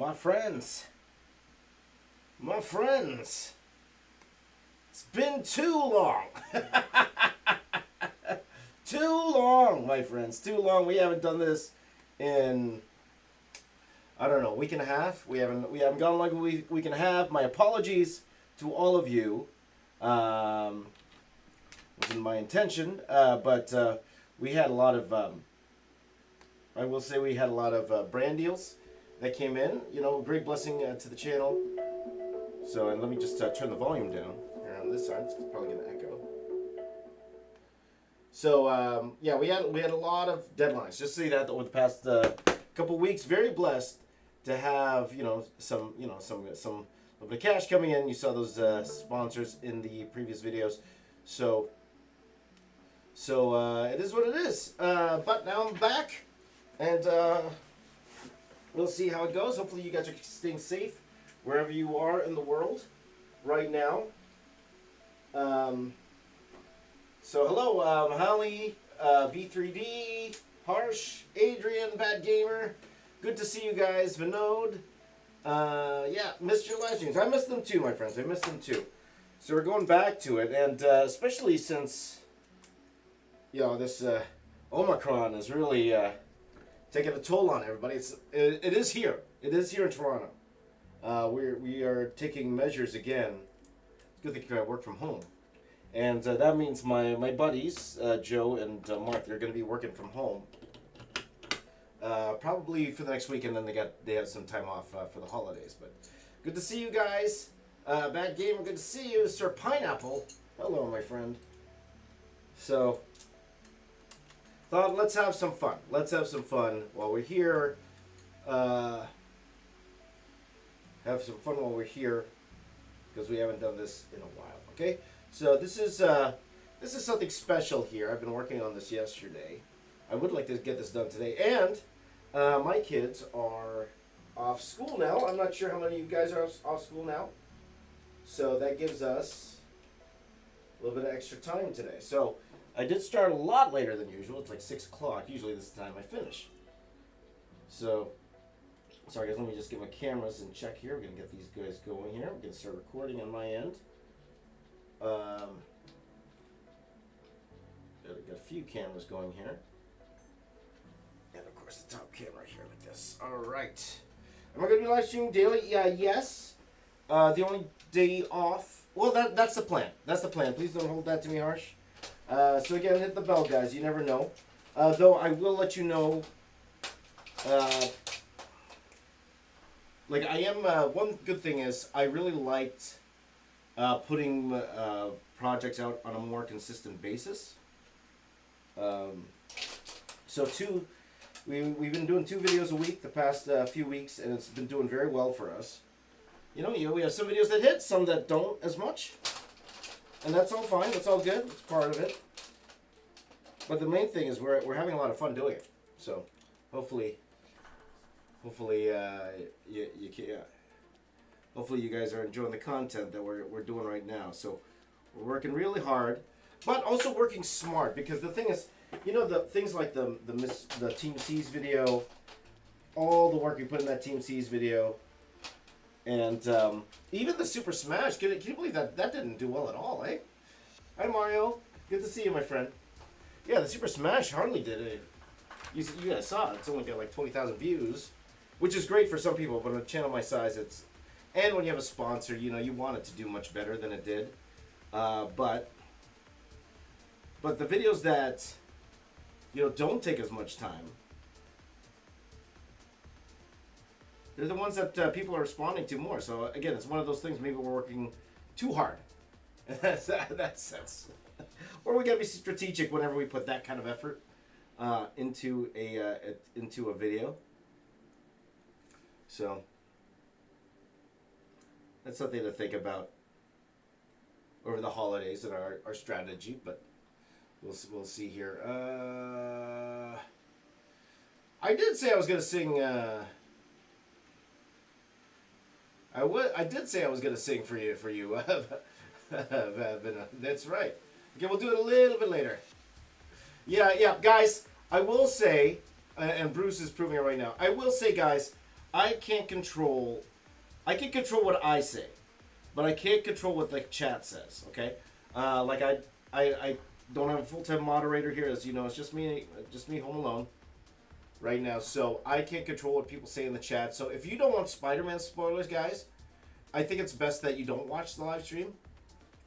My friends, my friends, it's been too long. Too long, my friends, too long. We haven't done this in, I don't know, a week and a half. We haven't gone like a week and a half. My apologies to all of you. Wasn't my intention, but we had a lot of, I will say we had a lot of brand deals that came in. You know, great blessing to the channel. So, and let me just turn the volume down here on this side. It's probably going to echo. So, yeah, we had a lot of deadlines. Just see that over the past couple weeks. Very blessed to have some little bit of cash coming in. You saw those sponsors in the previous videos. So it is what it is. But now I'm back, and we'll see how it goes. Hopefully, you guys are staying safe wherever you are in the world right now. So hello, Holly, V3D, Harsh, Adrian, Bad Gamer. Good to see you guys. Vinod. Yeah, missed your live streams. I missed them too, my friends. I missed them too. So we're going back to it, and especially since this Omicron is really taking a toll on everybody. It is here. It is here in Toronto. We are taking measures again. It's good that you can work from home. And that means my buddies, Joe and Mark, they're going to be working from home. Probably for the next week, and then they have some time off for the holidays. But good to see you guys. Bad Gamer, good to see you. Sir Pineapple, hello, my friend. So, thought let's have some fun. Let's have some fun while we're here. Have some fun while we're here, because we haven't done this in a while. Okay. So this is something special here. I've been working on this yesterday. I would like to get this done today. And my kids are off school now. I'm not sure how many of you guys are off school now. So that gives us a little bit of extra time today. So I did start a lot later than usual. It's like 6 o'clock. Usually this is the time I finish. So, sorry guys, let me just get my cameras and check here. We're going to get these guys going here. We're going to start recording on my end. Got a few cameras going here, and of course the top camera here like this. All right, am I going to be live streaming daily? Yeah, yes. The only day off. Well, that's the plan. That's the plan. Please don't hold that to me, Harsh. So again, hit the bell, guys. You never know. Though I will let you know. Like I am. One good thing is I really liked putting projects out on a more consistent basis. So we've been doing 2 videos a week the past few weeks, and it's been doing very well for us. We have some videos that hit, some that don't as much, and that's all fine. That's all good. It's part of it. But the main thing is we're having a lot of fun doing it. So hopefully you guys are enjoying the content that we're doing right now. So we're working really hard, but also working smart, because the thing is, the things like the Team C's video, all the work we put in that Team C's video, and even the Super Smash. Can you believe that didn't do well at all, eh? Hi Mario, good to see you, my friend. Yeah, the Super Smash hardly did it. You guys saw it. It's only got like 20,000 views, which is great for some people, but on a channel my size, it's. And when you have a sponsor, you want it to do much better than it did. But the videos that, don't take as much time, they're the ones that people are responding to more. So again, it's one of those things, maybe we're working too hard. In that sense. Or we gotta be strategic whenever we put that kind of effort into a video. So that's something to think about over the holidays and our strategy, but we'll see here. I did say I was going to sing. I did say I was going to sing for you. That's right. Okay, we'll do it a little bit later. Yeah, guys. I will say, and Bruce is proving it right now. I will say, guys, I can't control. I can control what I say, but I can't control what the chat says. Okay, like I don't have a full-time moderator here, as you know. It's just me home alone right now. So I can't control what people say in the chat. So if you don't want Spider-Man spoilers, guys, I think it's best that you don't watch the live stream,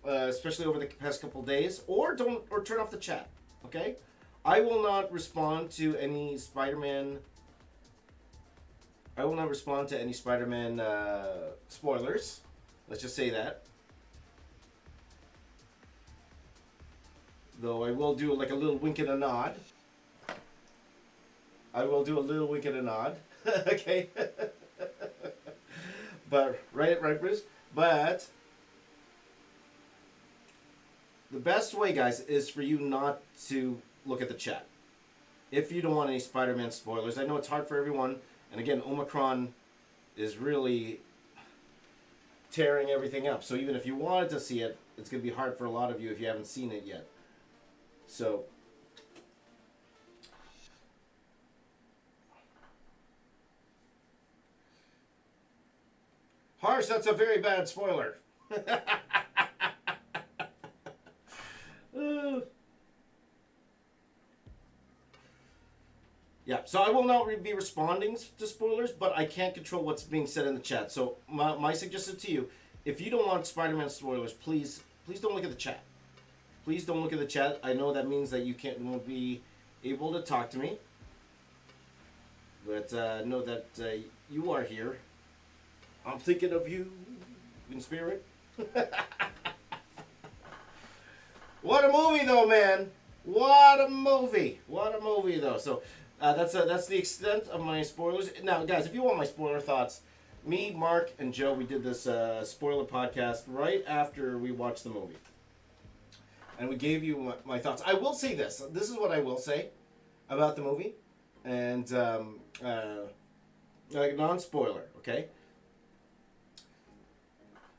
especially over the past couple days, or turn off the chat. Okay, I will not respond to any Spider-Man. I will not respond to any Spider-Man spoilers. Let's just say that. Though I will do like a little wink and a nod. I will do a little wink and a nod. Okay. But right, Bruce. But the best way, guys, is for you not to look at the chat. If you don't want any Spider-Man spoilers, I know it's hard for everyone. And again, Omicron is really tearing everything up. So even if you wanted to see it, it's going to be hard for a lot of you if you haven't seen it yet. So Harsh, that's a very bad spoiler. Yeah, so I will not be responding to spoilers, but I can't control what's being said in the chat. So my suggestion to you, if you don't want Spider-Man spoilers, please don't look at the chat. Please don't look at the chat. I know that means that you won't be able to talk to me. But know that you are here. I'm thinking of you in spirit. What a movie, though, man! What a movie! What a movie, though. So that's the extent of my spoilers. Now, guys, if you want my spoiler thoughts, me, Mark, and Joe, we did this spoiler podcast right after we watched the movie, and we gave you my thoughts. I will say this. This is what I will say about the movie, and like non-spoiler, okay?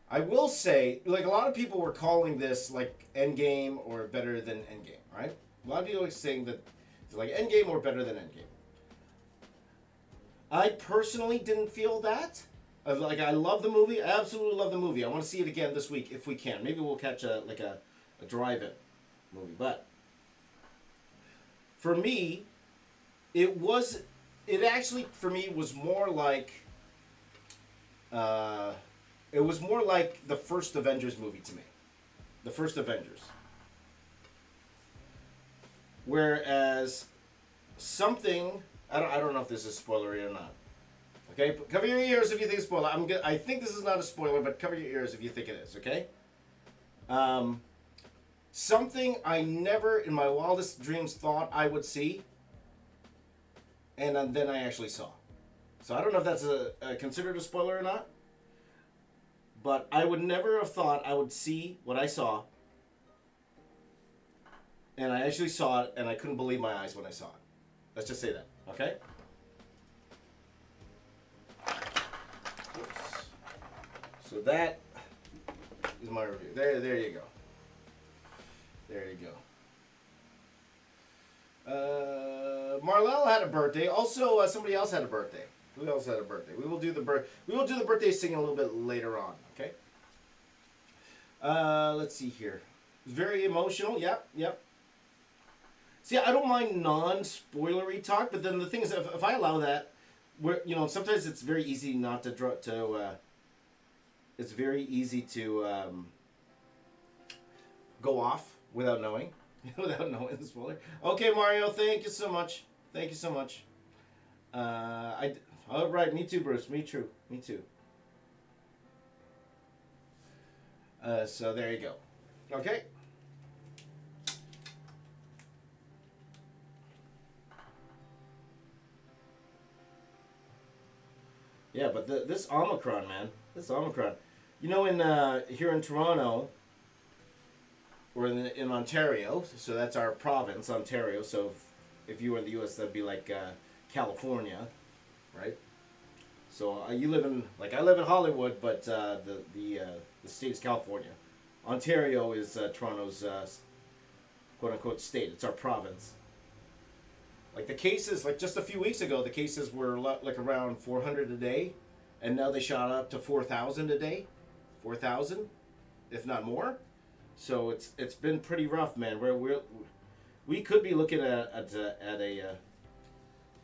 I will say, like, a lot of people were calling this like Endgame or better than Endgame, right? A lot of people are saying that it's like Endgame or better than Endgame. I personally didn't feel that. Like, I love the movie. I absolutely love the movie. I want to see it again this week if we can. Maybe we'll catch a drive-in movie. But for me, it actually for me was more like it was more like the first Avengers movie to me. The first Avengers. Whereas something, I don't know if this is spoilery or not. Okay, cover your ears if you think it's spoiler. I think this is not a spoiler, but cover your ears if you think it is. Okay. Something I never in my wildest dreams thought I would see, and then I actually saw. So I don't know if that's considered a spoiler or not. But I would never have thought I would see what I saw. And I actually saw it, and I couldn't believe my eyes when I saw it. Let's just say that, okay? Oops. So that is my review. There you go. There you go. Marlell had a birthday. Also, somebody else had a birthday. Who else had a birthday? We will do the birthday singing a little bit later on. Okay. Let's see here. Very emotional. Yep. See, I don't mind non-spoilery talk, but then the thing is, if I allow that, sometimes it's very easy not to it's very easy to go off without knowing, without knowing the spoiler. Okay, Mario, thank you so much. All right, me too, Bruce. Me too. So there you go. Okay. Yeah, but this Omicron, man. This Omicron. You know, here in Toronto, or in Ontario, so that's our province, Ontario. So if you were in the U.S., that'd be like California, right? So you live in, like, I live in Hollywood, but the state is California. Ontario is Toronto's quote unquote state. It's our province. Like the cases, like just a few weeks ago, the cases were like around 400 a day, and now they shot up to 4,000 a day, 4,000, if not more. So it's been pretty rough, man. We could be looking at a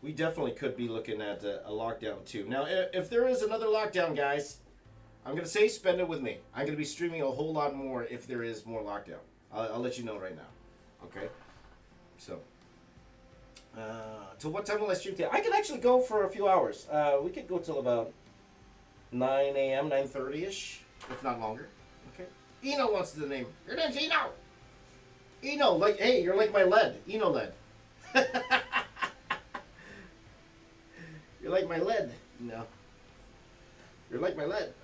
we definitely could be looking at a lockdown too. Now, if there is another lockdown, guys, I'm gonna say spend it with me. I'm gonna be streaming a whole lot more if there is more lockdown. I'll let you know right now. Okay, so. Till what time will I stream today? I could actually go for a few hours. We could go till about 9 a.m., 9:30-ish, if not longer. Okay. Eno wants the name. Your name's Eno! Eno, like, hey, you're like my lead. Eno lead. You're like my lead. No. You're like my lead.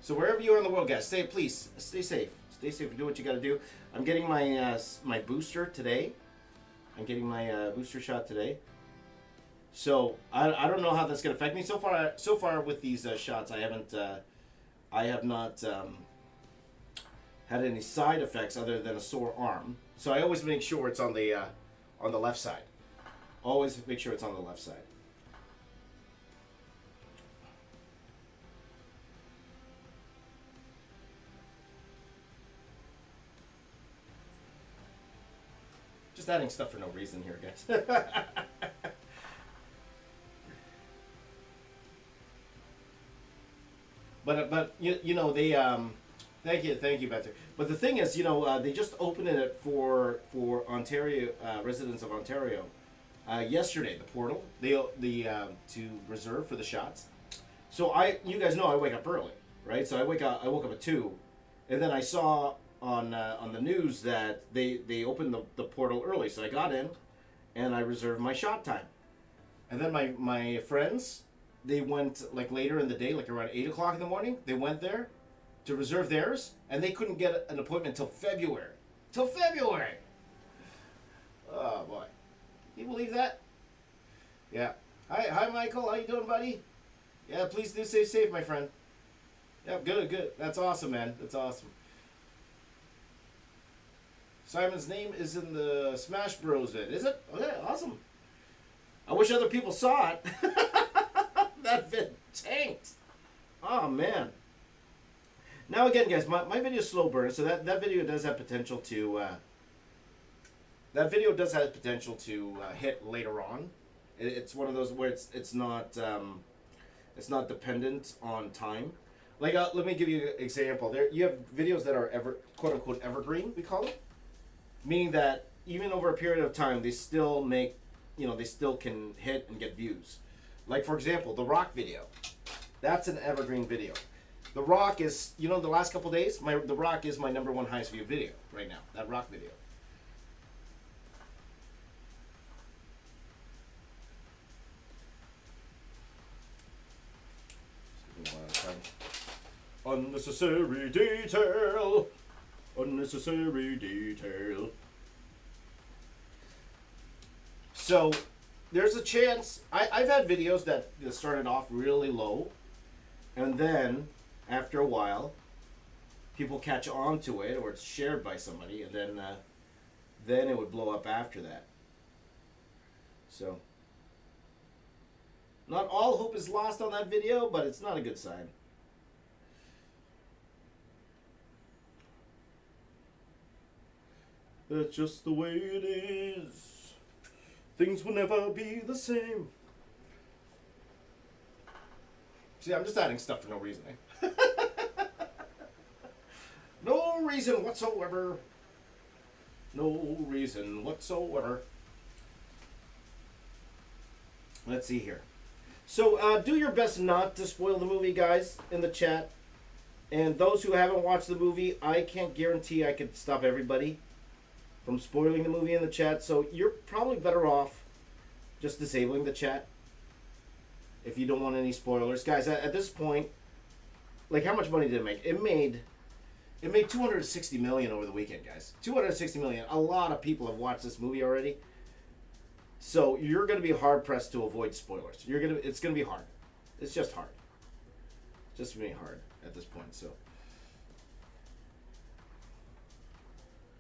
So wherever you are in the world, guys, please stay safe. Stay safe and do what you got to do. I'm getting my my booster today. I'm getting my booster shot today. So I don't know how that's gonna affect me. So far with these shots, I have not had any side effects other than a sore arm. So I always make sure it's on the left side. Always make sure it's on the left side. Just adding stuff for no reason here, guys. but you know they thank you Banter. But the thing is, you know, they just opened it for Ontario residents of Ontario yesterday. The portal to reserve for the shots. So you guys know I wake up early, right? So I woke up at 2, and then I saw on the news that they opened the portal early. So I got in, and I reserved my shot time. And then my friends, they went like later in the day, like around 8 o'clock in the morning. They went there to reserve theirs, and they couldn't get an appointment till February. Till February. Oh boy, can you believe that? Yeah. Hi Michael, how you doing, buddy? Yeah, please do stay safe, my friend. Yeah, good. That's awesome, man. That's awesome. Simon's name is in the Smash Bros. Vid. Is it? Okay, awesome. I wish other people saw it. That vid tanked. Oh, man. Now again, guys, my video is slow burn, so that video does have potential to... hit later on. It's one of those where it's not dependent on time. Like, let me give you an example. There, you have videos that are quote unquote evergreen, we call it, meaning that even over a period of time, they still make, they still can hit and get views. Like for example, the Rock video, that's an evergreen video. The Rock is, the last couple days, the Rock is my #1 highest viewed video right now. That Rock video. Unnecessary detail. Unnecessary detail. So, there's a chance. I've had videos that started off really low, and then after a while, people catch on to it, or it's shared by somebody, and then it would blow up after that. So, not all hope is lost on that video, but it's not a good sign. That's just the way it is. Things will never be the same. See, I'm just adding stuff for no reason, eh? No reason whatsoever. No reason whatsoever. Let's see here. So, do your best not to spoil the movie, guys, in the chat. And those who haven't watched the movie, I can't guarantee I could stop everybody from spoiling the movie in the chat. So, you're probably better off just disabling the chat if you don't want any spoilers. Guys, at this point, like, how much money did it make? It made $260 million over the weekend, guys. $260 million. A lot of people have watched this movie already. So you're going to be hard pressed to avoid spoilers. It's going to be hard. It's just hard. Just really hard at this point. So,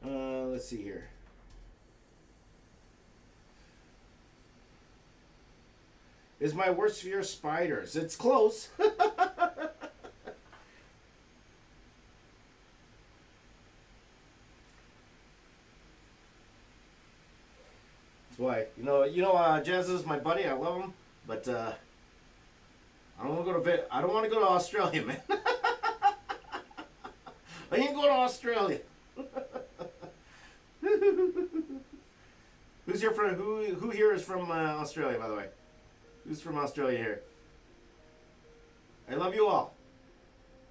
let's see here. Is my worst fear spiders? It's close. That's why. Jazz is my buddy. I love him, but I don't want to go to I don't want to go to Australia, man. I ain't going to Australia. Who's here from who here is from Australia, by the way? Who's from Australia here? I love you all.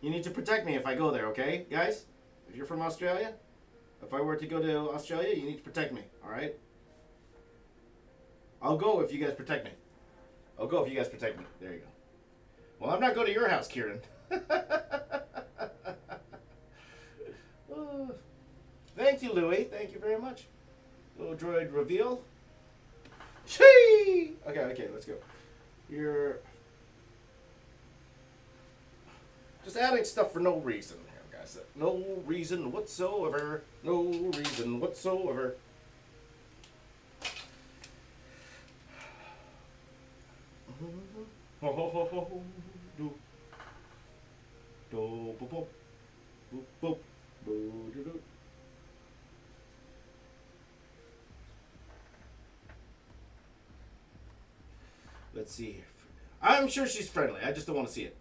You need to protect me if I go there, okay, guys? If you're from Australia, if I were to go to Australia, you need to protect me, all right? I'll go if you guys protect me. I'll go if you guys protect me. There you go. Well, I'm not going to your house, Kieran. Thank you, Louie. Thank you very much. Little droid reveal. Shee! Okay, let's go. You're just adding stuff for no reason here, guys. No reason whatsoever. No reason whatsoever. Let's see. I'm sure she's friendly. I just don't want to see it.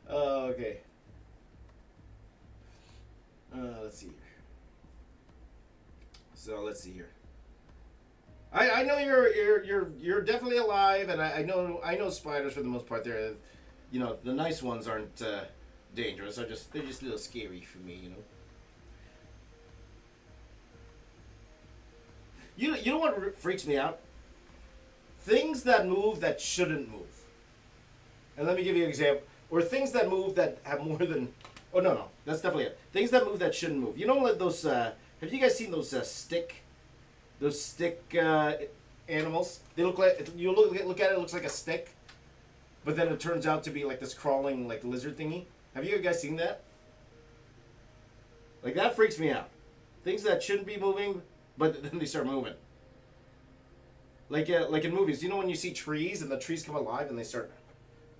Okay. Let's see here. So let's see here. I know you're definitely alive, and I know spiders for the most part. They're, the nice ones aren't dangerous. They're just a little scary for me, You know what freaks me out? Things that move that shouldn't move. And let me give you an example. Or things that move that have more than. Oh no, that's definitely it. Things that move that shouldn't move. You know, like those. Have you guys seen those stick? Those stick animals. They look like you look at it. It looks like a stick, but then it turns out to be like this crawling like lizard thingy. Have you guys seen that? Like that freaks me out. Things that shouldn't be moving, but then they start moving. Like in movies, when you see trees and the trees come alive and they start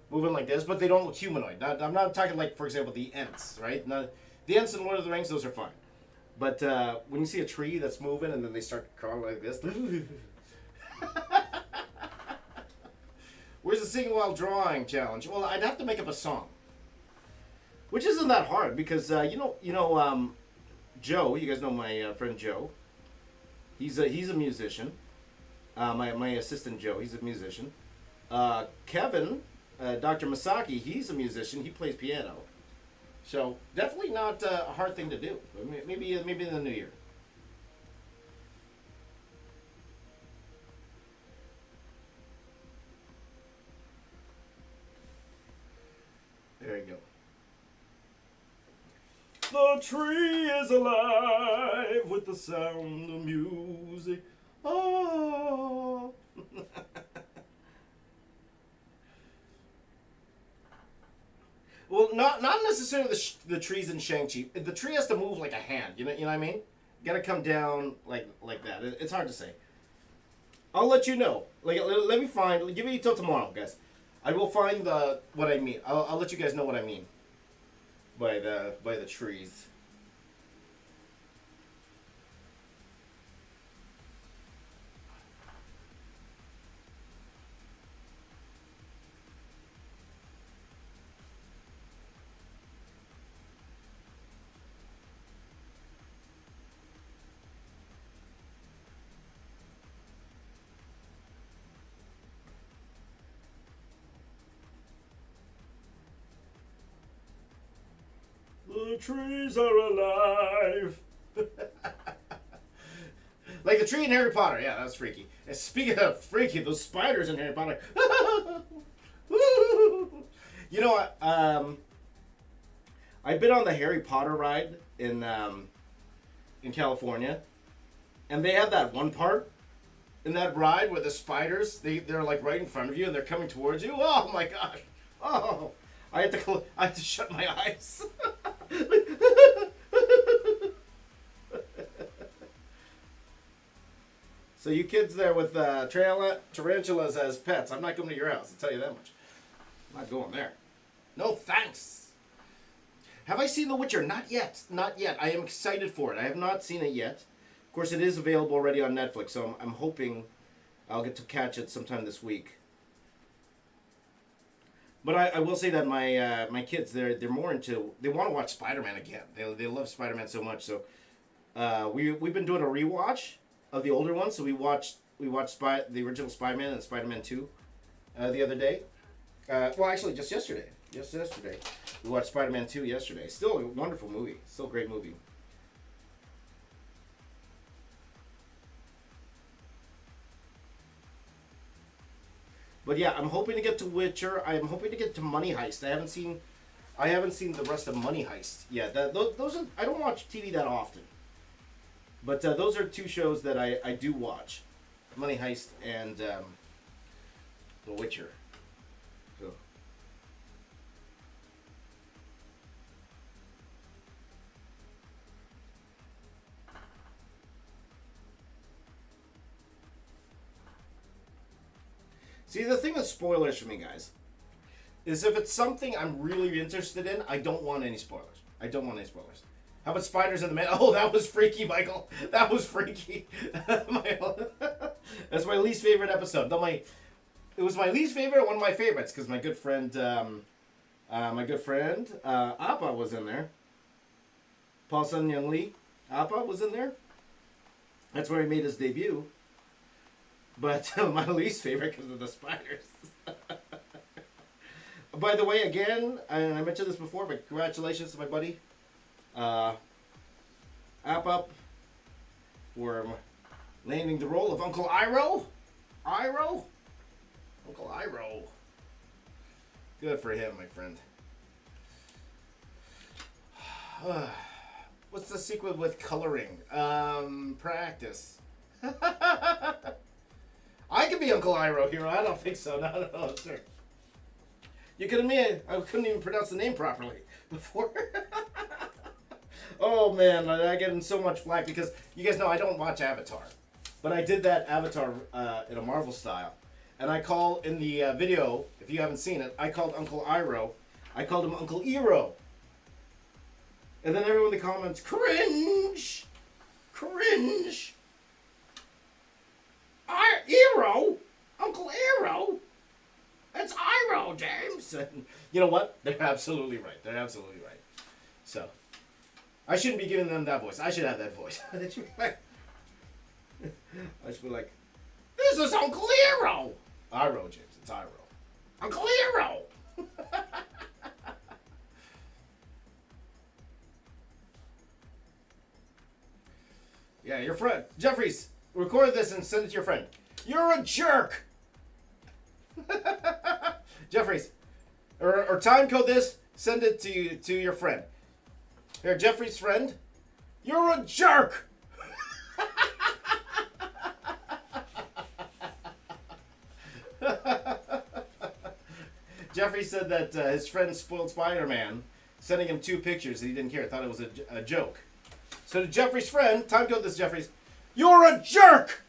moving like this, but they don't look humanoid. I'm not talking like, for example, the Ents, right? The Ents in Lord of the Rings, those are fine. But when you see a tree that's moving and then they start crawling like this. Where's the sing while drawing challenge? Well, I'd have to make up a song, which isn't that hard because Joe. You guys know my friend Joe. He's a musician. My assistant Joe. He's a musician. Kevin, Dr. Masaki. He's a musician. He plays piano. So definitely not a hard thing to do. Maybe in the new year. There you go. The tree is alive with the sound of music. Oh. Well, not necessarily the trees in Shang-Chi. The tree has to move like a hand. You know what I mean? You gotta come down like that. It's hard to say. I'll let you know. Let me find. Give me till tomorrow, guys. I will find what I mean. I'll let you guys know what I mean by the trees. The trees are alive. Like the tree in Harry Potter. Yeah, that's freaky. And speaking of freaky, those spiders in Harry Potter. You know what? I've been on the Harry Potter ride in California, and they have that one part in that ride where the spiders they're like right in front of you and they're coming towards you. Oh my gosh! Oh, I had to shut my eyes. So you kids there with tarantulas as pets, I'm not coming to your house. I'll tell you that much. I'm not going there. No thanks. Have I seen The Witcher? Not yet. Not yet. I am excited for it. I have not seen it yet. Of course, it is available already on Netflix, so I'm hoping I'll get to catch it sometime this week. But I will say that my kids, they're more into, they want to watch Spider-Man again. They love Spider-Man so much. So we've been doing a rewatch of the older ones. So we watched the original Spider-Man and Spider-Man 2 the other day. Well, actually, just yesterday. Just yesterday. We watched Spider-Man 2 yesterday. Still a wonderful movie. Still a great movie. But yeah, I'm hoping to get to Witcher. I'm hoping to get to Money Heist. I haven't seen the rest of Money Heist yet. Those are, I don't watch TV that often. But those are two shows that I do watch. Money Heist and The Witcher. So. See, the thing with spoilers for me, guys, is if it's something I'm really interested in, I don't want any spoilers. I don't want any spoilers. How about Spiders in the Man? Oh, that was freaky, Michael. That was freaky. That's my least favorite episode. Though it was my least favorite, one of my favorites, because my good friend Appa was in there. Paul Sun Young Lee, Appa was in there. That's where he made his debut. But my least favorite because of the spiders. By the way, again, and I mentioned this before, but congratulations to my buddy, Up for landing the role of Uncle Iroh. Uncle Iroh. Good for him, my friend. What's the secret with coloring? Practice. I could be Uncle Iroh here. I don't think so. No, sir. You couldn't mean I couldn't even pronounce the name properly before. Oh man, I get in so much flack because you guys know I don't watch Avatar, but I did that Avatar in a Marvel style, and I call in the video. If you haven't seen it, I called Uncle Iroh. I called him Uncle Iroh, and then everyone in the comments, cringe. Iroh? Uncle Iroh? That's Iroh, James. And you know what? They're absolutely right. So, I shouldn't be giving them that voice. I should have that voice. I should be like, this is Uncle Iroh. Iroh, James. It's Iroh. Uncle Iroh. Yeah, your friend. Jeffries, record this and send it to your friend. You're a jerk. Jeffries, or time code this, send it to your friend. Here, Jeffrey's friend. You're a jerk. Jeffrey said that his friend spoiled Spider-Man, sending him 2 pictures and he didn't care. Thought it was a joke. So to Jeffrey's friend, time code this, Jeffrey's. You're a jerk.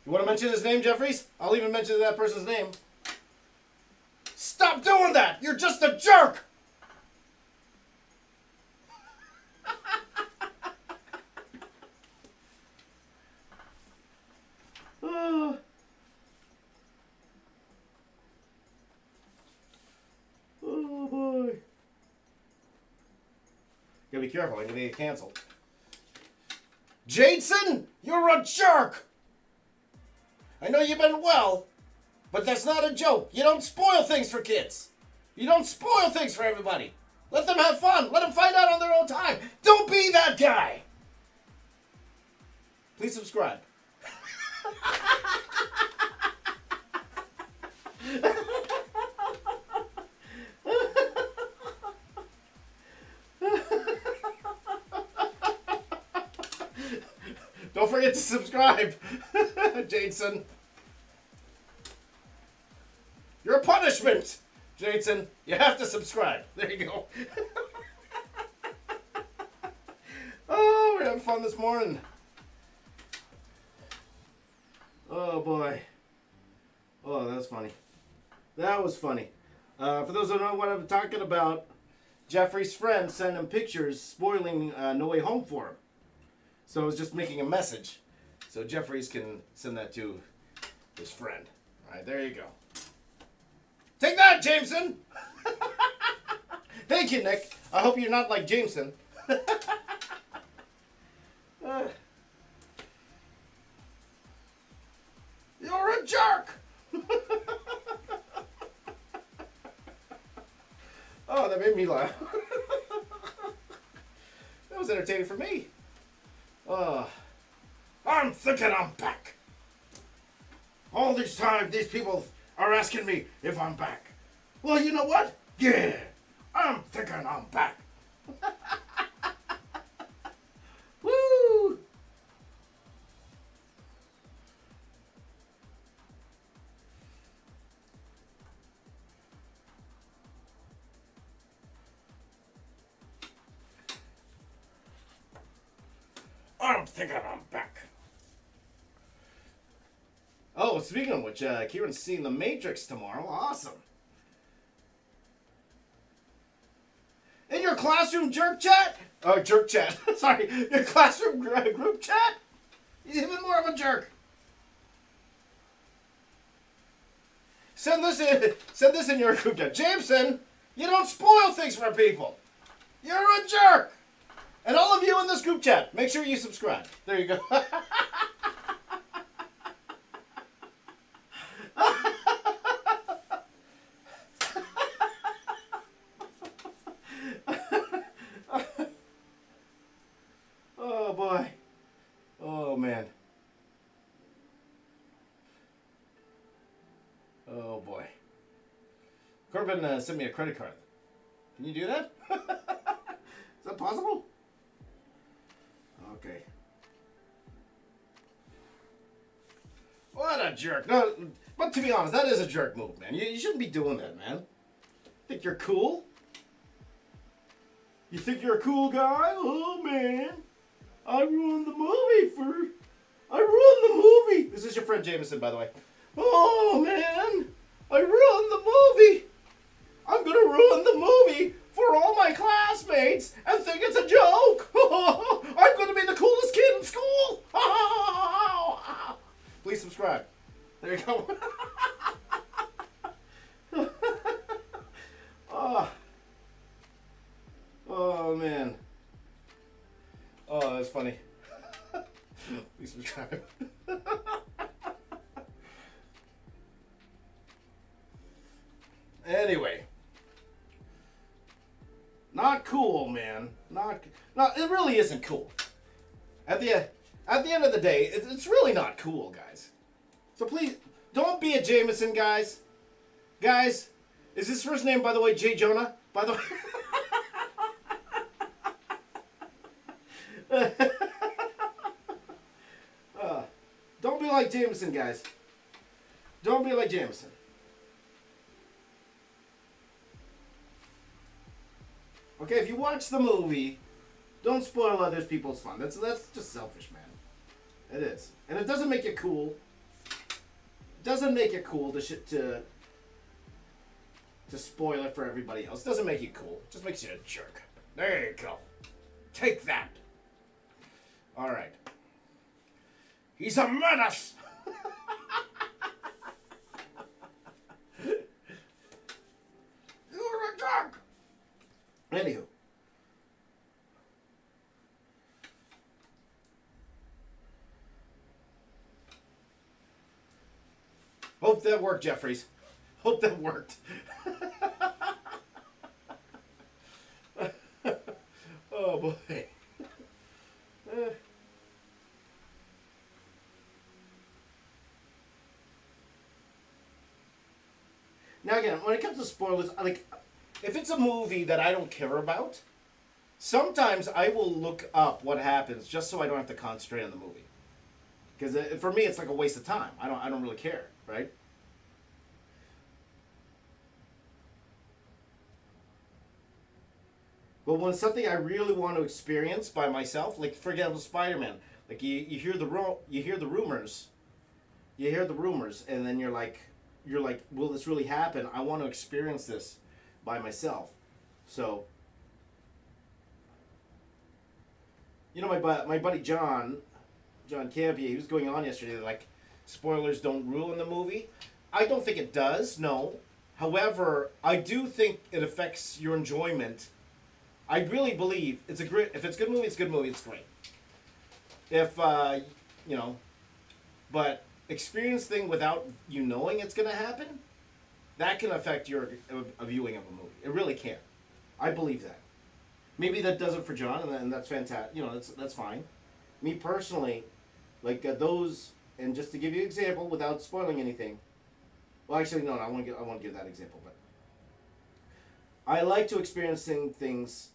You want to mention his name, Jeffries? I'll even mention that person's name. Stop doing that! You're just a jerk! Oh. Oh boy. Gotta be careful, I'm gonna get canceled. Jadeson, you're a jerk! I know you meant well, but that's not a joke. You don't spoil things for kids. You don't spoil things for everybody. Let them have fun. Let them find out on their own time. Don't be that guy. Please subscribe. Don't forget to subscribe, Jason. Your punishment, Jason. You have to subscribe. There you go. Oh, we're having fun this morning. Oh, boy. Oh, that's funny. That was funny. For those who don't know what I'm talking about, Jeffrey's friend sent him pictures spoiling No Way Home for him. So I was just making a message. So Jeffrey's can send that to his friend. All right, there you go. Take that, Jameson! Thank you, Nick. I hope you're not like Jameson. You're a jerk! Oh, that made me laugh. That was entertaining for me. I'm thinking I'm back. All this time, these people are asking me if I'm back. Well, you know what? Yeah, I'm thinking I'm back. Woo! I'm thinking I'm back. Oh, speaking of which, Kieran's seeing The Matrix tomorrow. Awesome. In your classroom jerk chat? Oh, jerk chat. Sorry, your classroom group chat? He's even more of a jerk. Send this in your group chat. Jameson, you don't spoil things for people. You're a jerk. And all of you in this group chat, make sure you subscribe. There you go. Oh, boy. Oh, man. Oh, boy. Corbin sent me a credit card. Can you do that? Is that possible? Okay. What a jerk. No, but to be honest, that is a jerk move, man. You shouldn't be doing that, man. Think you're cool? You think you're a cool guy? Oh, man. I ruined the movie This is your friend Jameson, by the way. Oh, man. I ruined the movie. I'm going to ruin the movie for all my classmates and think it's a joke. I'm going to be the coolest kid in school. Please subscribe. There you go. Oh, man. Oh, that's funny. Please subscribe. Anyway. Not cool, man. No, it really isn't cool. At the end of the day, it's really not cool, guys. So please, don't be a Jameson, guys. Guys, is his first name, by the way, J. Jonah? By the way. Don't be like Jameson, guys. Don't be like Jameson. Okay, if you watch the movie, don't spoil other people's fun. That's just selfish, man. It is. And it doesn't make it cool. It doesn't make it cool to spoil it for everybody else. It doesn't make you cool. It just makes you a jerk. There you go. Take that. All right. He's a menace. You're a jerk. Anywho. Hope that worked, Jeffries. Hope that worked. Oh, boy. Now again, when it comes to spoilers, like, if it's a movie that I don't care about, sometimes I will look up what happens just so I don't have to concentrate on the movie. Because for me, it's like a waste of time. I don't really care, right? But when something I really want to experience by myself, like for example, Spider-Man, like you hear you hear the rumors, and then you're like, will this really happen? I want to experience this by myself. So, you know, my buddy John Campia, he was going on yesterday. Like, spoilers don't ruin the movie. I don't think it does. No. However, I do think it affects your enjoyment. I really believe it's a great. If it's a good movie, it's a good movie. It's great. If you know, but experience thing without you knowing it's gonna happen, that can affect your a viewing of a movie. It really can. I believe that. Maybe that does it for John, and that's fantastic. You know, that's fine. Me personally, like those, and just to give you an example without spoiling anything. Well, actually, no, I won't give that example, but I like to experiencing things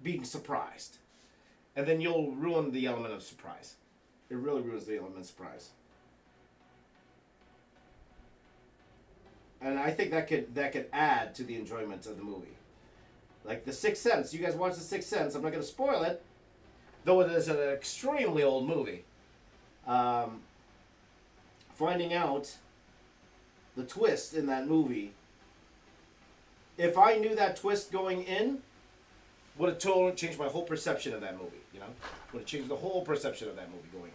being surprised. And then you'll ruin the element of surprise. It really ruins the element of surprise. And I think that could add to the enjoyment of the movie. Like The Sixth Sense. You guys watch The Sixth Sense. I'm not going to spoil it, though it is an extremely old movie. Finding out the twist in that movie. If I knew that twist going in, would have totally changed my whole perception of that movie. You know, would have changed the whole perception of that movie going in.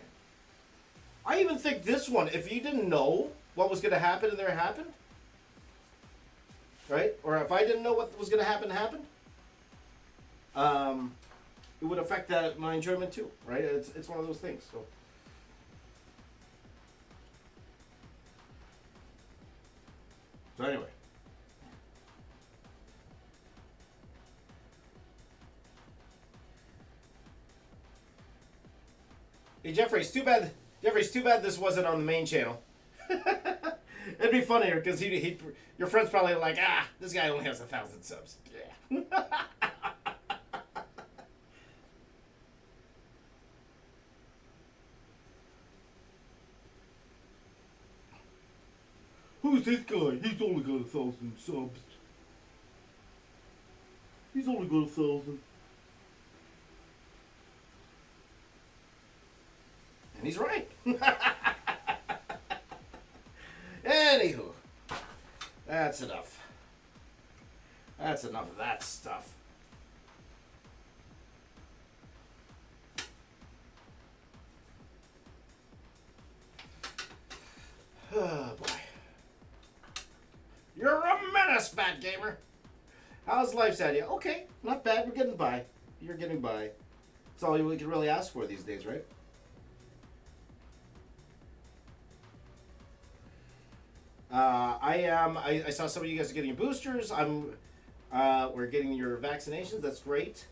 I even think this one, if you didn't know what was going to happen and there happened, right? Or if I didn't know what was going to happen, it would affect my enjoyment too, right? It's one of those things. So anyway. Hey Jeffrey, it's too bad. Jeffrey, too bad this wasn't on the main channel. It'd be funnier because your friend's probably like, this guy only has 1,000 subs. Yeah. Who's this guy? He's only got 1,000 subs. He's only got 1,000. And he's right. Anywho, that's enough. That's enough of that stuff. Oh boy. You're a menace, Bad Gamer. How's life at you? Okay, not bad. We're getting by. You're getting by. That's all we can really ask for these days, right? I saw some of you guys are getting your boosters. We're getting your vaccinations. That's great.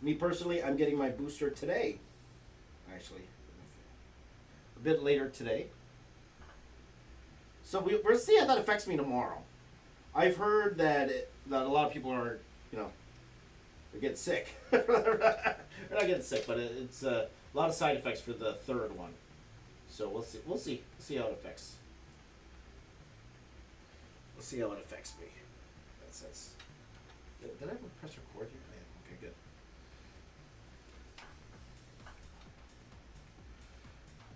Me personally, I'm getting my booster today. Actually, a bit later today. So we'll see how that affects me tomorrow. I've heard that a lot of people are, they're getting sick. They're not getting sick, but it's a lot of side effects for the third one. So we'll see how it affects. We'll see how it affects me. That's did I press record here? Yeah, okay, good.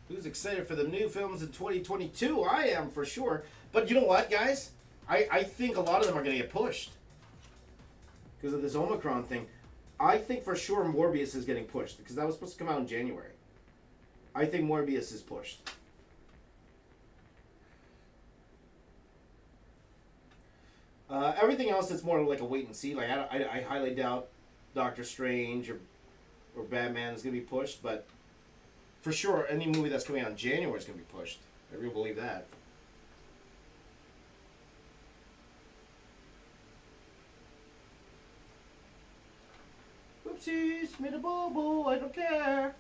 Who's excited for the new films in 2022? I am, for sure. But you know what, guys? I think a lot of them are going to get pushed because of this Omicron thing. I think for sure Morbius is getting pushed because that was supposed to come out in January. I think Morbius is pushed. Everything else, it's more like a wait and see. Like I highly doubt Doctor Strange or Batman is going to be pushed, but for sure any movie that's coming out in January is going to be pushed. I really believe that. Oopsies, made a boo-boo, I don't care.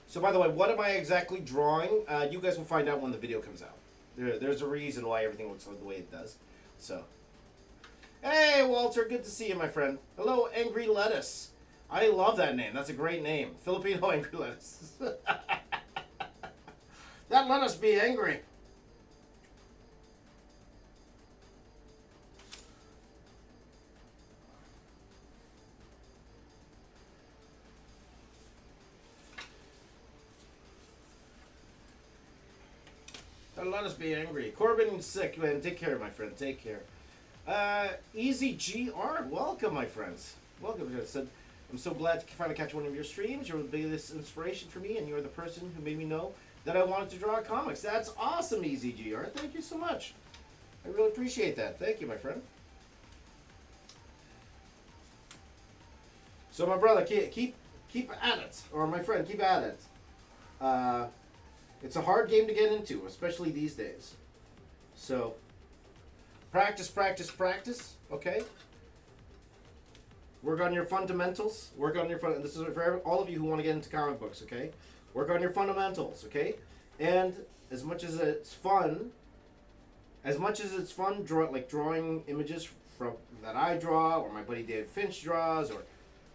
So by the way, what am I exactly drawing? You guys will find out when the video comes out. There's a reason why everything looks like the way it does. So, Hey, Walter, good to see you, my friend. Hello, Angry Lettuce. I love that name. That's a great name. Filipino Angry Lettuce. That let us be angry. That let us be angry. Corbin sick, man. Take care, my friend. Take care. Easy GR, welcome, my friends. Welcome. I'm so glad to finally catch one of your streams. You're the biggest inspiration for me, and you're the person who made me know that I wanted to draw comics. That's awesome, Easy GR. Thank you so much. I really appreciate that. Thank you, my friend. So, my brother, keep at it, or my friend, keep at it. It's a hard game to get into, especially these days. So, practice, practice, practice. Okay. Work on your fundamentals. Work on your fun. This is for all of you who want to get into comic books. Okay. Work on your fundamentals. Okay. And as much as it's fun, drawing images from that I draw, or my buddy David Finch draws,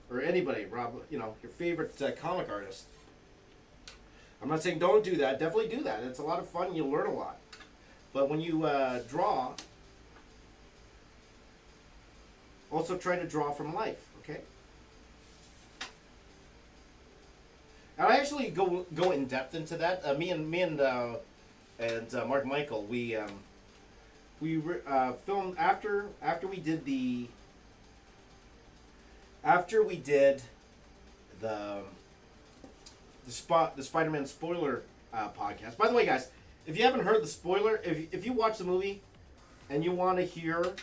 or anybody, Rob, your favorite comic artist. I'm not saying don't do that. Definitely do that. It's a lot of fun. You'll learn a lot. But when you draw, also try to draw from life, okay? And I actually go in depth into that. Me and Mark Michael, we filmed after we did the Spider-Man spoiler podcast. By the way, guys, if you haven't heard the spoiler, if you watch the movie and you want to hear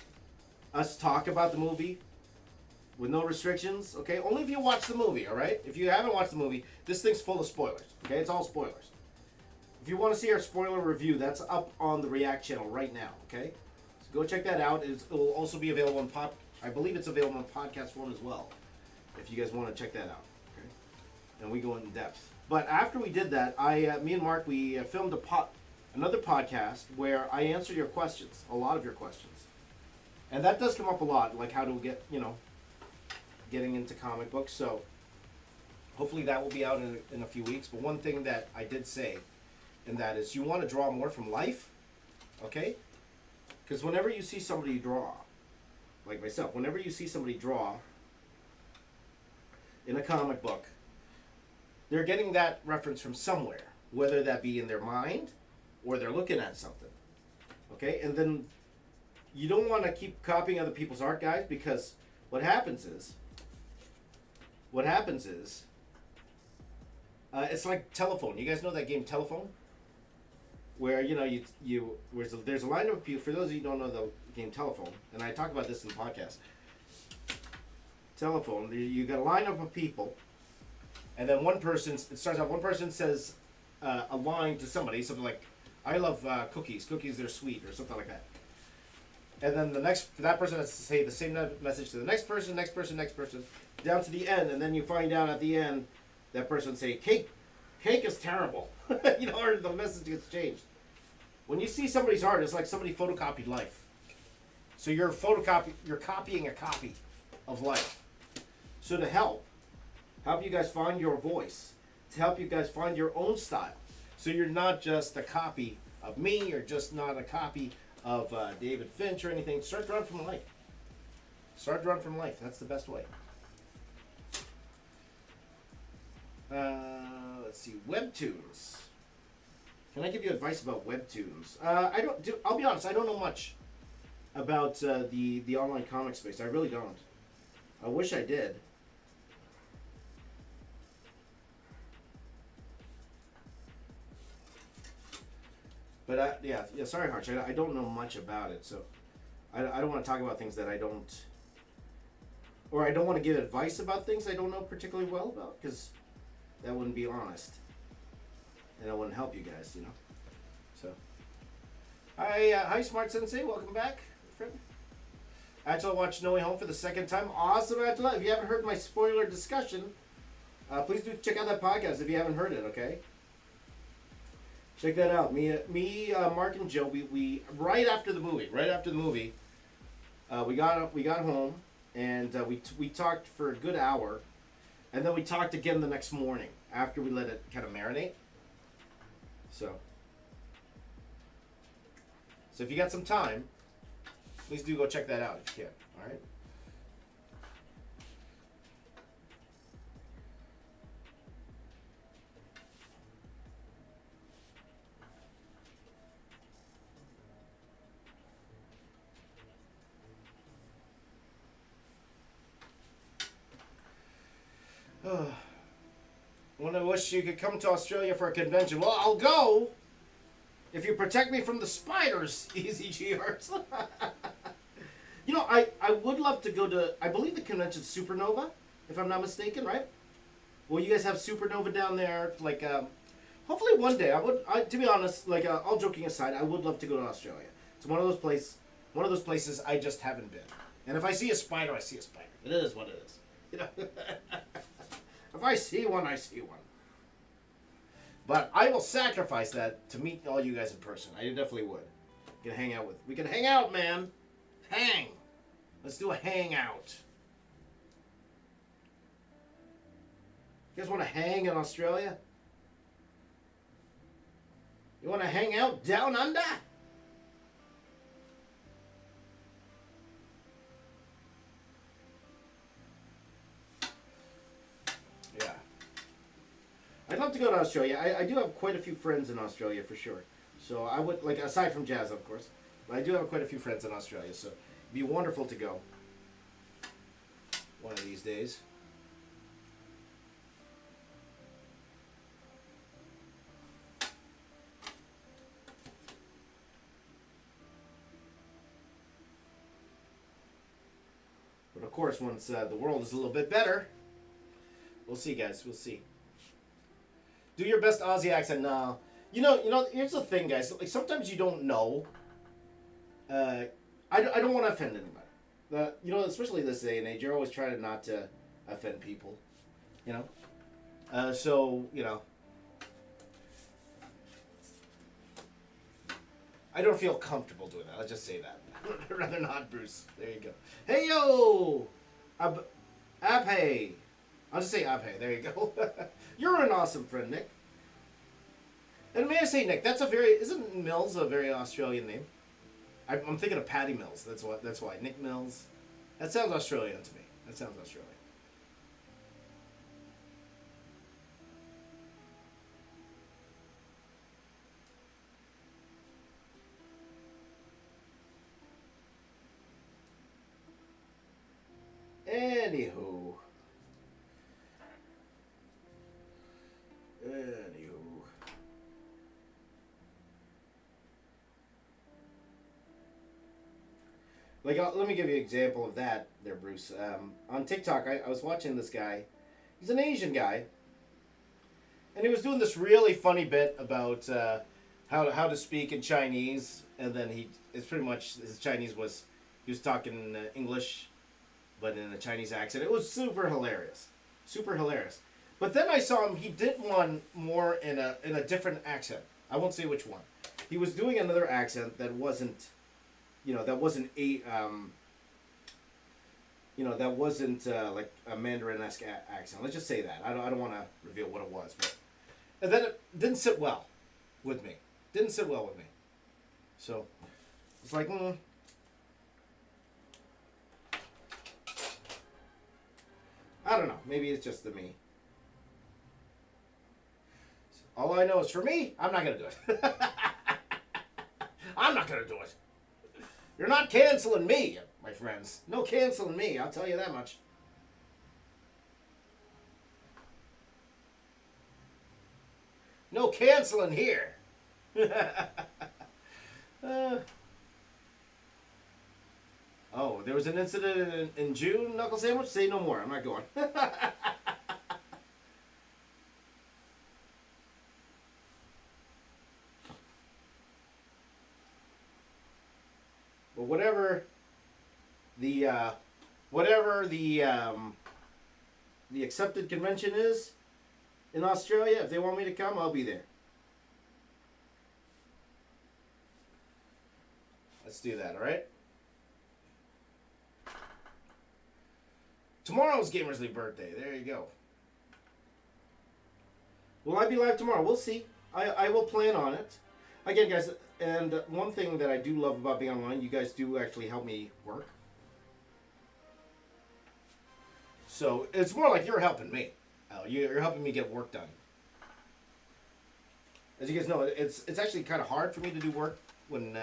us talk about the movie with no restrictions, okay? Only if you watch the movie, all right? If you haven't watched the movie, this thing's full of spoilers, okay? It's all spoilers. If you want to see our spoiler review, that's up on the React channel right now, okay? So go check that out. It will also be available on I believe it's available in podcast form as well, if you guys want to check that out, okay? And we go in depth. But after we did that, me and Mark, we filmed another podcast where I answered your questions, a lot of your questions. And that does come up a lot, like how to get, getting into comic books. So hopefully that will be out in a few weeks. But one thing that I did say, and that is you want to draw more from life, okay? Because whenever you see somebody draw, like myself, whenever you see somebody draw in a comic book, they're getting that reference from somewhere, whether that be in their mind or they're looking at something, okay? And then you don't want to keep copying other people's art, guys, because what happens is it's like telephone. You guys know that game Telephone, where there's a lineup of people. For those of you who don't know the game Telephone, and I talk about this in the podcast. Telephone, you got a lineup of people, and then it starts off. One person says a line to somebody, something like, "I love cookies. Cookies, they're sweet," or something like that. And then that person has to say the same message to the next person, down to the end, and then you find out at the end that person say, cake is terrible, or the message gets changed. When you see somebody's art, it's like somebody photocopied life. So you're copying a copy of life. So to help you guys find your voice, to help you guys find your own style, so you're not just a copy of me, you're just not a copy of David Finch or anything. Start drawing from life. That's the best way. Let's see. Webtoons. Can I give you advice about Webtoons? I'll be honest. I don't know much about the online comic space. I really don't. I wish I did. But yeah. Sorry, Harch. I don't know much about it, so I don't want to talk about things that I don't, or I don't want to give advice about things I don't know particularly well about, because that wouldn't be honest, and that wouldn't help you guys, So, hi, Smart Sensei. Welcome back, friend. Attila watched No Way Home for the second time. Awesome, Attila. If you haven't heard my spoiler discussion, please do check out that podcast if you haven't heard it. Okay. Check that out. Me, Mark, and Joe. We right after the movie, we got home, and we talked for a good hour, and then we talked again the next morning after we let it kind of marinate. So if you got some time, please do go check that out if you can. All right. I wish you could come to Australia for a convention. Well, I'll go if you protect me from the spiders, Easy G Arts. You know, I would love to go to, I believe the convention's Supernova, if I'm not mistaken, right? Well, you guys have Supernova down there. Like, hopefully one day, to be honest, like, all joking aside, I would love to go to Australia. It's one of those places I just haven't been. And if I see a spider, I see a spider. It is what it is. You know? If I see one, I see one. But I will sacrifice that to meet all you guys in person. I definitely would. We can hang out, man. Hang. Let's do a hangout. You guys want to hang in Australia? You want to hang out down under? I'd love to go to Australia. I do have quite a few friends in Australia for sure. So I would, like, aside from Jazz, of course, but I do have quite a few friends in Australia. So it'd be wonderful to go one of these days. But of course, once the world is a little bit better, we'll see, guys. We'll see. Do your best Aussie accent. No. You know. Here's the thing, guys. Like, sometimes you don't know. I don't want to offend anybody. You know, especially this day and age, you're always trying not to offend people. You know. So you know. I don't feel comfortable doing that. Let's just say that. I'd rather not, Bruce. There you go. Hey yo, Abhay. I'll just say Abhay. There you go. You're an awesome friend, Nick. And may I say, Nick, isn't Mills a very Australian name? I'm thinking of Patty Mills. That's why. Nick Mills. That sounds Australian to me. That sounds Australian. Anywho. Like, let me give you an example of that there, Bruce. On TikTok, I was watching this guy. He's an Asian guy. And he was doing this really funny bit about how to speak in Chinese. And then it's pretty much, his Chinese was, he was talking English, but in a Chinese accent. It was super hilarious. Super hilarious. But then I saw him, he did one more in a different accent. I won't say which one. He was doing another accent that wasn't, that wasn't like a Mandarin-esque accent. Let's just say that. I don't want to reveal what it was. But, and then it didn't sit well with me. So, it's like, I don't know. Maybe it's just me. All I know is for me, I'm not going to do it. I'm not going to do it. You're not canceling me, my friends. No canceling me, I'll tell you that much. No canceling here. Oh, there was an incident in June, Knuckle Sandwich? Say no more, I'm not going. But whatever the accepted convention is in Australia, if they want me to come, I'll be there. Let's do that, all right? Tomorrow's Gamers League birthday. There you go. Will I be live tomorrow? We'll see. I will plan on it. Again, guys, and one thing that I do love about being online, you guys do actually help me work. So it's more like you're helping me. You're helping me get work done. As you guys know, it's actually kind of hard for me to do work when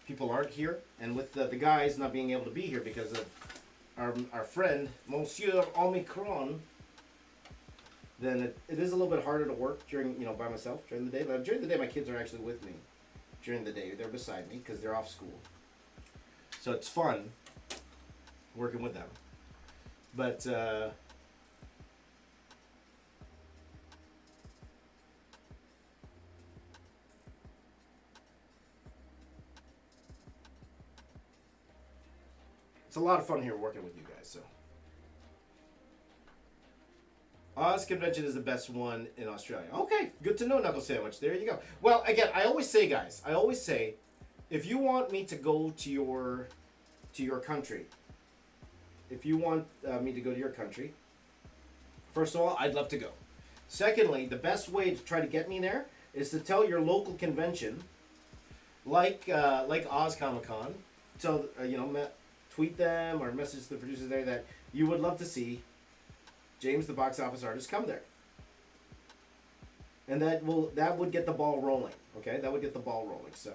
people aren't here, and with the guys not being able to be here because of our friend Monsieur Omicron. Then it is a little bit harder to work during, by myself during the day. But during the day, my kids are actually with me. During the day, they're beside me because they're off school. So it's fun working with them. But it's a lot of fun here working with you guys. So. Oz Convention is the best one in Australia. Okay, good to know, Knuckle Sandwich. There you go. Well, again, I always say, guys, if you want me to go to your country, if you want me to go to your country, first of all, I'd love to go. Secondly, the best way to try to get me there is to tell your local convention, like Oz Comic Con, tweet them or message the producers there that you would love to see James, the box office artist, come there. And that would get the ball rolling. Okay? That would get the ball rolling. So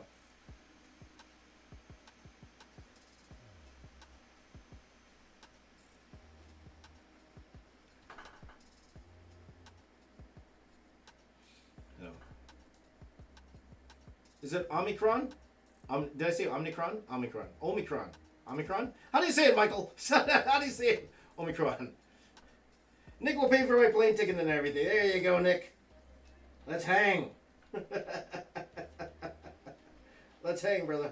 no. Is it Omicron? Did I say Omicron? Omicron. Omicron. Omicron? How do you say it, Michael? How do you say it? Omicron. Nick will pay for my plane ticket and everything. There you go, Nick. Let's hang. Let's hang, brother.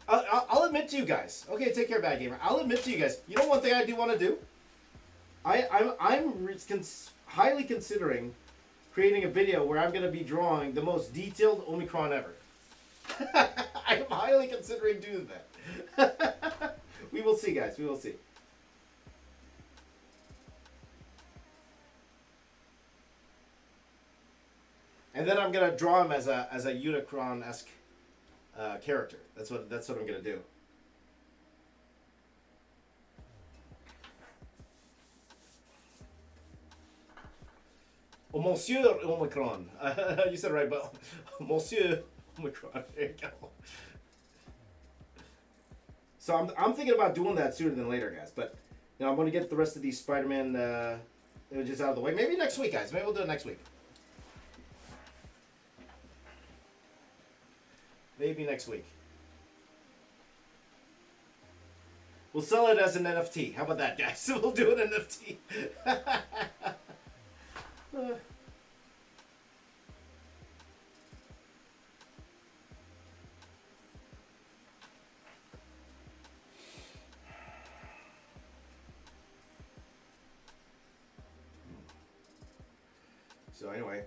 I'll admit to you guys. Okay, take care, Bad Gamer. I'll admit to you guys. You know one thing I do want to do? I'm highly considering creating a video where I'm going to be drawing the most detailed Omicron ever. I'm highly considering doing that. We will see, guys. We will see. And then I'm gonna draw him as a Unicron-esque character. That's what I'm gonna do. Oh, Monsieur Omicron. You said it right, but Monsieur Omicron. There you go. So I'm thinking about doing that sooner than later, guys. But I'm going to get the rest of these Spider-Man images out of the way. Maybe next week, guys. Maybe we'll do it next week. Maybe next week. We'll sell it as an NFT. How about that, guys? We'll do an NFT. So anyway,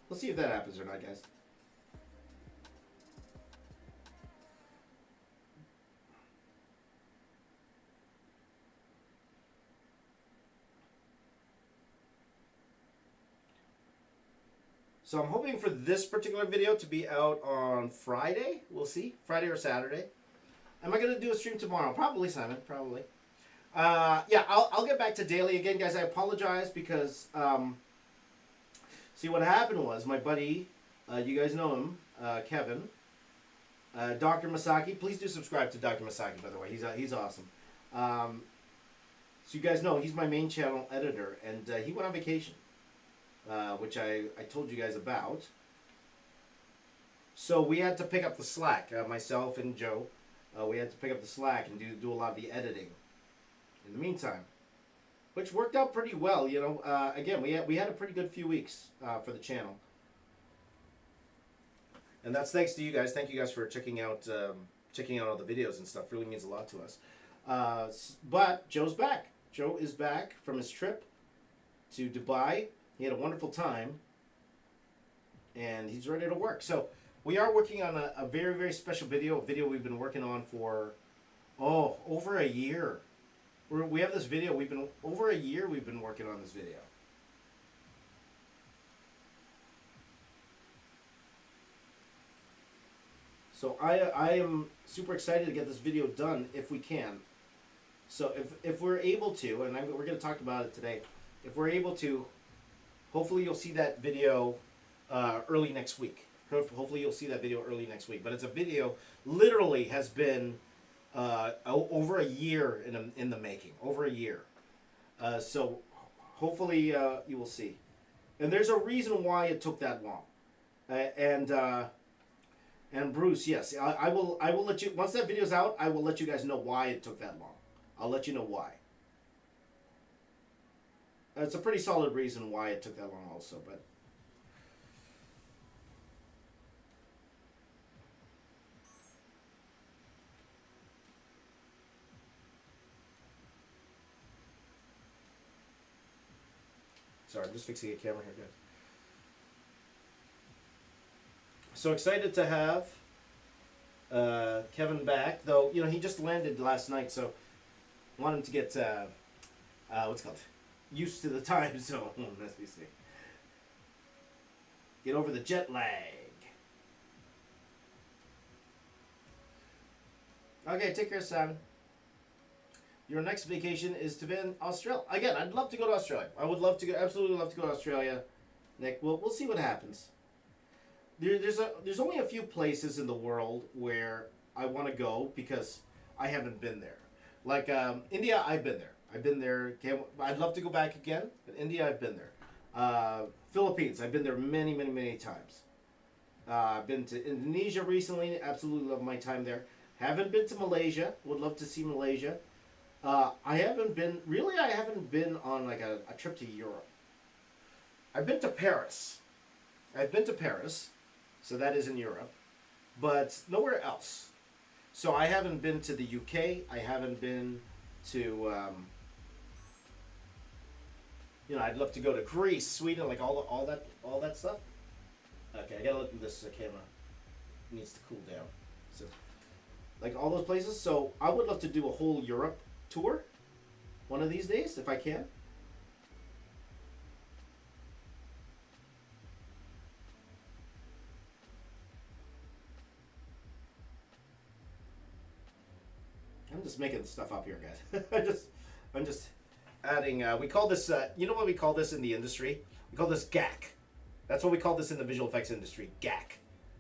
we'll see if that happens or not, guys. So I'm hoping for this particular video to be out on Friday. We'll see. Friday or Saturday. Am I going to do a stream tomorrow? Probably, Simon. Probably. Yeah, I'll get back to daily again, guys. I apologize because... see, what happened was my buddy, you guys know him, Kevin, Dr. Masaki. Please do subscribe to Dr. Masaki, by the way. He's awesome. So you guys know he's my main channel editor, and he went on vacation, which I told you guys about. So we had to pick up the slack, myself and Joe. We had to pick up the slack and do a lot of the editing in the meantime. Which worked out pretty well, Again, we had a pretty good few weeks for the channel, and that's thanks to you guys. Thank you guys for checking out all the videos and stuff. Really means a lot to us. But Joe's back. Joe is back from his trip to Dubai. He had a wonderful time, and he's ready to work. So we are working on a very, very special video. A video we've been working on for over a year. We have this video. We've been over a year. We've been working on this video. So I am super excited to get this video done if we can. So if we're able to, and we're going to talk about it today, if we're able to, hopefully you'll see that video early next week. Hopefully you'll see that video early next week. But it's a video literally has been over a year in the making. Over a year. So hopefully you will see. And there's a reason why it took that long. And Bruce, yes, I will let you, once that video's out, I will let you guys know why it took that long. I'll let you know why. It's a pretty solid reason why it took that long also, but... Sorry, I'm just fixing a camera here, guys. So excited to have Kevin back, though, you know, he just landed last night, so want him to get, what's it called, used to the time zone, as we say. Get over the jet lag. Okay, take care, son. Your next vacation is to Australia. Again, I'd love to go to Australia. I would love to go, absolutely love to go to Australia. Nick, we'll see what happens. There's only a few places in the world where I want to go because I haven't been there. Like India, I've been there. I'd love to go back again, but India, I've been there. Philippines, I've been there many, many, many times. I've been to Indonesia recently. Absolutely love my time there. Haven't been to Malaysia. Would love to see Malaysia. I haven't been on like a trip to Europe. I've been to Paris. So that is in Europe, but nowhere else. So I haven't been to the UK. I haven't been to, you know, I'd love to go to Greece, Sweden, like all that stuff. Okay, I gotta look at this camera. It needs to cool down. So, like all those places. So I would love to do a whole Europe tour one of these days if I can. I'm just making stuff up here, guys. I'm just adding. We call this. You know what we call this in the industry? We call this GAC. That's what we call this in the visual effects industry. GAC.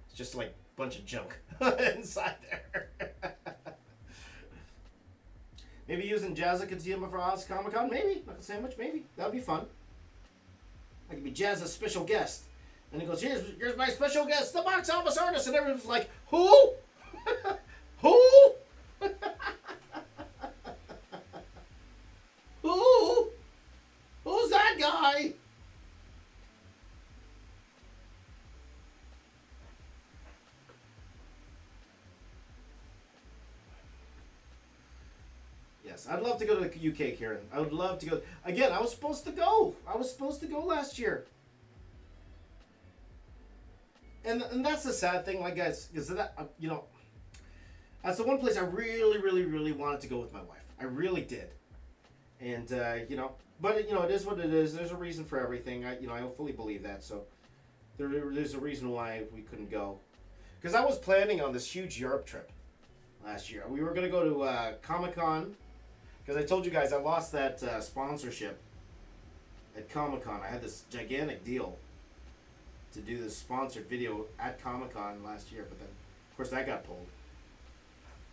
It's just like a bunch of junk inside there. Maybe using Jazza Katima for Oz Comic Con. Maybe like a sandwich. Maybe that would be fun. I could be Jazza's special guest, and he goes, "Here's my special guest, the box office artist," and everyone's like, "Who? Who?" Who's that guy? Yes, I'd love to go to the UK, Karen. I would love to go. Again, I was supposed to go. Last year. And that's the sad thing, like guys, is that you know, that's the one place I really, really, really wanted to go with my wife. I really did. And you know, but you know, it is what it is. There's a reason for everything. I fully believe that. So there's a reason why we couldn't go. Because I was planning on this huge Europe trip last year. We were gonna go to Comic Con. Because I told you guys I lost that sponsorship at Comic Con. I had this gigantic deal to do this sponsored video at Comic Con last year, but then of course that got pulled.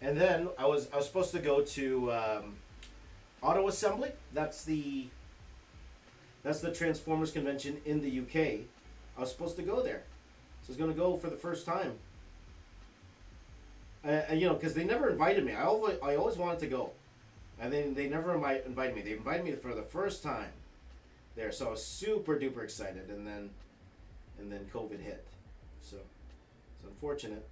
And then I was supposed to go to Auto Assembly. That's the Transformers convention in the UK. I was supposed to go there, so I was going to go for the first time. You know, because they never invited me. I always wanted to go, and then they never invited me. They invited me for the first time there, so I was super duper excited. And then COVID hit, so it's unfortunate.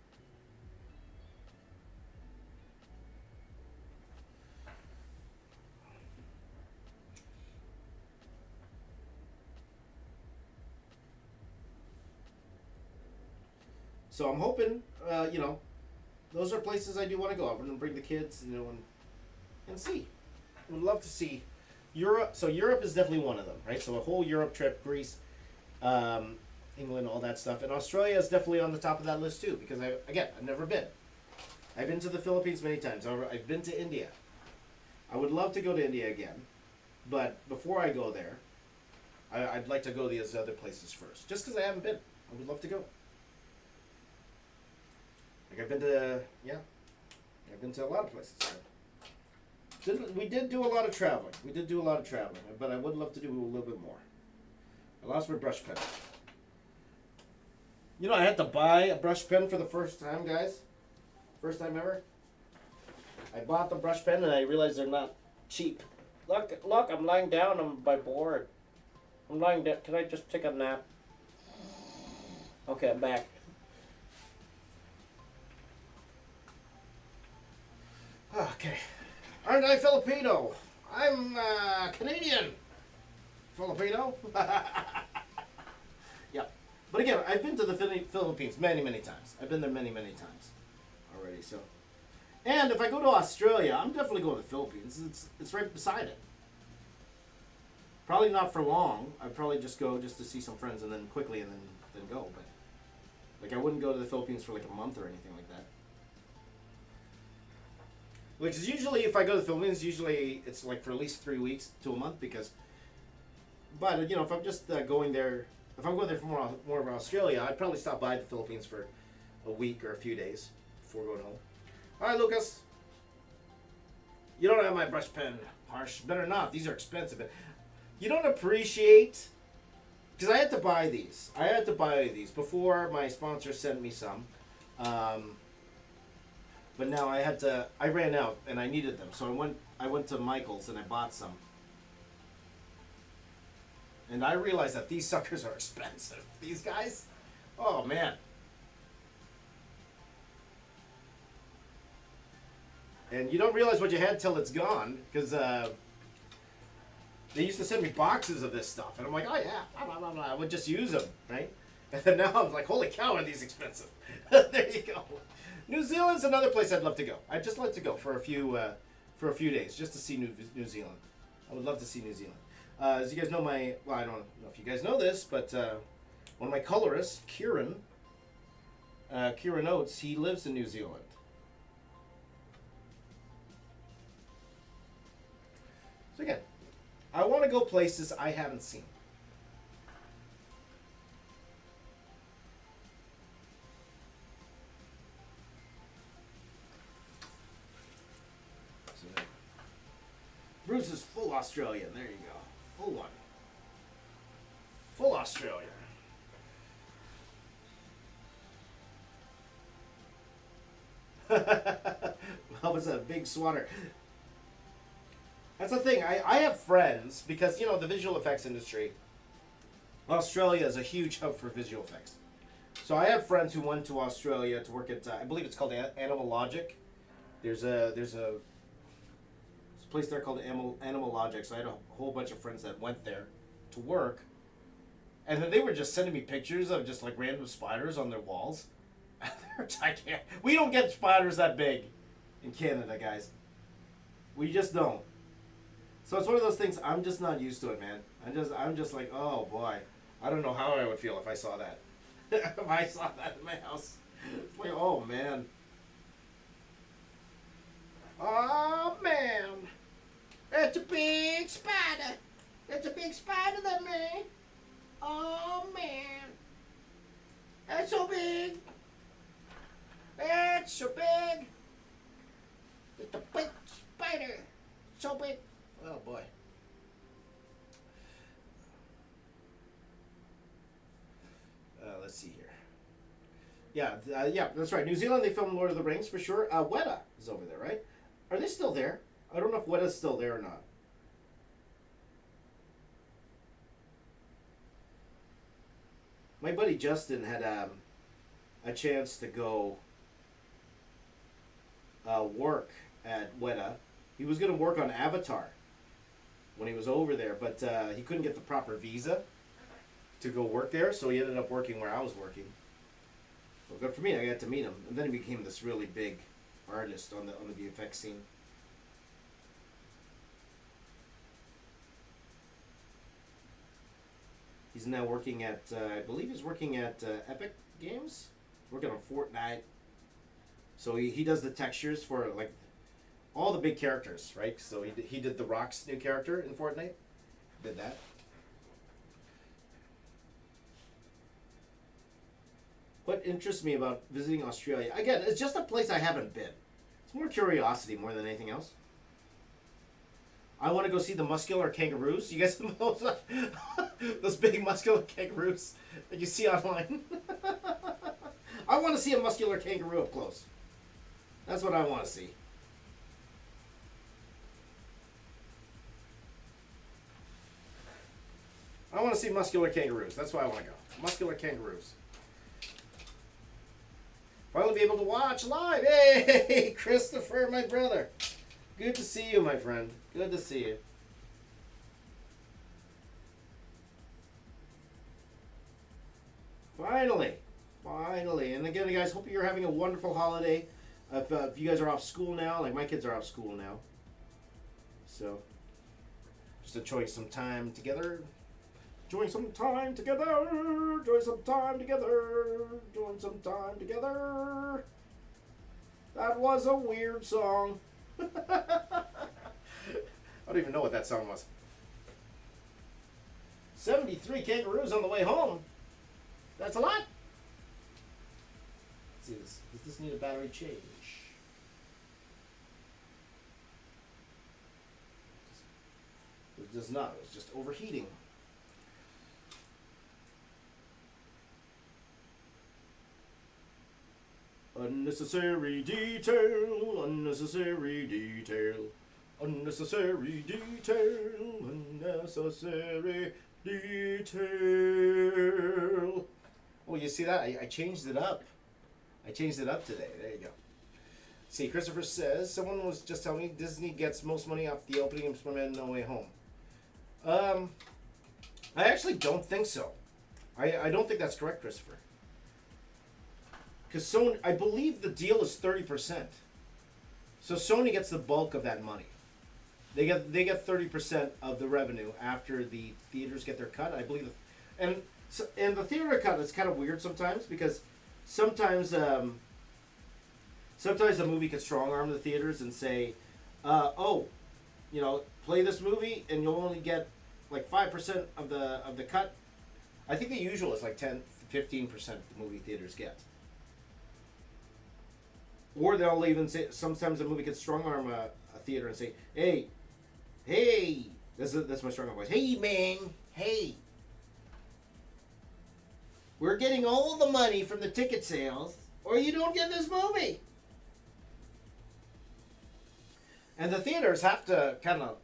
So I'm hoping, you know, those are places I do want to go. I'm going to bring the kids, you know, and see. Would love to see Europe. So Europe is definitely one of them, right? So a whole Europe trip, Greece, England, all that stuff. And Australia is definitely on the top of that list too, because I've never been. I've been to the Philippines many times. I've been to India. I would love to go to India again, but before I go there, I'd like to go to these other places first, just because I haven't been. I would love to go. Like I've been to, I've been to a lot of places. We did do a lot of traveling. But I would love to do a little bit more. I lost my brush pen. You know, I had to buy a brush pen for the first time, guys. First time ever. I bought the brush pen and I realized they're not cheap. Look, I'm lying down. I'm by bored. I'm lying down. Can I just take a nap? Okay, I'm back. Okay. Aren't I Filipino? I'm Canadian. Filipino? Yeah. But again, I've been to the Philippines many, many times. I've been there many, many times already. So, and if I go to Australia, I'm definitely going to the Philippines. It's right beside it. Probably not for long. I'd probably just go just to see some friends and then quickly and then go. But like I wouldn't go to the Philippines for like a month or anything like that. Which is usually, if I go to the Philippines, usually it's like for at least 3 weeks to a month because. But you know, if I'm just going there, if I'm going there for more of Australia, I'd probably stop by the Philippines for a week or a few days before going home. All right, Lucas. You don't have my brush pen, Harsh. Better not. These are expensive. You don't appreciate, because I had to buy these. I had to buy these before my sponsor sent me some. But now I ran out and I needed them. So I went to Michael's and I bought some. And I realized that these suckers are expensive. These guys? Oh, man. And you don't realize what you had till it's gone. Because they used to send me boxes of this stuff. And I'm like, oh, yeah. Blah, blah, blah. I would just use them, right? And then now I'm like, holy cow, are these expensive? There you go. New Zealand's another place I'd love to go. I'd just like to go for a few days just to see New Zealand. I would love to see New Zealand. As you guys know, I don't know if you guys know this, but one of my colorists, Kieran Oates, he lives in New Zealand. So again, I want to go places I haven't seen. Bruce is full Australian. There you go. Full one. Full Australian. That was a big swatter. That's the thing. I have friends because, you know, the visual effects industry, Australia is a huge hub for visual effects. So I have friends who went to Australia to work at, I believe it's called Animal Logic. There's a place there called Animal Logic. So I had a whole bunch of friends that went there to work, and then they were just sending me pictures of just like random spiders on their walls. They're gigantic. We don't get spiders that big in Canada, guys. We just don't. So it's one of those things. I'm just not used to it, man. I'm just like, oh boy, I don't know how I would feel if I saw that. If I saw that in my house, it's like, oh man. Oh man, that's a big spider. That's a big spider there, man. Oh man, that's so big. That's so big. It's a big spider. So big. Oh boy. Let's see here. Yeah, that's right. New Zealand, they filmed Lord of the Rings for sure. Weta is over there, right? Are they still there? I don't know if Weta's still there or not. My buddy Justin had a chance to go work at Weta. He was going to work on Avatar when he was over there, but he couldn't get the proper visa to go work there, so he ended up working where I was working. Well, good for me. I got to meet him, and then he became this really big artist on the VFX scene. He's now working at, I believe he's working at Epic Games, working on Fortnite. So he does the textures for like all the big characters, right? So he did The Rock's new character in Fortnite. Did that. What interests me about visiting Australia, again, it's just a place I haven't been. It's more curiosity more than anything else. I want to go see the muscular kangaroos. You guys know those big muscular kangaroos that you see online? I want to see a muscular kangaroo up close. That's what I want to see. I want to see muscular kangaroos. That's why I want to go. Muscular kangaroos. Finally be able to watch live. Hey, Christopher, my brother. Good to see you, my friend. Good to see you. Finally. And again, guys, hope you're having a wonderful holiday. If you guys are off school now, like my kids are off school now. So, just enjoying some time together. Enjoying some time together. Enjoy some time together. Enjoying some time together. That was a weird song. I don't even know what that song was. 73 kangaroos on the way home. That's a lot. Let's see this. Does this need a battery change? It does not. It's just overheating. Unnecessary detail, unnecessary detail, unnecessary detail, unnecessary detail. Oh, you see that? I changed it up. I changed it up today. There you go. See, Christopher says, someone was just telling me Disney gets most money off the opening of Spider-Man No Way Home. I actually don't think so. I don't think that's correct, Christopher. Because Sony, I believe the deal is 30%. So Sony gets the bulk of that money. They get 30% of the revenue after the theaters get their cut. I believe, and the theater cut is kind of weird sometimes because sometimes the movie could strong arm the theaters and say, play this movie and you'll only get like 5% of the cut. I think the usual is like 10-15% the movie theaters get. Or they'll even say, sometimes a movie can strong arm a theater and say, hey, that's my strong arm voice. Hey, man, hey. We're getting all the money from the ticket sales, or you don't get this movie. And the theaters have to kind of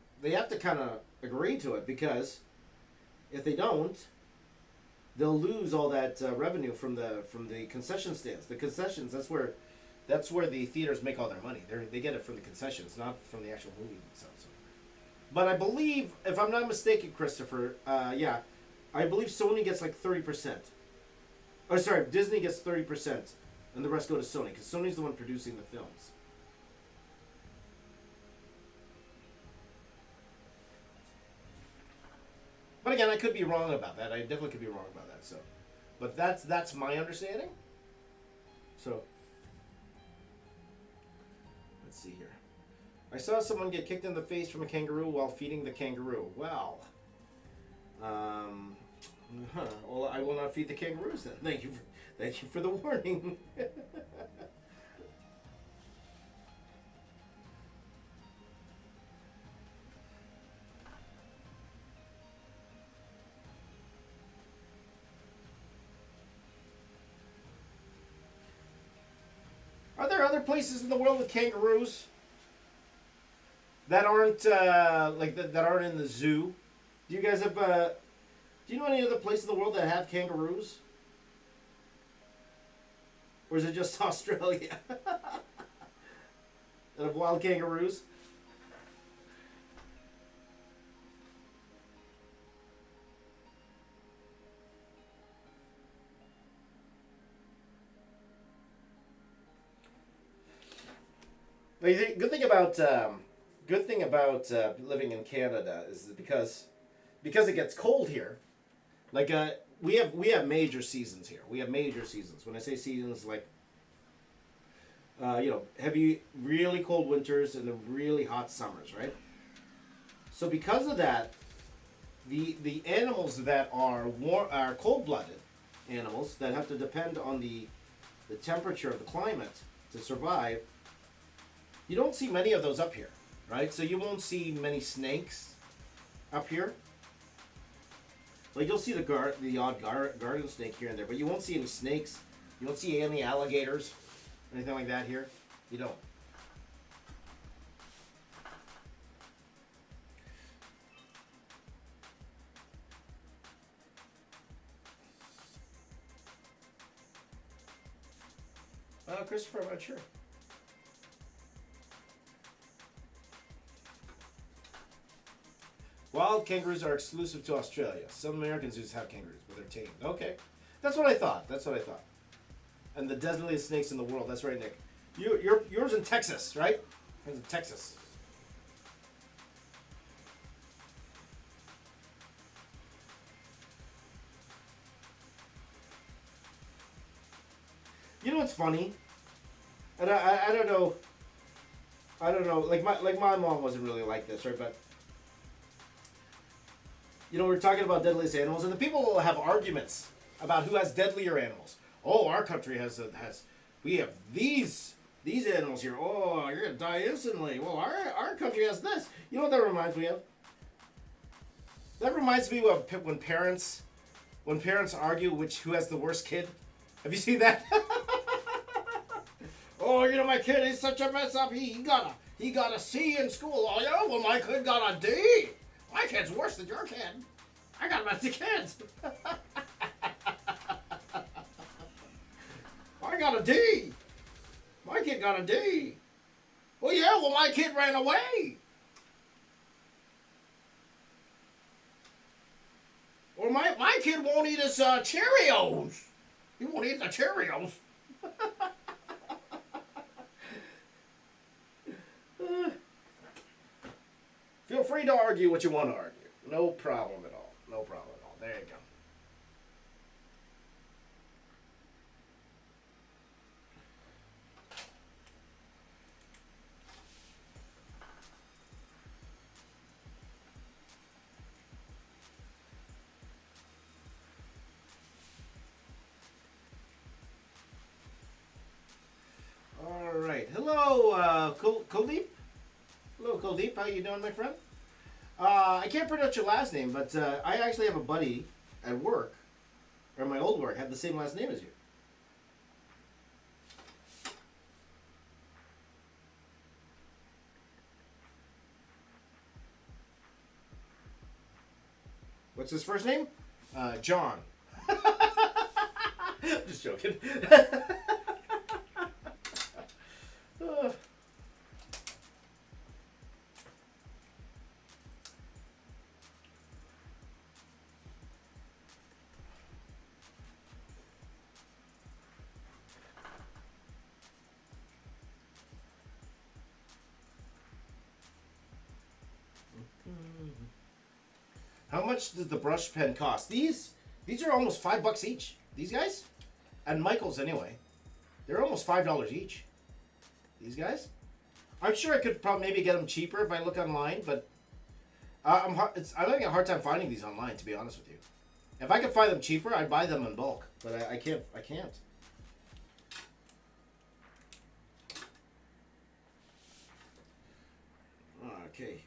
agree to it because if they don't, they'll lose all that revenue from the concession stands. The concessions, that's where the theaters make all their money. They get it from the concessions, not from the actual movie themselves. But I believe, if I'm not mistaken, Christopher, I believe Sony gets like 30%. Oh, sorry, Disney gets 30%, and the rest go to Sony, because Sony's the one producing the films. But again, I could be wrong about that. I definitely could be wrong about that. So, but that's my understanding. So. See here. I saw someone get kicked in the face from a kangaroo while feeding the kangaroo. Well, well, I will not feed the kangaroos then. Thank you for the warning. Are there other places in the world with kangaroos that aren't that aren't in the zoo? Do you guys have? Do you know any other place in the world that have kangaroos, or is it just Australia that have wild kangaroos? But good thing about living in Canada is that because it gets cold here. Like we have major seasons here. We have major seasons. When I say seasons, like heavy, really cold winters and the really hot summers, right? So because of that, the animals that are cold blooded animals that have to depend on the temperature of the climate to survive. You don't see many of those up here, right? So you won't see many snakes up here. Like you'll see the odd garden snake here and there, but you won't see any snakes. You won't see any alligators, anything like that here. You don't. Christopher, I'm not sure. Wild kangaroos are exclusive to Australia. Some American zoos have kangaroos, but they're tamed. Okay. That's what I thought. And the deadliest snakes in the world. That's right, Nick. Yours in Texas, right? Yours in Texas. You know what's funny? And I don't know. I don't know. Like my mom wasn't really like this, right? But we're talking about deadliest animals, and the people will have arguments about who has deadlier animals. Oh, our country we have these animals here. Oh, you're gonna die instantly. Well, our country has this. You know what that reminds me of? That reminds me of when parents argue who has the worst kid. Have you seen that? Oh, my kid, he's such a mess up. He got a C in school. Oh, yeah, well, my kid got a D. My kid's worse than your kid. I got messy kids. I got a D. My kid got a D. Well, yeah, well, my kid ran away. Or my kid won't eat his Cheerios. He won't eat the Cheerios. Feel free to argue what you want to argue. No problem at all. No problem at all. There you go. All right. Hello, Kuldeep. Hello, Kuldeep. How you doing, my friend? I can't pronounce your last name, but I actually have a buddy at work, or my old work, had the same last name as you. What's his first name? John. Just joking. How much does the brush pen cost? These are almost $5 each. These guys, and Michaels anyway, they're almost $5 each. These guys, I'm sure I could probably maybe get them cheaper if I look online, but I'm having a hard time finding these online, to be honest with you. If I could find them cheaper, I'd buy them in bulk, but I can't. Okay.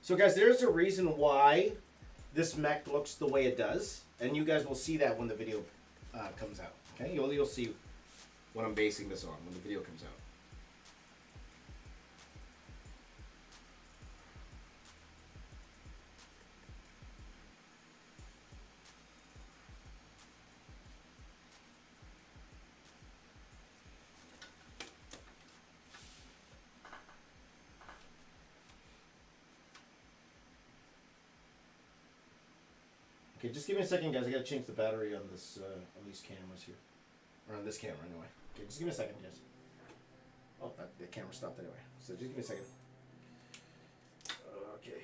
So guys, there's a reason why this mech looks the way it does, and you guys will see that when the video comes out. Okay, you'll see what I'm basing this on when the video comes out. Okay, just give me a second, guys. I gotta change the battery on this on these cameras here, or on this camera anyway. Okay, just give me a second, guys. Oh, the camera stopped anyway. So just give me a second. Okay.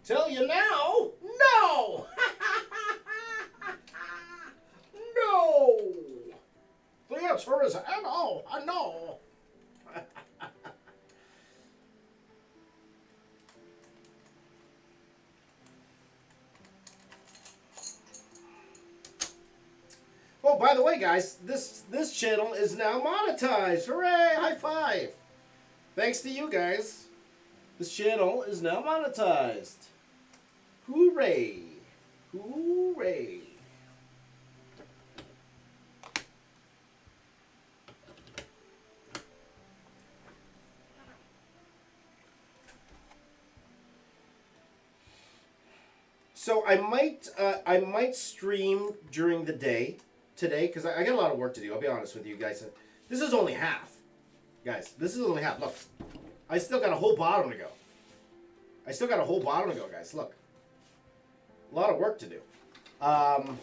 Tell you now, no, no. The answer is no, no. Oh, by the way, guys, this channel is now monetized. Hooray! High five! Thanks to you guys, this channel is now monetized. Hooray! Hooray! So I might stream during the day today because I got a lot of work to do. I'll be honest with you guys. This is only half, guys. This is only half. Look, I still got a whole bottom to go. I still got a whole bottom to go, guys. Look, a lot of work to do. Oh,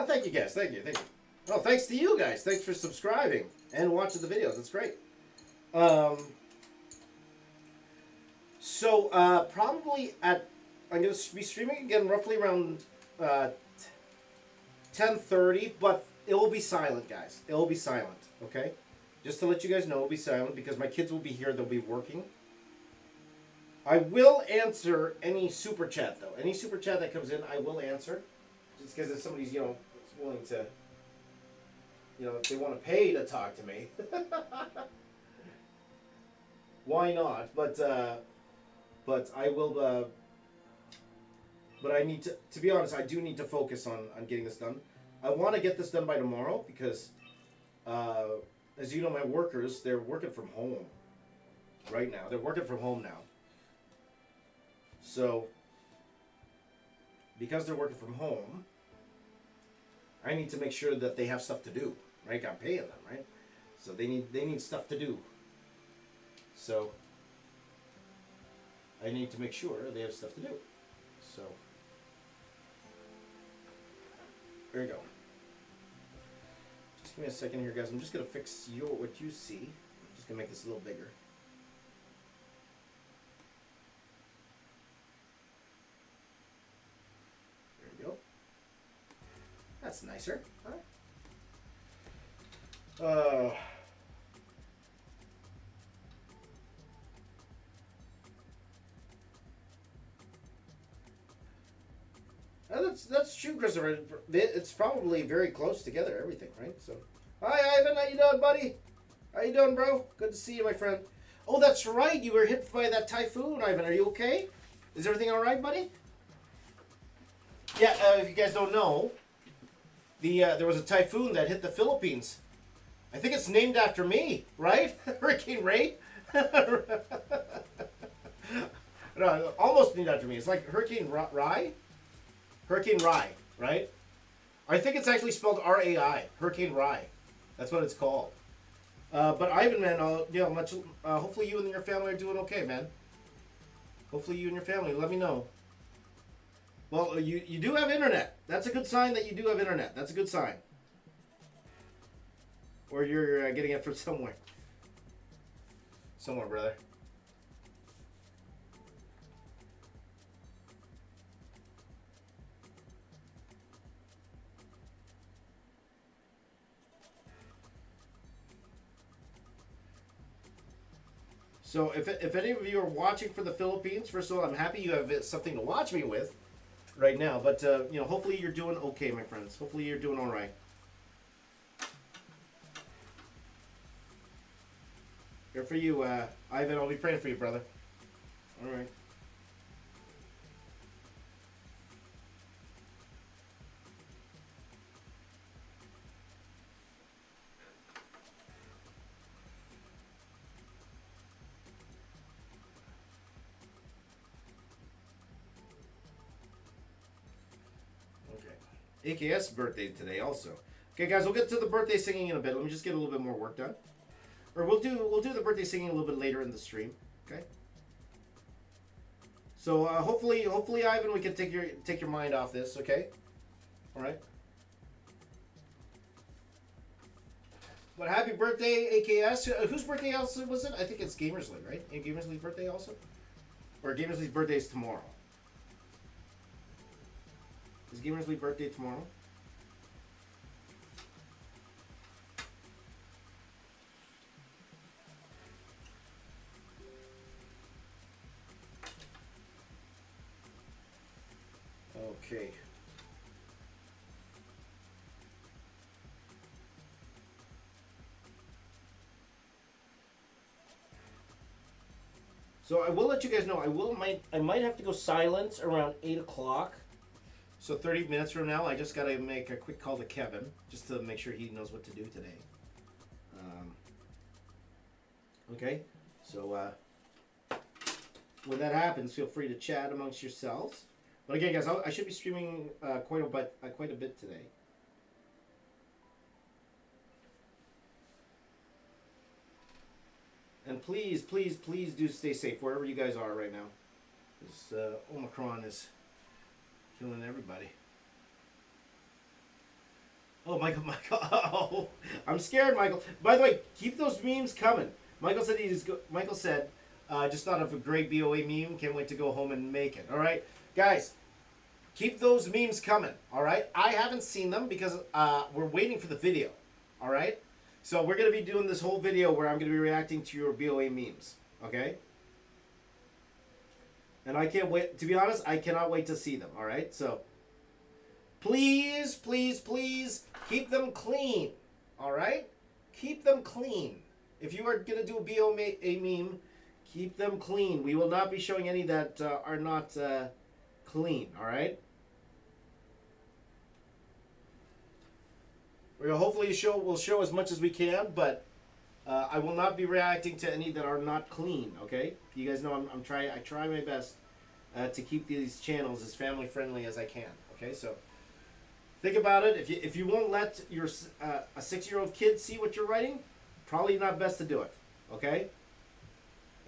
thank you, guys. Thank you. Oh, thanks to you guys. Thanks for subscribing and watching the videos. That's great. So probably I'm going to be streaming again roughly around 10:30, but it will be silent, guys. It will be silent, okay? Just to let you guys know, it will be silent because my kids will be here. They'll be working. I will answer any super chat, though. Any super chat that comes in, I will answer. Just because if somebody's, willing to, if they want to pay to talk to me, why not? But I will. But I need to be honest, I do need to focus on getting this done. I want to get this done by tomorrow because, as you know, my workers, they're working from home right now. They're working from home now. So, because they're working from home, I need to make sure that they have stuff to do, right? I'm paying them, right? So they need stuff to do. So, I need to make sure they have stuff to do. So, there you go. Just give me a second here, guys. I'm just going to fix what you see. I'm just going to make this a little bigger. There you go. That's nicer. Huh? That's true, Christopher. It's probably very close together, everything, right? So, hi, Ivan. How you doing, buddy? How you doing, bro? Good to see you, my friend. Oh, that's right. You were hit by that typhoon, Ivan. Are you okay? Is everything all right, buddy? Yeah. If you guys don't know, there was a typhoon that hit the Philippines. I think it's named after me, right? Hurricane Ray. No, almost named after me. It's like Hurricane Rai. Hurricane Rai, right? I think it's actually spelled R-A-I. Hurricane Rai. That's what it's called. But Ivan, man, hopefully you and your family are doing okay, man. Hopefully you and your family. Let me know. Well, you do have internet. That's a good sign that you do have internet. That's a good sign. Or you're getting it from somewhere. Somewhere, brother. So if any of you are watching from the Philippines, first of all, I'm happy you have something to watch me with right now. But hopefully you're doing okay, my friends. Hopefully you're doing all right. Here for you, Ivan. I'll be praying for you, brother. All right. AKS birthday today also. Okay, guys, we'll get to the birthday singing in a bit. Let me just get a little bit more work done. Or we'll do the birthday singing a little bit later in the stream. Okay. So hopefully, Ivan, we can take your mind off this. Okay. All right. But happy birthday, AKS. Whose birthday else was it? I think it's Gamersly, right? Gamersly's birthday also? Or Gamersly's birthday is tomorrow. Is Gamersly's birthday tomorrow? Okay. So I will let you guys know. I might have to go silent around 8 o'clock. So 30 minutes from now, I just got to make a quick call to Kevin just to make sure he knows what to do today. Okay. So when that happens, feel free to chat amongst yourselves. But again, guys, I should be streaming quite a bit today. And please, please, please do stay safe wherever you guys are right now. This Omicron is killing everybody. Oh, Michael. Oh, I'm scared, Michael. By the way, keep those memes coming. Michael said, just thought of a great BOA meme. Can't wait to go home and make it. All right, guys, keep those memes coming. All right. I haven't seen them because we're waiting for the video. All right. So we're going to be doing this whole video where I'm going to be reacting to your BOA memes, okay? And I can't wait. To be honest, I cannot wait to see them, all right? So please, please, please keep them clean, all right? Keep them clean. If you are going to do a BOA meme, keep them clean. We will not be showing any that are not clean, all right? Hopefully we'll show as much as we can, but I will not be reacting to any that are not clean. Okay, you guys know I try my best to keep these channels as family friendly as I can. Okay, so think about it. If you won't let your a 6-year-old kid see what you're writing, probably not best to do it. Okay,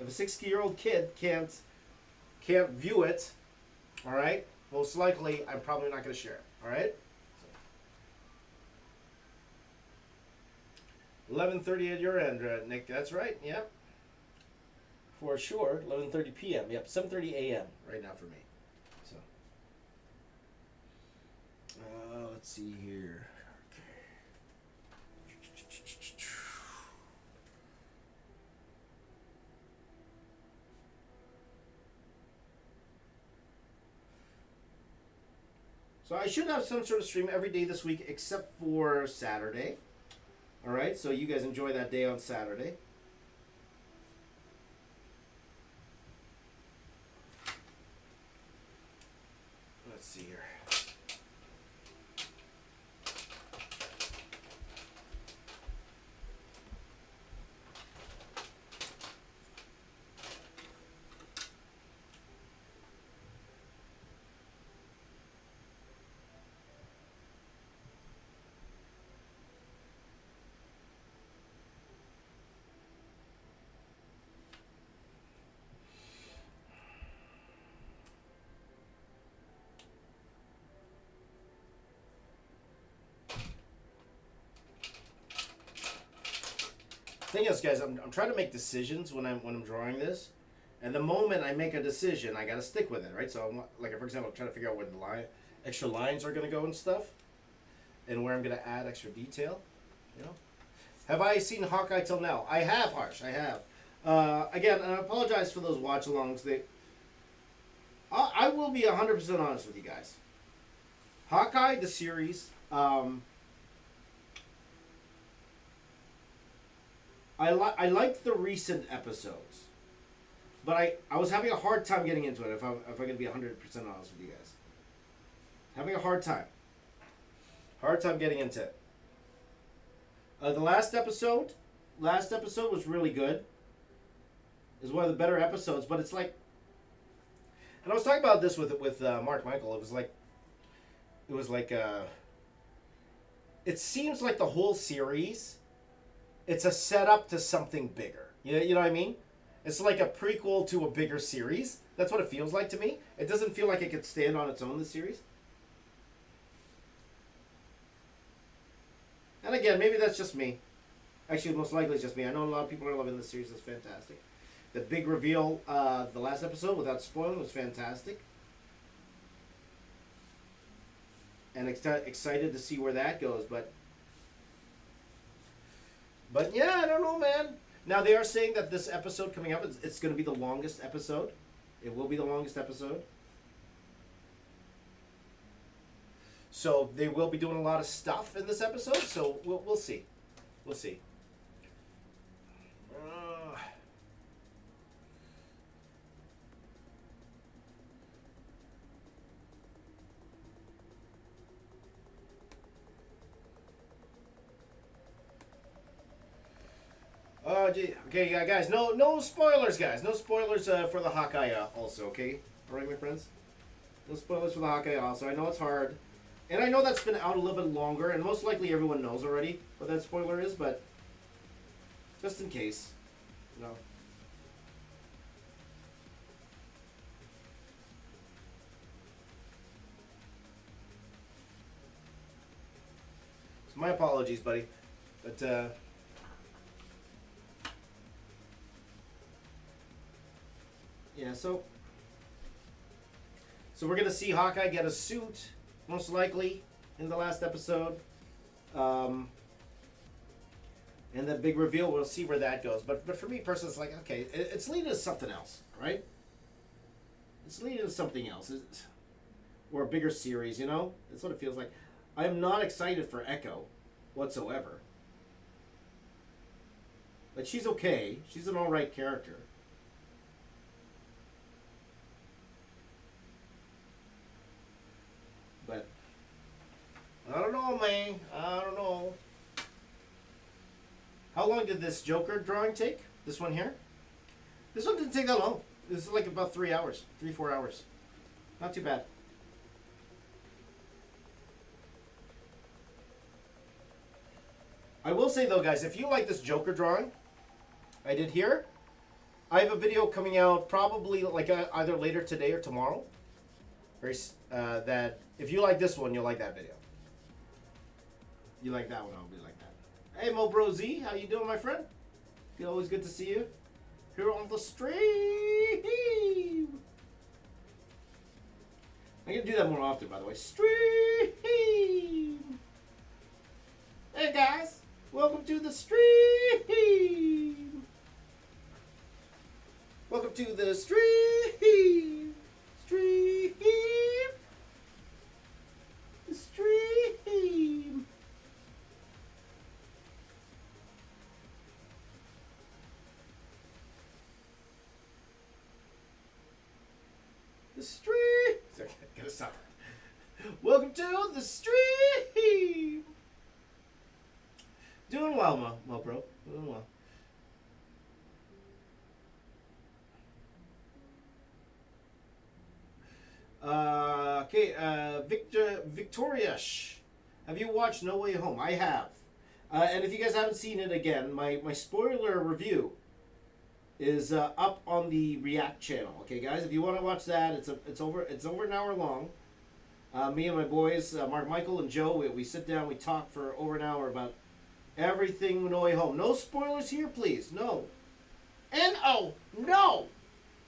if a 6-year-old kid can't view it, all right, most likely I'm probably not going to share it. All right. 11:30 at your end, Nick. That's right. Yep. For sure. 11:30 p.m. Yep. 7:30 a.m. right now for me. So. Let's see here. So I should have some sort of stream every day this week except for Saturday. All right, so you guys enjoy that day on Saturday. Let's see here. Thing is, guys, I'm trying to make decisions when I'm drawing this, and the moment I make a decision, I gotta stick with it, right? So I'm like, for example, I'm trying to figure out where the extra lines are gonna go and stuff, and where I'm gonna add extra detail. You know, have I seen Hawkeye till now? I have, Harsh. I have. Again, and I apologize for those watch-alongs. I will be 100% honest with you guys. Hawkeye, the series. I liked the recent episodes, but I was having a hard time getting into it. If I'm gonna be 100% honest with you guys, having a hard time getting into it. The last episode was really good. It was one of the better episodes, but it's like, and I was talking about this with Mark Michael. It was like it seems like the whole series. It's a setup to something bigger. You know what I mean? It's like a prequel to a bigger series. That's what it feels like to me. It doesn't feel like it could stand on its own, this series. And again, maybe that's just me. Actually, most likely it's just me. I know a lot of people are loving this series. It's fantastic. The big reveal, the last episode, without spoiling, was fantastic. And excited to see where that goes. But yeah, I don't know, man. Now, they are saying that this episode coming up, it's going to be the longest episode. It will be the longest episode. So they will be doing a lot of stuff in this episode. So we'll see. We'll see. Oh, gee. Okay, yeah, guys. No spoilers, guys. No spoilers for the Hawkeye also, okay? All right, my friends? No spoilers for the Hawkeye also. I know it's hard. And I know that's been out a little bit longer, and most likely everyone knows already what that spoiler is, but just in case, you know. So my apologies, buddy. But, yeah, so we're going to see Hawkeye get a suit, most likely, in the last episode. And that big reveal, we'll see where that goes. But for me personally, it's like, okay, it's leading to something else, right? It's leading to something else. Or a bigger series, you know? That's what it feels like. I am not excited for Echo whatsoever. Like, she's okay. She's an alright character. But I don't know, man. I don't know. How long did this Joker drawing take? This one here? This one didn't take that long. This is like about 3 hours. 3-4 hours. Not too bad. I will say though, guys, if you like this Joker drawing I did here, I have a video coming out probably like either later today or tomorrow. That if you like this one, you'll like that video. You like that one, I'll be like that. Hey, Mo Bro Z, how you doing, my friend? Always good to see you here on the stream. I'm gonna do that more often, by the way. Stream. Hey guys, welcome to the stream. Welcome to the stream. Stream. The stream. The stream. Sorry, gotta stop. Welcome to the stream. Doing well, Mo bro. Doing well. Okay, Victoria, have you watched No Way Home? I have. And if you guys haven't seen it again, my spoiler review is up on the React channel. Okay, guys, if you want to watch that, it's over an hour long. Me and my boys, Mark, Michael, and Joe, we sit down, we talk for over an hour about everything No Way Home. No spoilers here, please. No. N-O. No.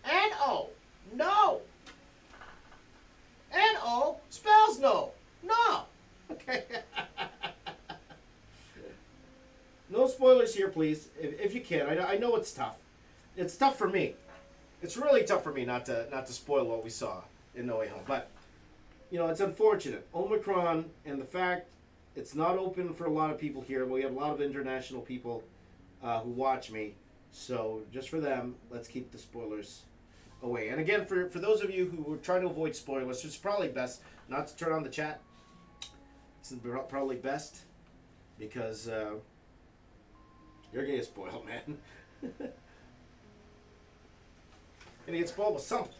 N-O. No. N-O spells no. No. Okay. No spoilers here, please. If you can. I know it's tough. It's tough for me. It's really tough for me not to spoil what we saw in No Way Home. But, you know, it's unfortunate. Omicron and the fact it's not open for a lot of people here. We have a lot of international people who watch me. So just for them, let's keep the spoilers away. And again, for those of you who are trying to avoid spoilers, it's probably best not to turn on the chat. It's probably best because you're gonna get spoiled, man. Gonna get spoiled with something.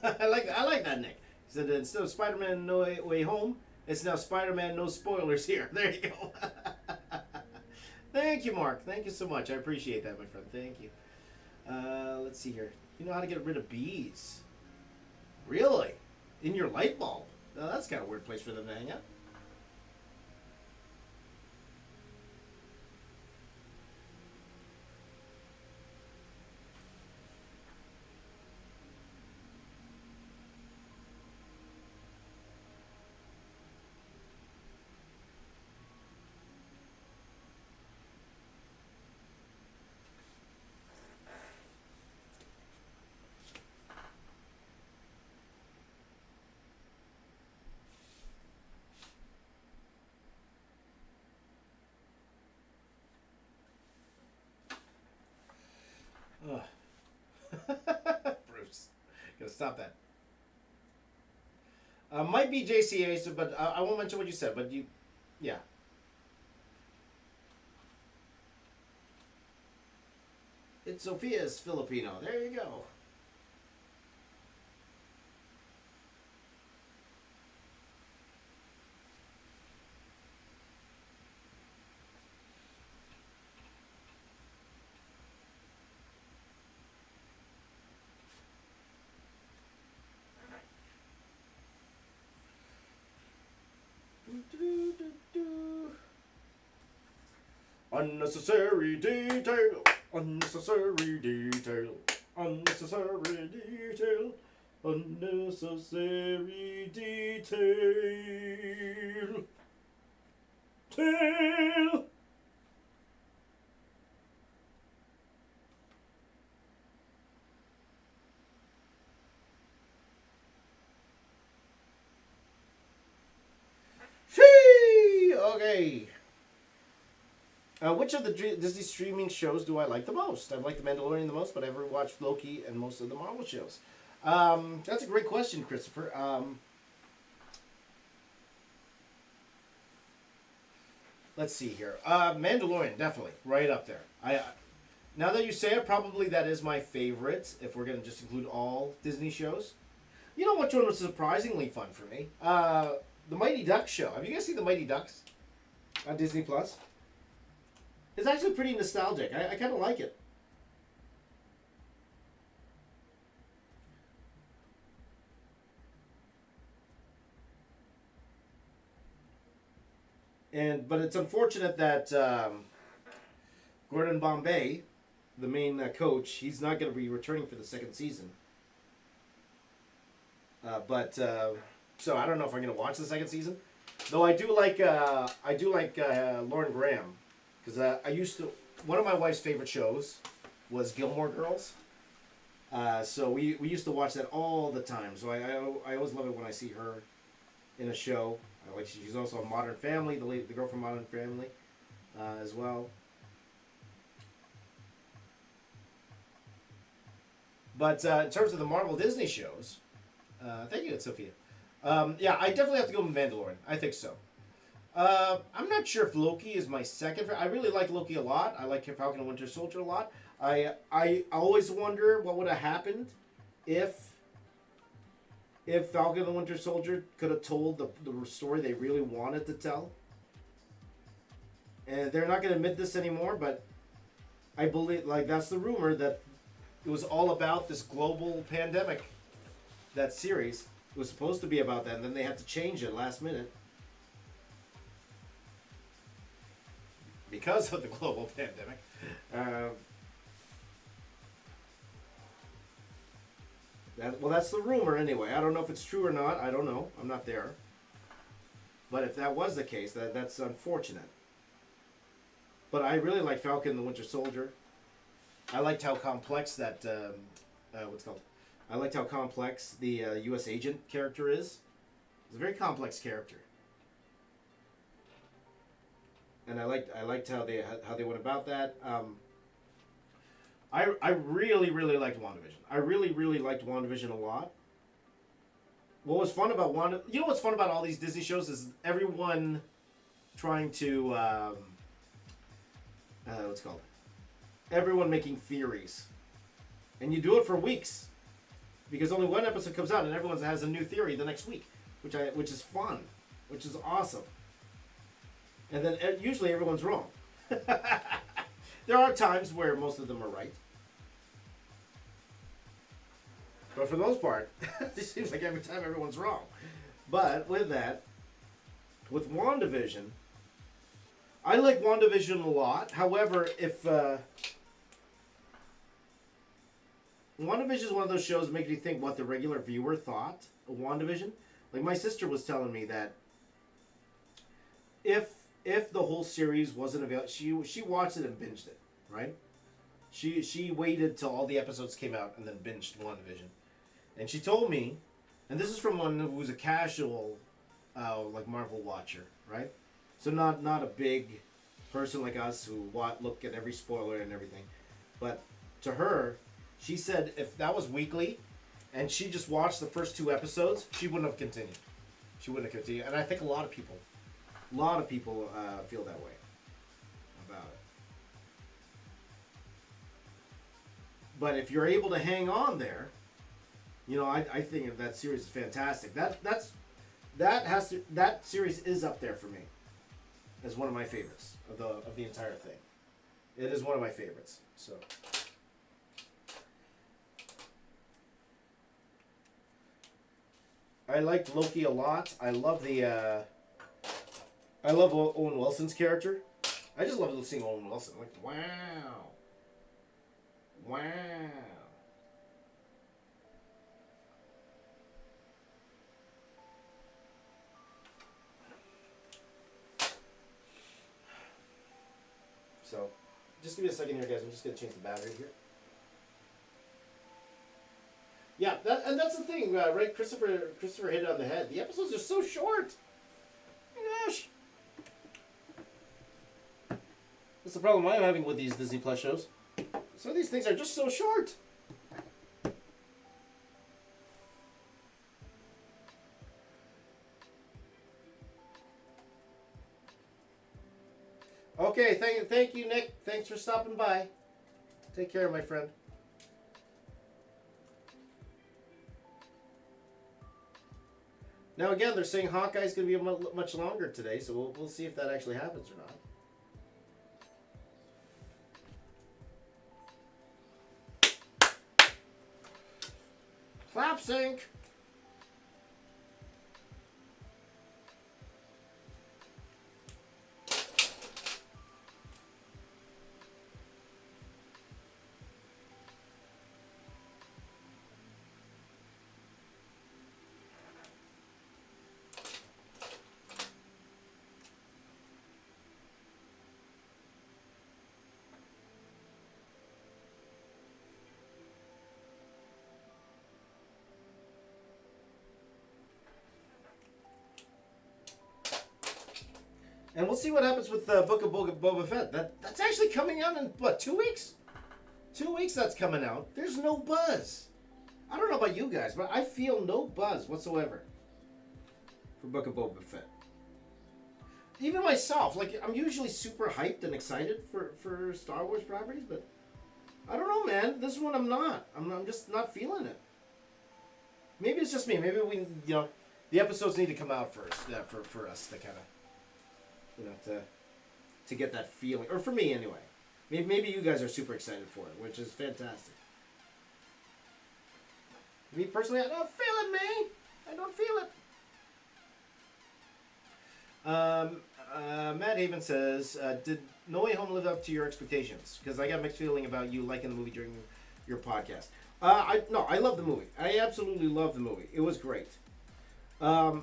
I like that, Nick. He said instead of Spider-Man No Way Home, it's now Spider-Man No Spoilers here. There you go. Thank you, Mark. Thank you so much. I appreciate that, my friend. Thank you. Let's see here. You know how to get rid of bees? Really? In your light bulb? Now, that's kind of a weird place for them to hang out. Ugh. Bruce, gotta stop that. Might be JCA, so, but I won't mention what you said. But you, yeah. It's Sophia's Filipino. There you go. Unnecessary detail. Unnecessary detail. Unnecessary detail. Unnecessary detail. Tail. Shee! Okay. Which of the Disney streaming shows do I like the most? I've liked The Mandalorian the most, but I've watched Loki and most of the Marvel shows. That's a great question, Christopher. Let's see here. Mandalorian, definitely. Right up there. Now that you say it, probably that is my favorite, if we're going to just include all Disney shows. You know which one was surprisingly fun for me? The Mighty Ducks show. Have you guys seen The Mighty Ducks on Disney Plus? It's actually pretty nostalgic. I kind of like it. But it's unfortunate that Gordon Bombay, the main coach, he's not going to be returning for the second season. So I don't know if I'm going to watch the second season. Though I do like Lauren Graham, because one of my wife's favorite shows was Gilmore Girls. So we used to watch that all the time. So I always love it when I see her in a show. She's also on Modern Family, the girl from Modern Family, as well. But in terms of the Marvel Disney shows, thank you, Sophia. Yeah, I definitely have to go with Mandalorian. I think so. I'm not sure if Loki is my second favorite. I really like Loki a lot. I like Falcon and Winter Soldier a lot. I always wonder what would have happened if Falcon and Winter Soldier could have told the story they really wanted to tell. And they're not going to admit this anymore, but I believe, that's the rumor, that it was all about this global pandemic, that series. It was supposed to be about that, and then they had to change it last minute because of the global pandemic. That's the rumor anyway. I don't know if it's true or not. I don't know. I'm not there. But if that was the case, that's unfortunate. But I really like Falcon and the Winter Soldier. I liked how complex that I liked how complex the U.S. agent character is. It's a very complex character, and I liked how they went about that. I really liked WandaVision. I really liked WandaVision a lot. What was fun about what's fun about all these Disney shows is everyone trying to everyone making theories, and you do it for weeks. because only one episode comes out and everyone has a new theory the next week, which is fun, which is awesome. And then usually everyone's wrong. There are times where most of them are right. But for the most part, it seems like every time everyone's wrong. But with that, with WandaVision, I like WandaVision a lot. However, if WandaVision is one of those shows that make you think what the regular viewer thought of WandaVision. Like my sister was telling me that if the whole series wasn't available, she watched it and binged it, right? She waited till all the episodes came out and then binged WandaVision. And she told me, and this is from one who's a casual like Marvel watcher, right? So not a big person like us who look at every spoiler and everything. But to her, she said if that was weekly and she just watched the first 2 episodes, she wouldn't have continued. She wouldn't have continued. And I think a lot of people feel that way about it. But if you're able to hang on there, you know, I think that series is fantastic. That series is up there for me as one of my favorites of the entire thing. It is one of my favorites. So I liked Loki a lot. I love Owen Wilson's character. I just love seeing Owen Wilson. Like, wow. So, just give me a second here, guys. I'm just going to change the battery here. Yeah, that's the thing, right? Christopher hit it on the head. The episodes are so short. Oh my gosh. That's the problem I'm having with these Disney Plus shows. Some of these things are just so short. Okay, thank you, Nick. Thanks for stopping by. Take care, my friend. Now again, they're saying Hawkeye's going to be much longer today, so we'll see if that actually happens or not. Clap sync. And we'll see what happens with the Book of Boba Fett. That's actually coming out in, what, 2 weeks? 2 weeks that's coming out. There's no buzz. I don't know about you guys, but I feel no buzz whatsoever for Book of Boba Fett. Even myself, like, I'm usually super hyped and excited for Star Wars properties, but I don't know, man. This one I'm not. I'm just not feeling it. Maybe it's just me. Maybe the episodes need to come out first for us to kind of, to get that feeling, or for me anyway. Maybe you guys are super excited for it, which is fantastic. Me personally, I don't feel it, man. I don't feel it. Matt Haven says, did No Way Home live up to your expectations? Because I got a mixed feeling about you liking the movie during your podcast. I love the movie. I absolutely love the movie. It was great. I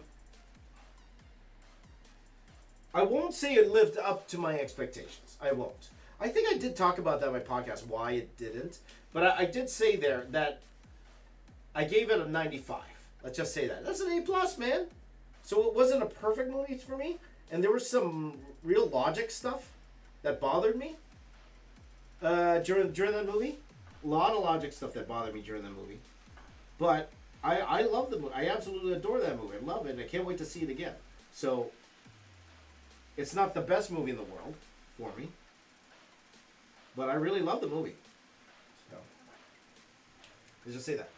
won't say it lived up to my expectations. I won't. I think I did talk about that in my podcast, why it didn't. But I did say there that I gave it a 95. Let's just say that. That's an A+, man. So it wasn't a perfect movie for me. And there was some real logic stuff that bothered me during that movie. A lot of logic stuff that bothered me during that movie. But I love the movie. I absolutely adore that movie. I love it. And I can't wait to see it again. So it's not the best movie in the world for me. But I really love the movie. So let's just say that.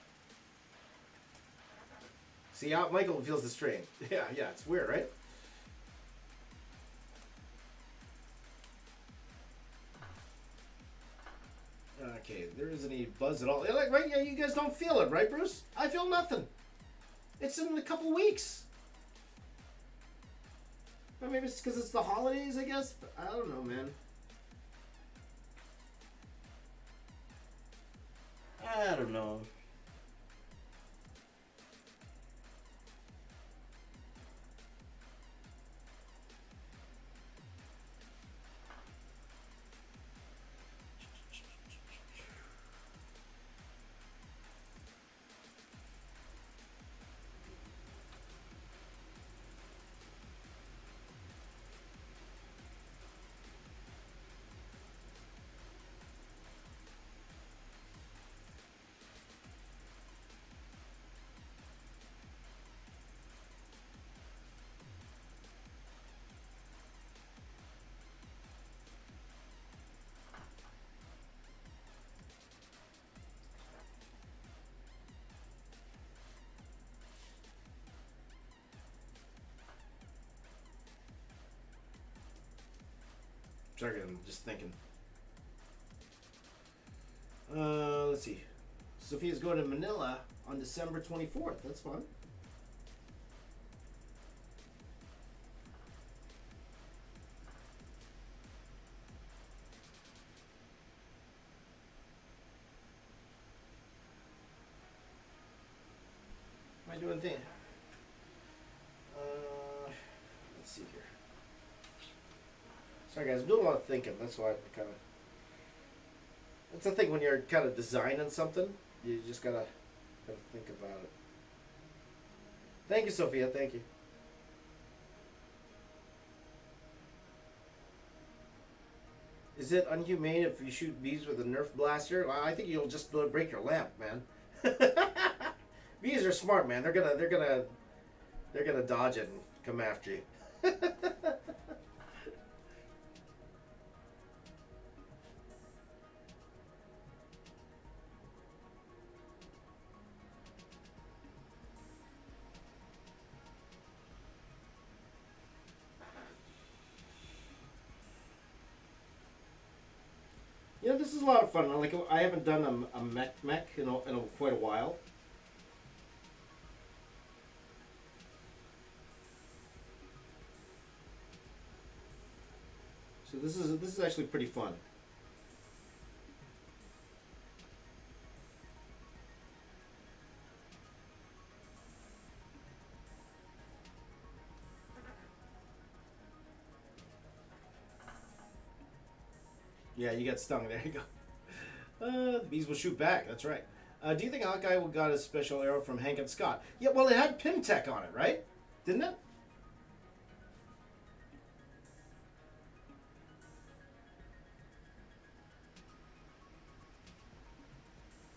See how Michael feels the strain. Yeah, it's weird, right? Okay, there isn't any buzz at all. Like, right? Yeah, you guys don't feel it, right, Bruce? I feel nothing. It's in a couple weeks. Or maybe it's because it's the holidays, I guess. But I don't know, man. I don't know. Sorry, I'm just thinking. Let's see. Sophia's going to Manila on December 24th. That's fun. Am I doing thing? Let's see here. Sorry guys, I'm doing a lot of thinking. That's why I kind of... That's the thing when you're kind of designing something. You just gotta think about it. Thank you, Sophia. Thank you. Is it unhumane if you shoot bees with a Nerf blaster? Well, I think you'll just break your lamp, man. Bees are smart, man. They're gonna dodge it and come after you. You know, this is a lot of fun. Like, I haven't done a mech in quite a while. So this is actually pretty fun. Yeah, you got stung. There you go. The bees will shoot back. That's right. Do you think Hawkeye got his special arrow from Hank and Scott? Yeah, well, it had Pimtech on it, right? Didn't it?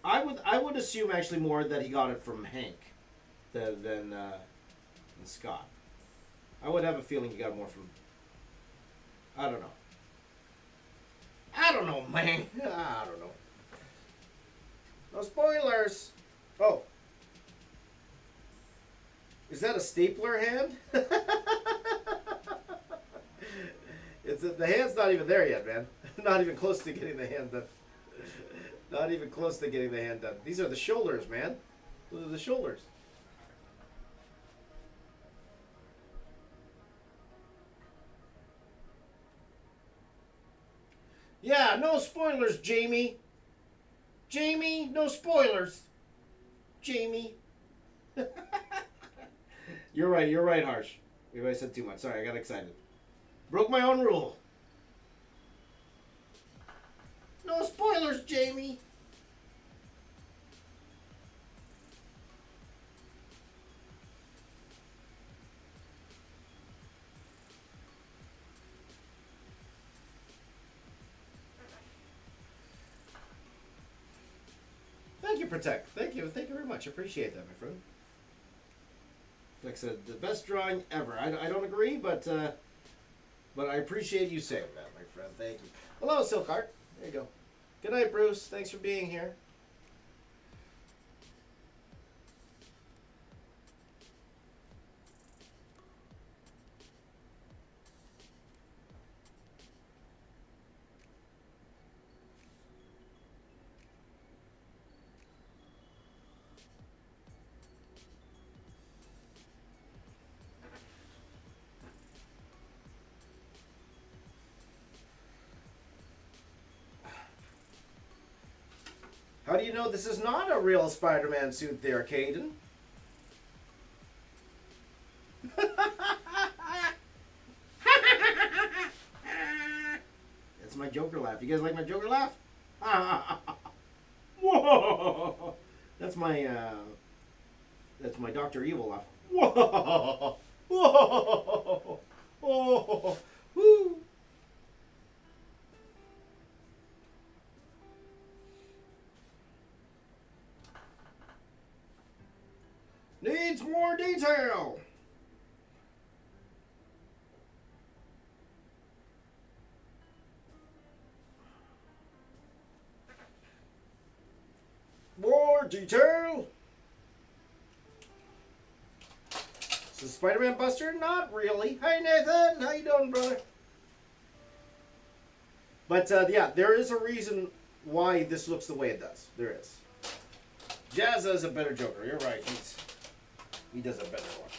I would assume actually more that he got it from Hank than Scott. I would have a feeling he got more from... I don't know. I don't know, man. I don't know. No spoilers. Oh. Is that a stapler hand? The hand's not even there yet, man. Not even close to getting the hand done. Not even close to getting the hand done. These are the shoulders, man. Those are the shoulders. Yeah, no spoilers, Jamie. Jamie, no spoilers. Jamie. You're right, Harsh. Maybe I said too much. Sorry, I got excited. Broke my own rule. No spoilers, Jamie. Thank you, Protect. Thank you very much. Appreciate that, my friend. Like I said, the best drawing ever. I don't agree, but I appreciate you saying that, my friend. Thank you. Hello, Silkheart. There you go. Good night, Bruce. Thanks for being here. How do you know this is not a real Spider-Man suit there, Caden? That's my Joker laugh. You guys like my Joker laugh? Whoa! That's my Dr. Evil laugh. Whoa! Whoa! Whoa! Woo! Needs more detail. More detail. So Spider-Man Buster? Not really. Hey Nathan, how you doing, brother? But yeah, there is a reason why this looks the way it does. There is. Jazza is a better Joker. You're right. He does a better one.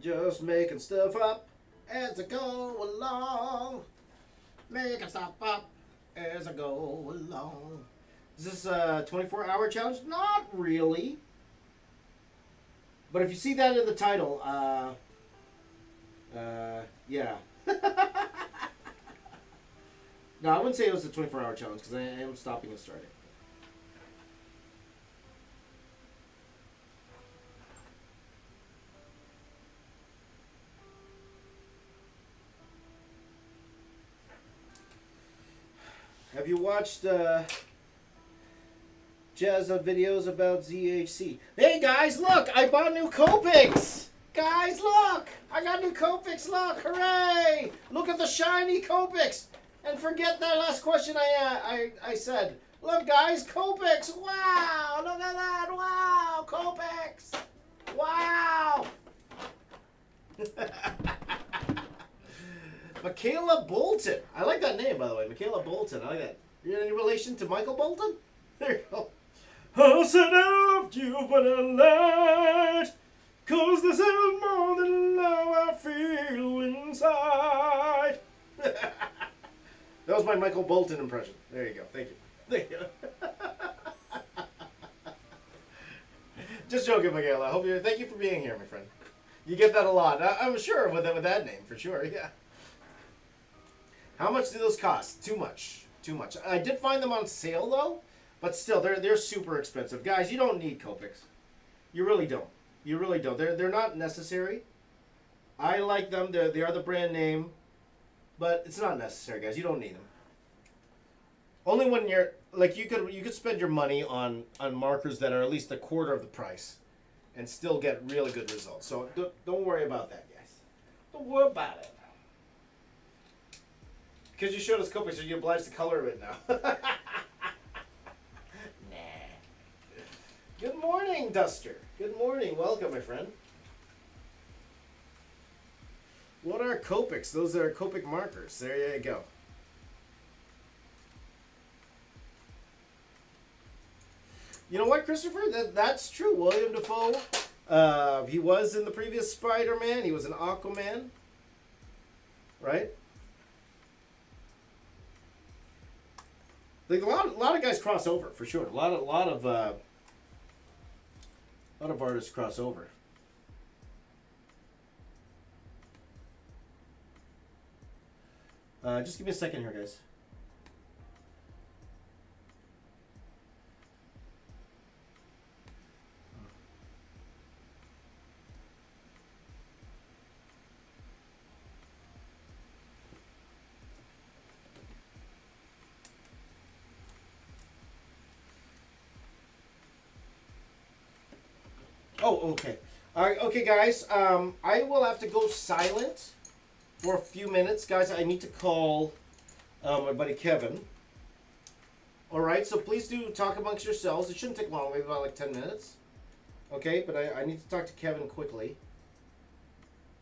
Just making stuff up as I go along. Making stuff up as I go along. Is this a 24-hour challenge? Not really. But if you see that in the title, yeah. No, I wouldn't say it was a 24-hour challenge because I am stopping and starting. Have you watched Jazza videos about ZHC? Hey guys, look! I bought new Copics! Guys, look! I got new Copics, look! Hooray! Look at the shiny Copics! And forget that last question I said. Look guys, Copics! Wow! Look at that! Wow! Copics! Wow! Michaela Bolton. I like that name, by the way. Michaela Bolton. I like that. You're in relation to Michael Bolton? There you go. I said I loved you, but I lied. 'Cause this is more than love I feel inside. That was my Michael Bolton impression. There you go. Thank you. Thank you. Just joking, Michaela. Thank you for being here, my friend. You get that a lot. I'm sure with that name, for sure. Yeah. How much do those cost? Too much. Too much. I did find them on sale though, but still, they're super expensive. Guys, you don't need Copics. You really don't. You really don't. They're not necessary. I like them. They are the brand name, but it's not necessary, guys. You don't need them. Only when you're like you could spend your money on markers that are at least a quarter of the price, and still get really good results. So don't worry about that, guys. Don't worry about it. Because you showed us Copics, so you're obliged to color it now. Nah. Good morning, Duster. Good morning. Welcome, my friend. What are Copics? Those are Copic markers. There you go. You know what, Christopher? That's true. William Dafoe, he was in the previous Spider-Man. He was an Aquaman. Right? Like a lot of guys cross over for sure. A lot of artists cross over. Just give me a second here, guys. Oh, okay. All right, okay, guys. I will have to go silent for a few minutes, guys. I need to call my buddy Kevin. All right, so please do talk amongst yourselves. It shouldn't take long, maybe about like 10 minutes. Okay, but I need to talk to Kevin quickly.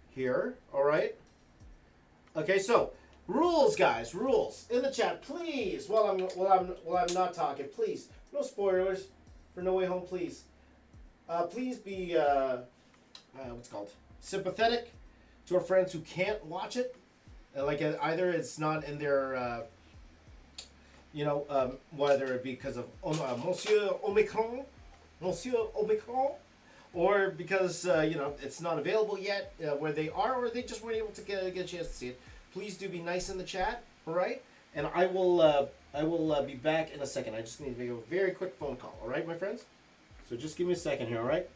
Here, all right. Okay, so rules, guys, rules in the chat, please. While I'm not talking, please. No spoilers for No Way Home, please. Please be what's it called, sympathetic to our friends who can't watch it. Like either it's not in their, whether it be because of Monsieur Omicron, or because it's not available yet where they are, or they just weren't able to get a chance to see it. Please do be nice in the chat, all right? And I will be back in a second. I just need to make a very quick phone call, all right, my friends? So just give me a second here, all right?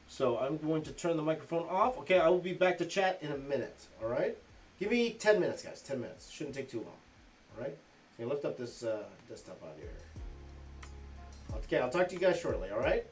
So I'm going to turn the microphone off. Okay, I will be back to chat in a minute, all right? Give me 10 minutes, guys, 10 minutes. Shouldn't take too long, all right? So you lift up this desktop out here. Okay, I'll talk to you guys shortly, all right?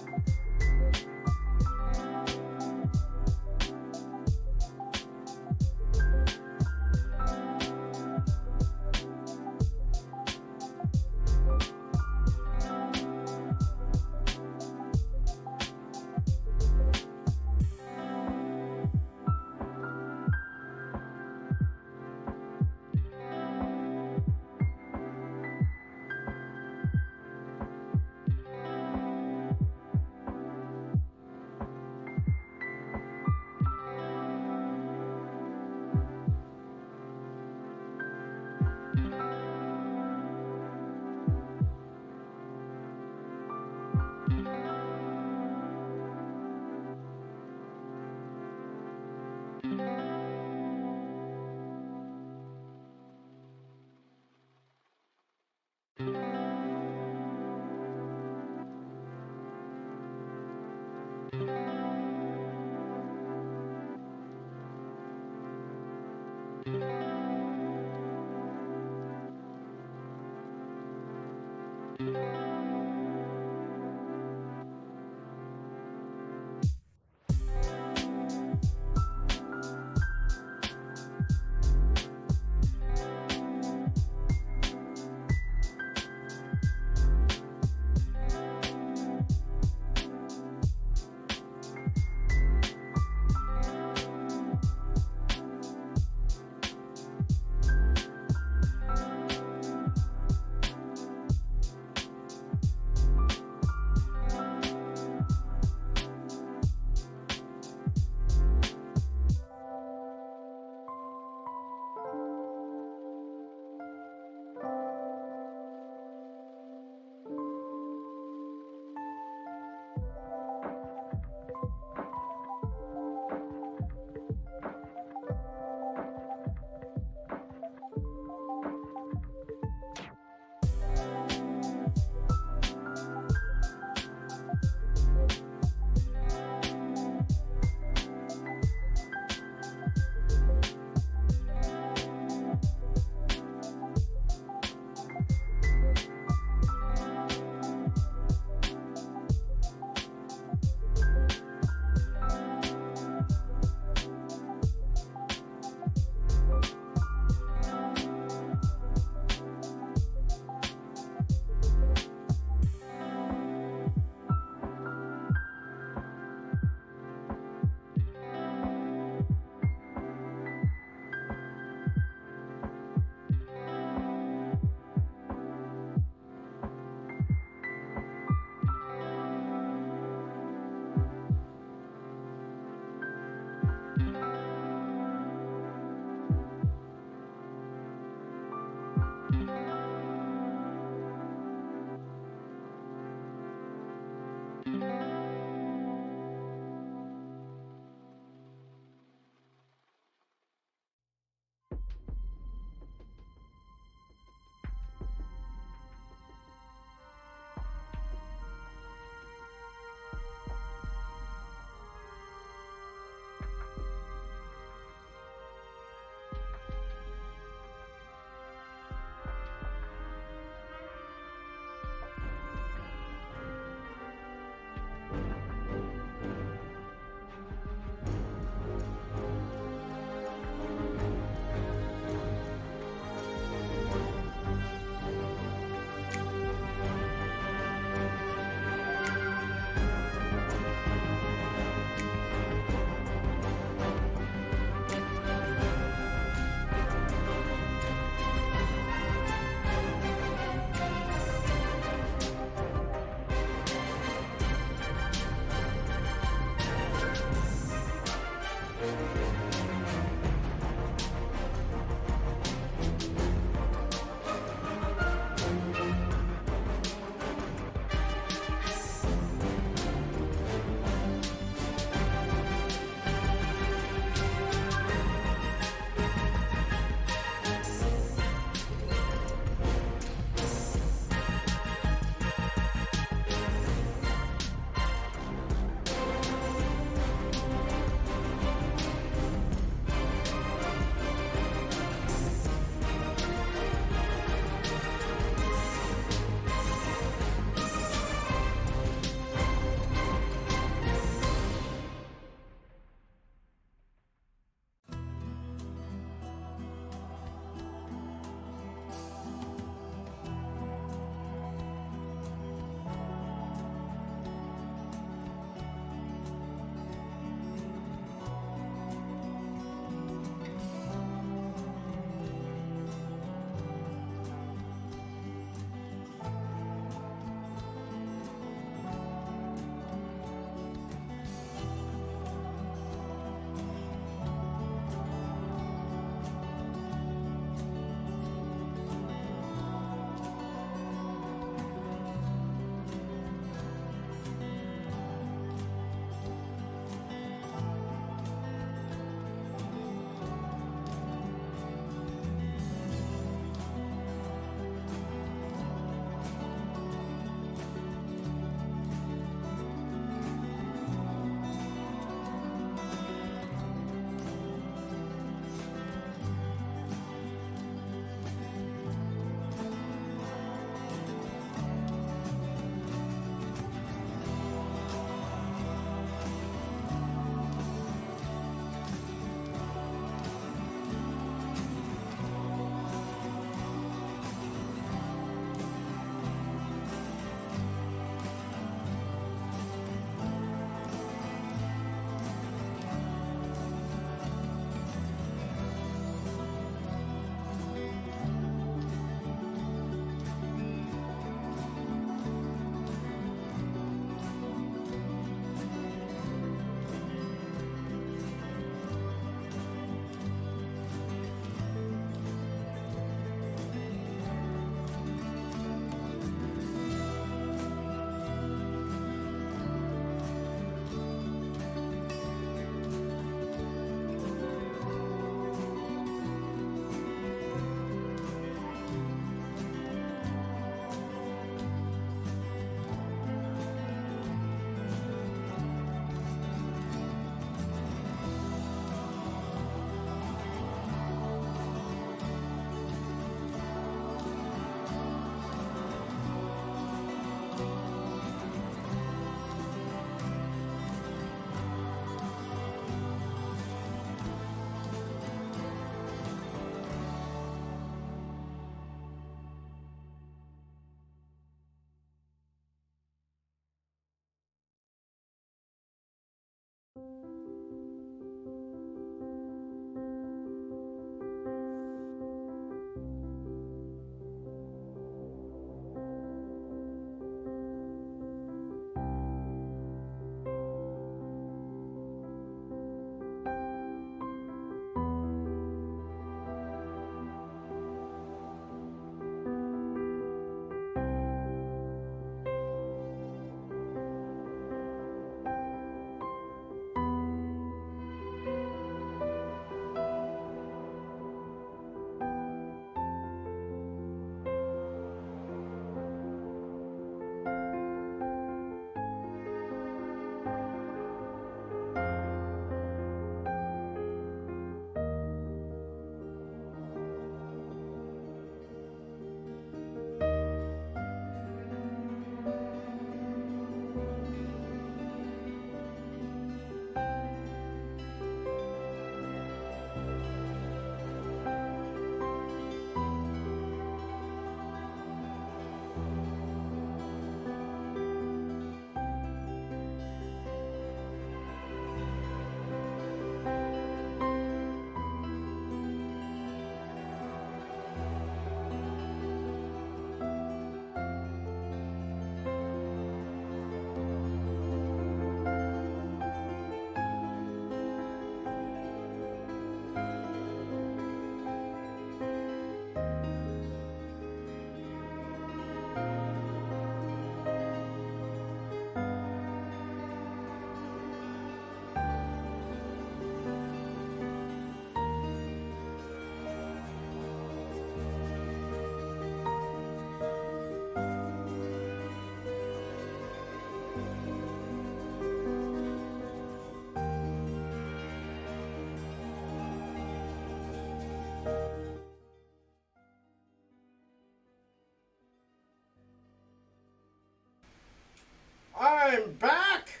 I'm back!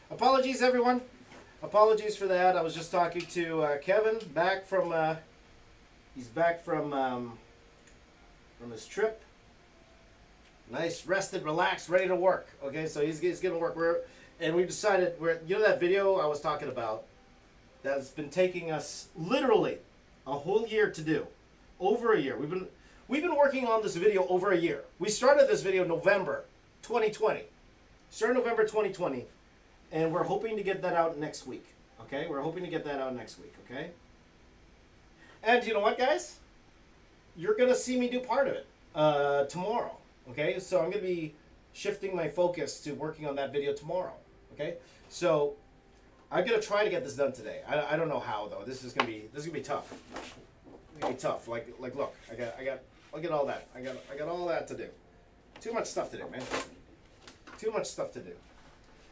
Apologies, everyone. Apologies for that. I was just talking to Kevin, back from, he's back from his trip. Nice, rested, relaxed, ready to work. Okay, so he's going to work. And we decided, you know that video I was talking about that's been taking us literally a whole year to do? Over a year. We've been working on this video over a year. We started this video November 2020. Started November 2020. And we're hoping to get that out next week. Okay? We're hoping to get that out next week. Okay? And you know what, guys? You're going to see me do part of it tomorrow. Okay? So I'm going to be shifting my focus to working on that video tomorrow. Okay? So I'm going to try to get this done today. I don't know how, though. This is going to be tough. It's going to be tough. Like look, look at all that. I got all that to do. Too much stuff to do, man. Too much stuff to do.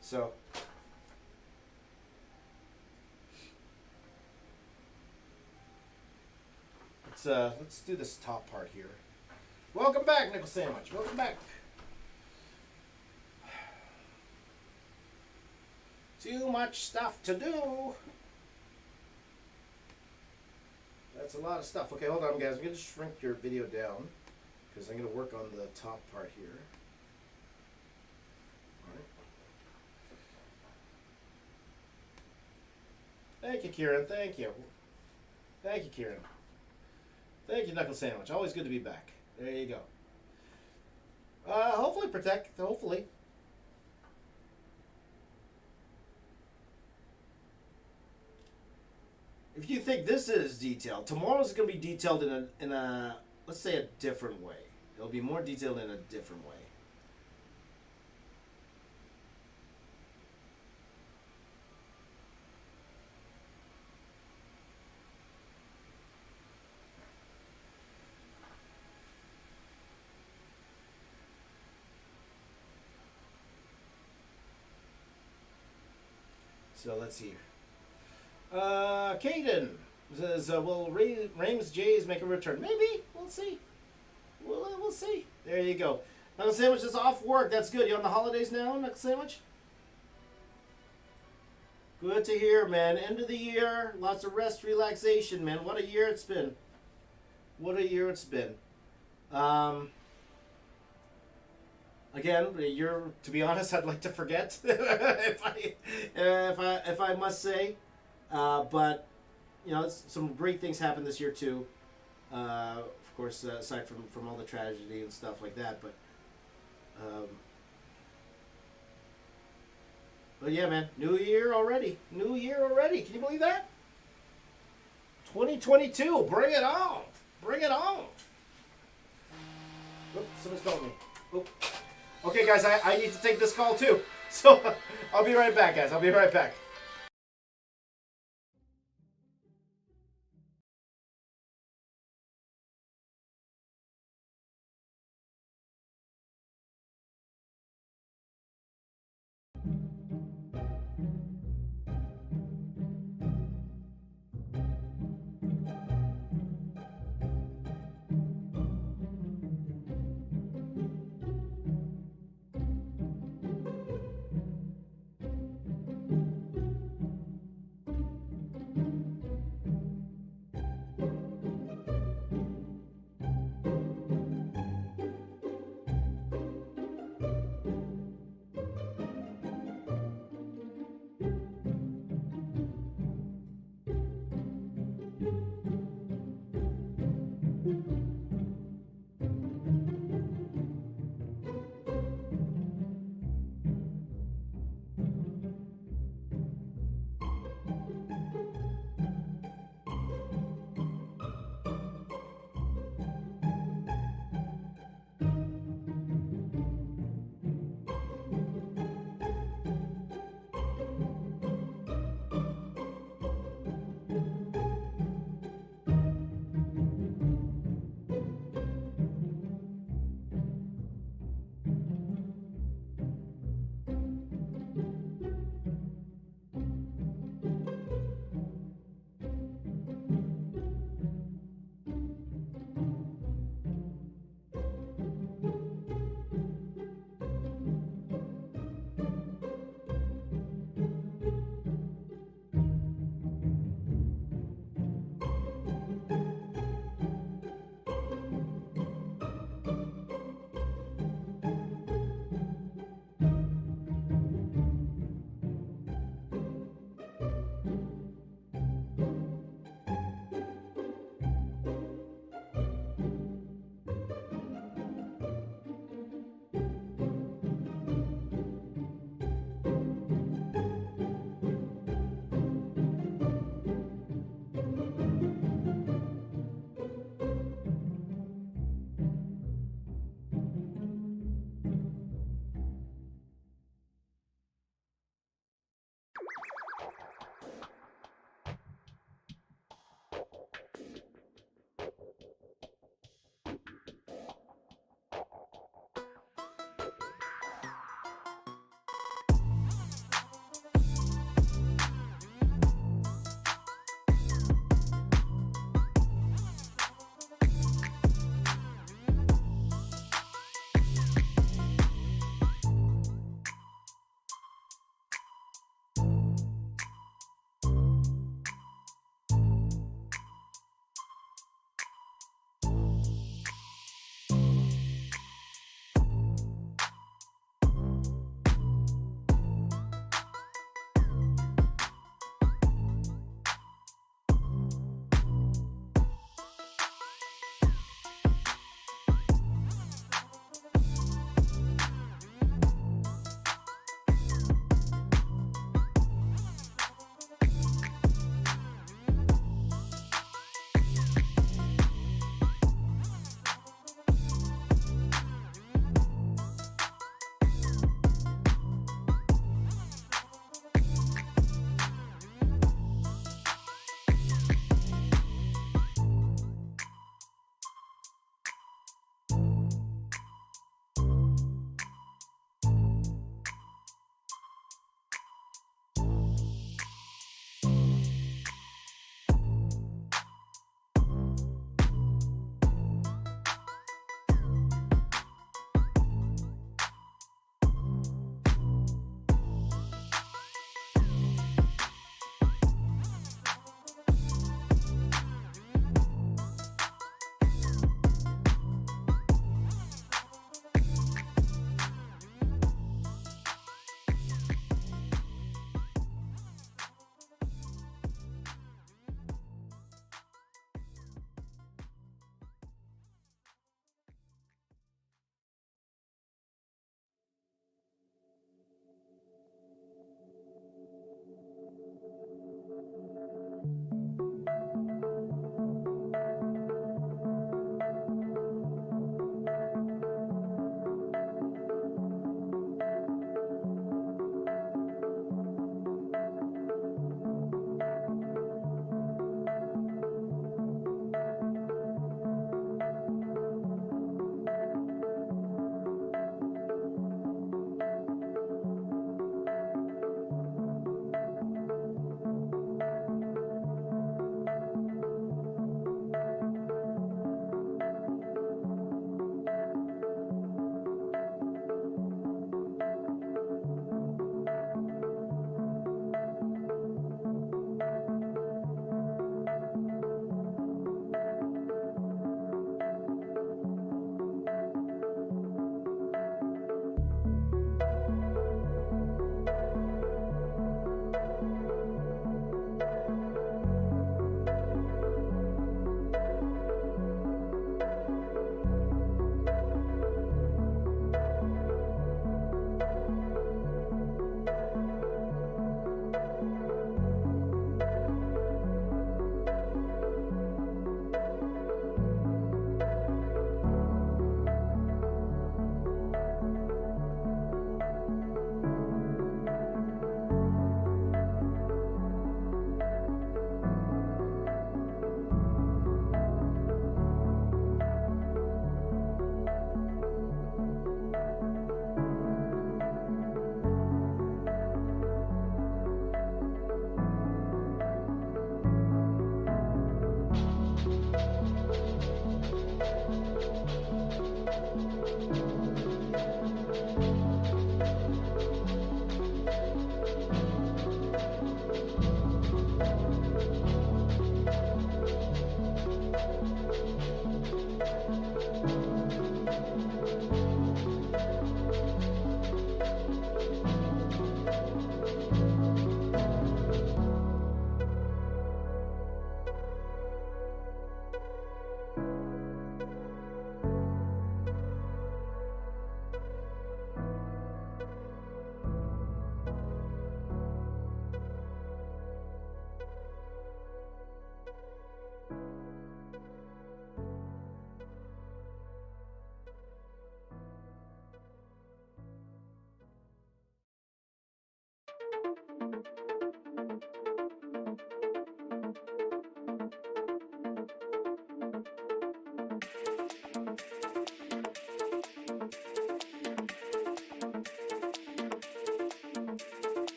So let's do this top part here. Welcome back, Nickel Sandwich. Welcome back. Too much stuff to do. That's a lot of stuff. Okay, hold on, guys. I'm going to shrink your video down because I'm going to work on the top part here. Thank you, Kieran. Thank you. Thank you, Kieran. Thank you, Knuckle Sandwich. Always good to be back. There you go. Hopefully protect. Hopefully. If you think this is detailed, tomorrow's going to be detailed in a let's say a different way. It'll be more detailed in a different way. So let's see. Caden says, will Rames Jays make a return? Maybe. We'll see. We'll see. There you go. Knuckle Sandwich is off work. That's good. You on the holidays now, Knuckle Sandwich? Good to hear, man. End of the year. Lots of rest, relaxation, man. What a year it's been. What a year it's been. Again, to be honest, I'd like to forget if I must say, but you know, some great things happened this year too. Of course, aside from all the tragedy and stuff like that, but yeah, man, New Year already. New Year already. Can you believe that? 2022, bring it on, bring it on. Oops, somebody's calling me. Oop. Okay, guys, I need to take this call too. So I'll be right back, guys. I'll be right back.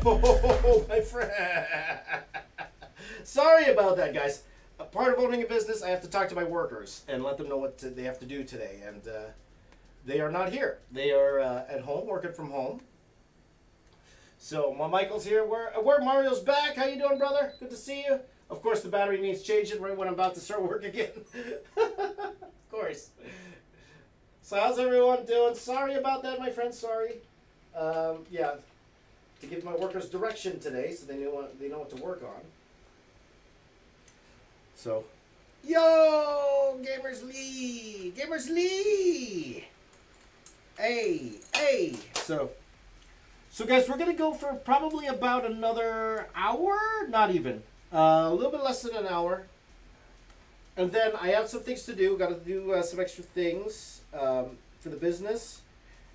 Oh, my friend. Sorry about that, guys. A part of owning a business, I have to talk to my workers and let them know what they have to do today. And they are not here. They are at home, working from home. So my Michael's here. Where Mario's back. How you doing, brother? Good to see you. Of course, the battery needs changing right when I'm about to start work again. Of course. So how's everyone doing? Sorry about that, my friend. Sorry. Yeah, to give my workers direction today, so they know what to work on. So, yo, Gamers Lee, Gamers Lee. Hey. So guys, we're gonna go for probably about another hour, not even, a little bit less than an hour. And then I have some things to do. Got to do some extra things for the business,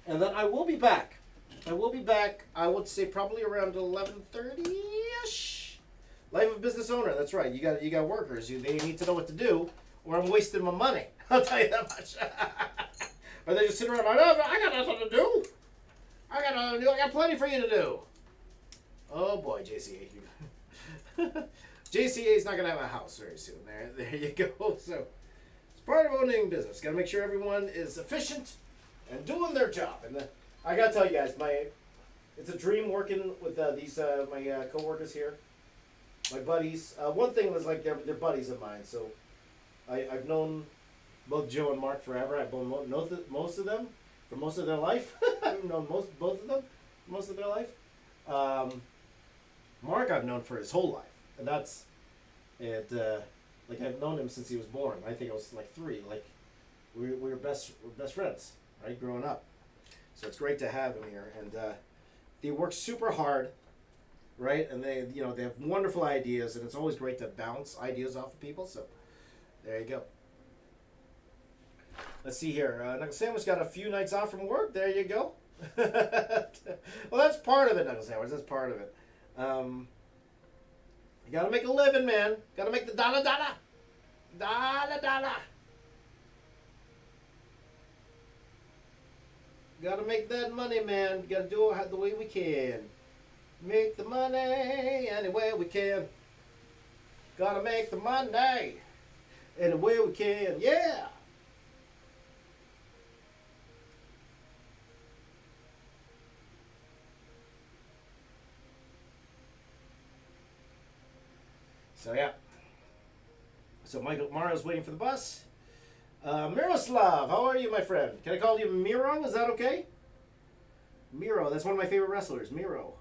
and then I will be back. I would say probably around 11:30ish. Life of a business owner. That's right. You got workers. They need to know what to do, or I'm wasting my money. I'll tell you that much. Or they just sit around. I got nothing to do. I got plenty for you to do. Oh boy, JCA. JCA is not gonna have a house very soon. There you go. So it's part of owning business. Got to make sure everyone is efficient and doing their job. And I gotta tell you guys, it's a dream working with these my coworkers here. My buddies. One thing was like they're buddies of mine. So I've known both Joe and Mark forever. I've known most of them for most of their life. I've known both of them for most of their life. Mark I've known for his whole life, and that's it. Like I've known him since he was born. I think I was like 3. Like we're best friends, right? Growing up. So it's great to have him here, and they work super hard. Right, and they have wonderful ideas, and it's always great to bounce ideas off of people. So, there you go. Let's see here. Knuckle Sandwich got a few nights off from work. There you go. Well, that's part of it, Knuckle Sandwich. That's part of it. You gotta make a living, man. Gotta make the dollar. Gotta make that money, man. Gotta do it the way we can. Make the money any way we can. Gotta make the money any way we can. Yeah. So yeah. So Mario's waiting for the bus. Miroslav, how are you, my friend? Can I call you Miro? Is that okay? Miro, that's one of my favorite wrestlers. Miro.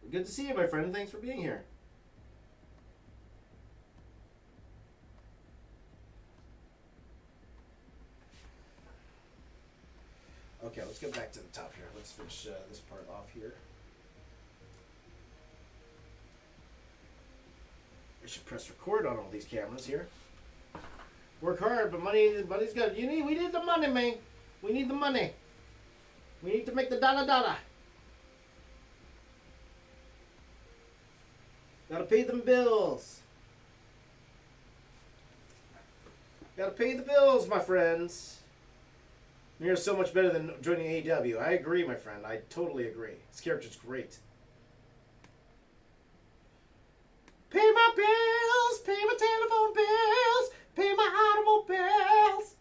Good to see you, my friend. Thanks for being here. Okay, let's get back to the top here. Let's finish this part off here. I should press record on all these cameras here. Work hard, but money's good. We need the money, man. We need the money. We need to make the dollar. Gotta pay them bills. Gotta pay the bills, my friends. You're so much better than joining AEW. I agree, my friend. I totally agree. This character's great. Pay my bills, pay my telephone bills, pay my automobiles.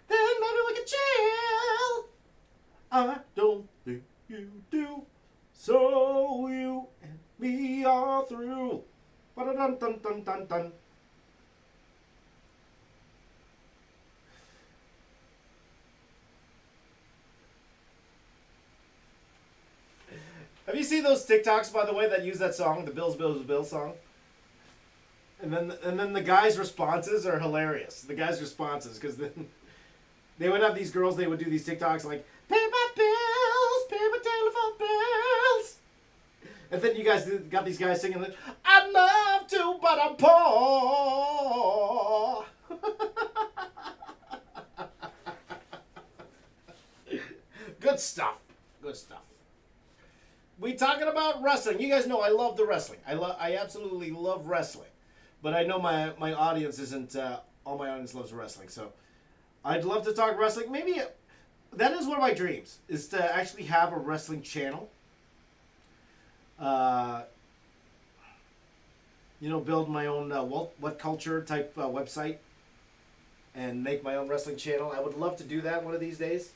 Then maybe we can chill. I don't think you do. So you and me are through. Ba-da-dun-dun-dun-dun-dun. Have you seen those TikToks, by the way, that use that song, the Bills song? And then the guys' responses are hilarious. The guys' responses, because then they would have these girls. They would do these TikToks like, "Pay my bills, pay my telephone bills," and then you guys got these guys singing like, "I'd love to, but I'm poor." Good stuff. Good stuff. We talking about wrestling. You guys know I love the wrestling. I absolutely love wrestling. But I know my audience isn't, all my audience loves wrestling. So I'd love to talk wrestling. Maybe that is one of my dreams, is to actually have a wrestling channel. You know, build my own what culture type website and make my own wrestling channel. I would love to do that one of these days.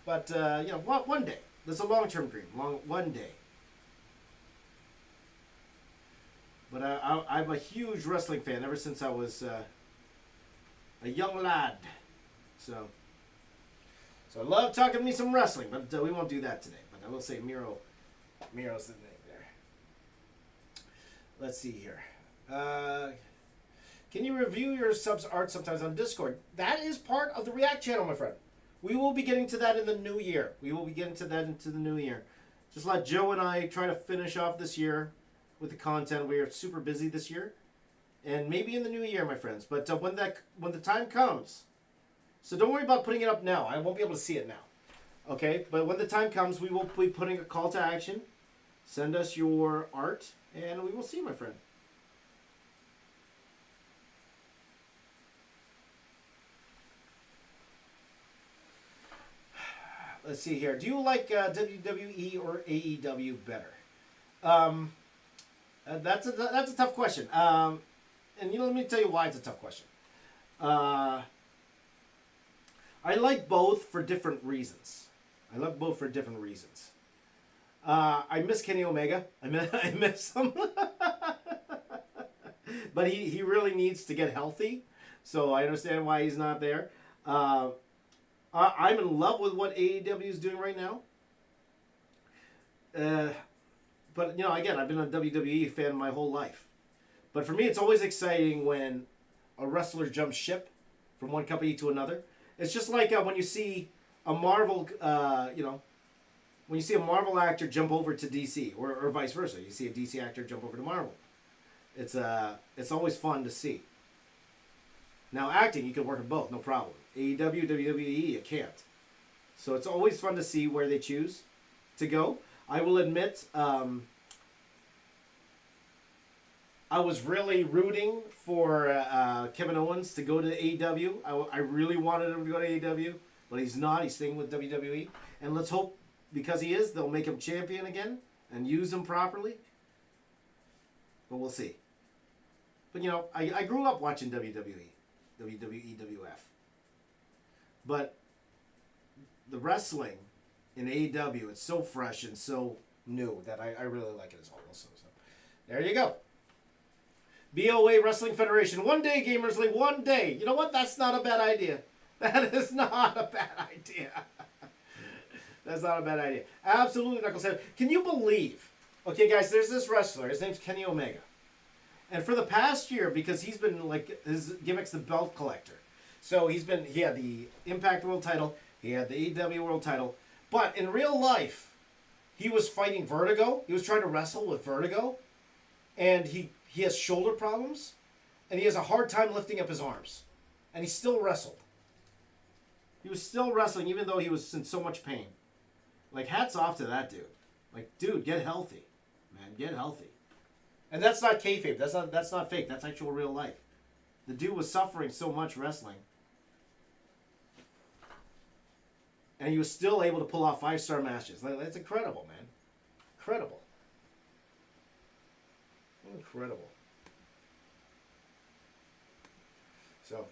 But, you know, one day. That's a long-term dream. One day. But I'm a huge wrestling fan ever since I was a young lad. So I love talking to me some wrestling, but we won't do that today. But I will say Miro's the name there. Let's see here. Can you review your subs art sometimes on Discord? That is part of the React channel, my friend. We will be getting to that in the new year. We will be getting to that into the new year. Just let Joe and I try to finish off this year with the content. We are super busy this year. And maybe in the new year, my friends. But when the time comes, so don't worry about putting it up now. I won't be able to see it now. Okay? But when the time comes, we will be putting a call to action. Send us your art, and we will see, my friend. Let's see here. Do you like WWE or AEW better? That's a tough question. And let me tell you why it's a tough question. I like both for different reasons. I miss Kenny Omega. I miss him. But he really needs to get healthy. So I understand why he's not there. I'm in love with what AEW is doing right now. But, you know, again, I've been a WWE fan my whole life. But for me, it's always exciting when a wrestler jumps ship from one company to another. It's just like when you see a Marvel, when you see a Marvel actor jump over to DC, or vice versa. You see a DC actor jump over to Marvel. It's always fun to see. Now, acting, you can work in both, no problem. AEW, WWE, you can't. So it's always fun to see where they choose to go. I will admit, I was really rooting for Kevin Owens to go to AEW. I really wanted him to go to AEW, but he's not. He's staying with WWE. And let's hope, because he is, they'll make him champion again and use him properly. But we'll see. But, you know, I grew up watching WWE, WWF. But the wrestling in AEW, it's so fresh and so new that I really like it as well. So there you go. BOA Wrestling Federation. One day, Gamers League. One day. You know what? That's not a bad idea. That is not a bad idea. That's not a bad idea. Absolutely, Knuckles. Can you believe? Okay, guys, there's this wrestler. His name's Kenny Omega. And for the past year, because he's been, like, his gimmick's the belt collector. So he had the Impact World title. He had the AEW World title. But in real life, he was fighting Vertigo. He was trying to wrestle with Vertigo. And he has shoulder problems. And he has a hard time lifting up his arms. And he still wrestled. He was still wrestling even though he was in so much pain. Like, hats off to that dude. Like, dude, get healthy. Man, get healthy. And that's not kayfabe. That's not fake. That's actual real life. The dude was suffering so much wrestling. And he was still able to pull off 5-star matches. Like, that's incredible, man. Incredible. Incredible. So,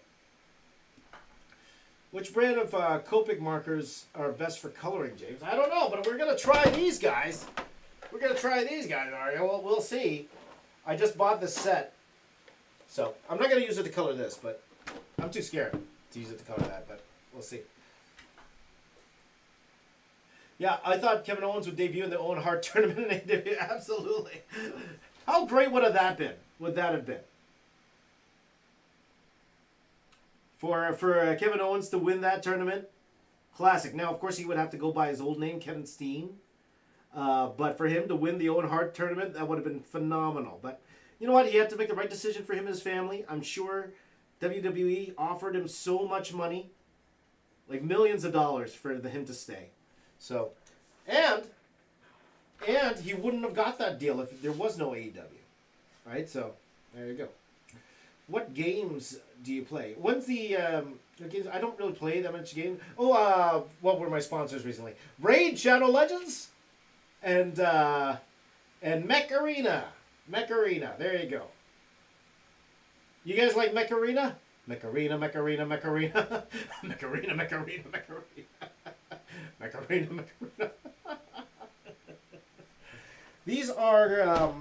which brand of Copic markers are best for coloring, James? I don't know, but we're going to try these guys. We're going to try these guys, Aria. Well, we'll see. I just bought this set. So, I'm not going to use it to color this, but I'm too scared to use it to color that, but we'll see. Yeah, I thought Kevin Owens would debut in the Owen Hart tournament in AEW. Absolutely. How great would that have been? For Kevin Owens to win that tournament, classic. Now, of course, he would have to go by his old name, Kevin Steen. But for him to win the Owen Hart tournament, that would have been phenomenal. But you know what? He had to make the right decision for him and his family. I'm sure WWE offered him so much money, like millions of dollars for him to stay. So, and he wouldn't have got that deal if there was no AEW, right? So, there you go. what games do you play? When's the games? I don't really play that much game. Oh, what were my sponsors recently? Raid Shadow Legends, and Mech Arena. Mech Arena. There you go. You guys like Mech Arena? Mech Arena, Mech Arena, Mech Arena, Mech Arena, Mech Arena, Mech Arena, Mech Arena, Mech Arena. These are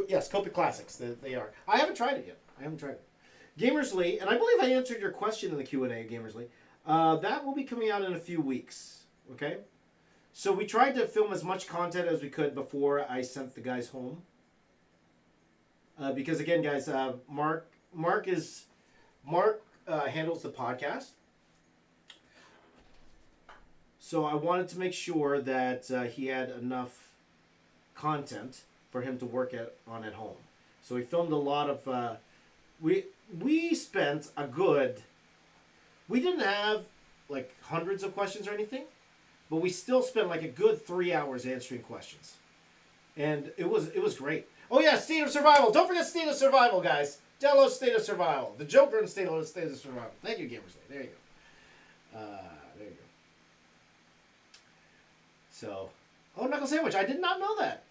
yes, Copa Classics. They are. I haven't tried it yet. I haven't tried it. Gamersly, and I believe I answered your question in the Q&A, Gamersly. That will be coming out in a few weeks. Okay. So we tried to film as much content as we could before I sent the guys home. Because again, guys, Mark handles the podcast. So I wanted to make sure that he had enough content for him to work on at home. So we filmed a lot of. We spent a good. We didn't have like hundreds of questions or anything, but we still spent like a good 3 hours answering questions, and it was great. Oh yeah, State of Survival. Don't forget State of Survival, guys. Download State of Survival. The Joker and State of Survival. Thank you, Gamers. There you go. There you go. So, Knuckle Sandwich. I did not know that.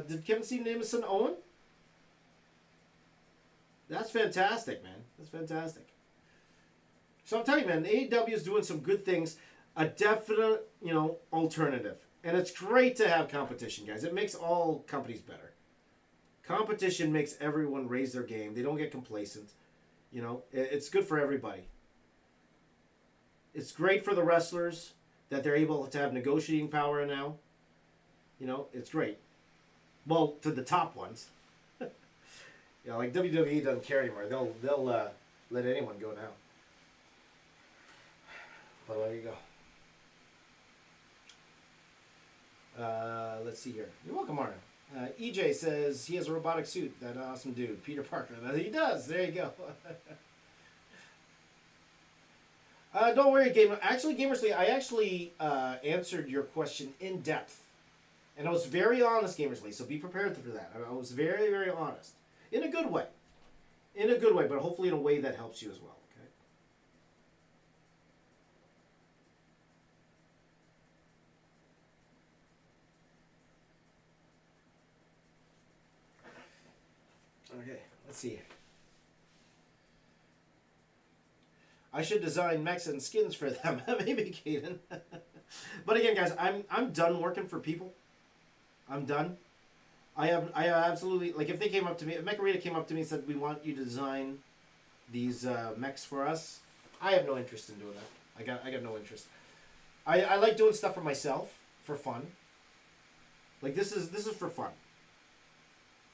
Did Kevin Steve name his son Owen? That's fantastic, man. That's fantastic. So I'm telling you, man, AEW is doing some good things. A definite, alternative. And it's great to have competition, guys. It makes all companies better. Competition makes everyone raise their game. They don't get complacent. It's good for everybody. It's great for the wrestlers that they're able to have negotiating power now. It's great. Well, to the top ones. Like WWE doesn't care anymore. They'll let anyone go now. But there you go. Let's see here. You're welcome, Martin. EJ says he has a robotic suit. That awesome dude, Peter Parker. He does. There you go. Don't worry, Gamer. Actually, Gamersly, I actually answered your question in depth. And I was very honest, Gamersly, so be prepared for that. I was very, very honest. In a good way. In a good way, but hopefully in a way that helps you as well. Okay, let's see. I should design mechs and skins for them. Maybe, Kaden. But again, guys, I'm done working for people. I'm done. I absolutely, like, if they came up to me, if Mech Arena came up to me and said, we want you to design these mechs for us, I have no interest in doing that. I got no interest. I like doing stuff for myself, for fun. Like, this is for fun.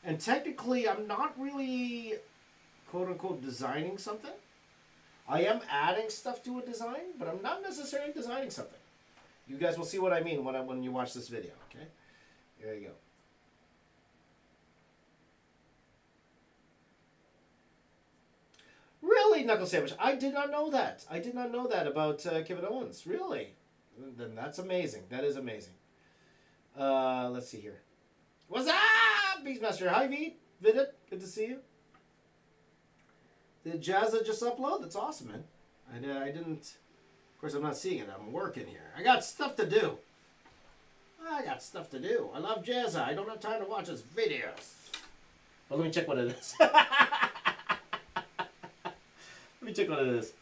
And technically, I'm not really, quote-unquote, designing something. I am adding stuff to a design, but I'm not necessarily designing something. You guys will see what I mean when you watch this video, okay? There you go. Really, Knuckle Sandwich? I did not know that. I did not know that about Kevin Owens. Really? Then that's amazing. That is amazing. Let's see here. What's up, Beastmaster? Hi, Vidit. Good to see you. Did Jazza just upload? That's awesome, man. I didn't... Of course, I'm not seeing it. I'm working here. I got stuff to do. I love Jazza. I don't have time to watch his videos. Well, let me check what it is. Let me check what it is.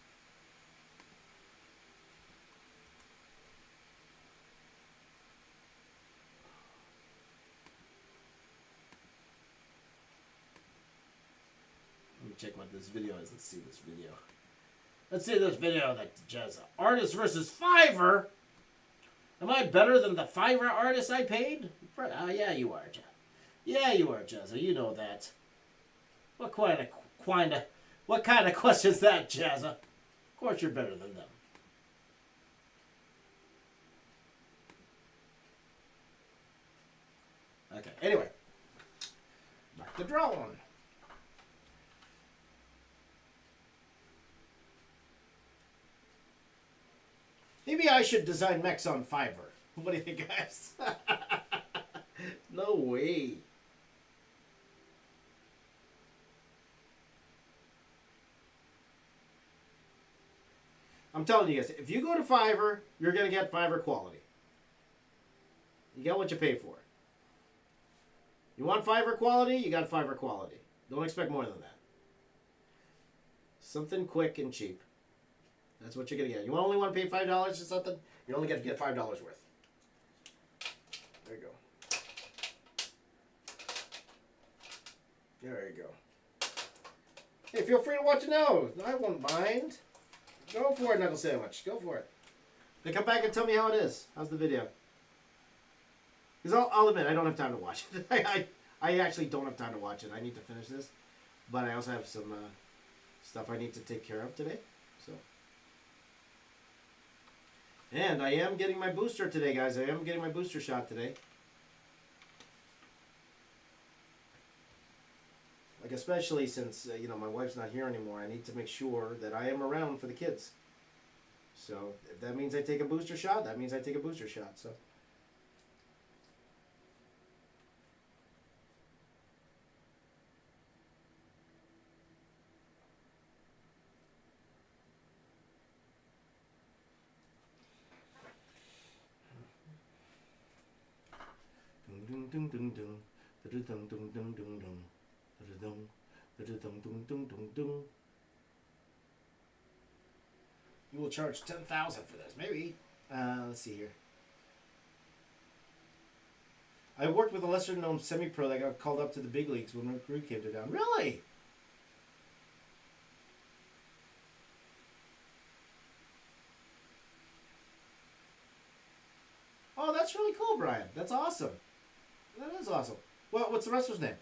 Check what this video is. Let's see this video. Let's see this video that Jazza. Artist versus Fiverr. Am I better than the Fiverr artist I paid? Yeah, you are, Jazza. Yeah, you are, Jazza. You know that. What kind of question is that, Jazza? Of course you're better than them. Okay, anyway. Back to drone. Maybe I should design mechs on Fiverr. What do you think, guys? No way. I'm telling you guys, if you go to Fiverr, you're going to get Fiverr quality. You get what you pay for. You want Fiverr quality? You got Fiverr quality. Don't expect more than that. Something quick and cheap. That's what you're going to get. You only want to pay $5 or something? You're only going to get $5 worth. There you go. There you go. Hey, feel free to watch it now. I won't mind. Go for it, Knuckle Sandwich. Go for it. Then come back and tell me how it is. How's the video? Because I'll admit, I don't have time to watch it. I actually don't have time to watch it. I need to finish this. But I also have some stuff I need to take care of today. So. And I am getting my booster today, guys. I am getting my booster shot today. Like, especially since, my wife's not here anymore. I need to make sure that I am around for the kids. So, if that means I take a booster shot, that means I take a booster shot. So. You will charge $10,000 for this, maybe. Let's see here. I worked with a lesser-known semi-pro that got called up to the big leagues when my career came to down. Really? Oh, that's really cool, Brian. That's awesome. That is awesome. Well, what's the wrestler's name?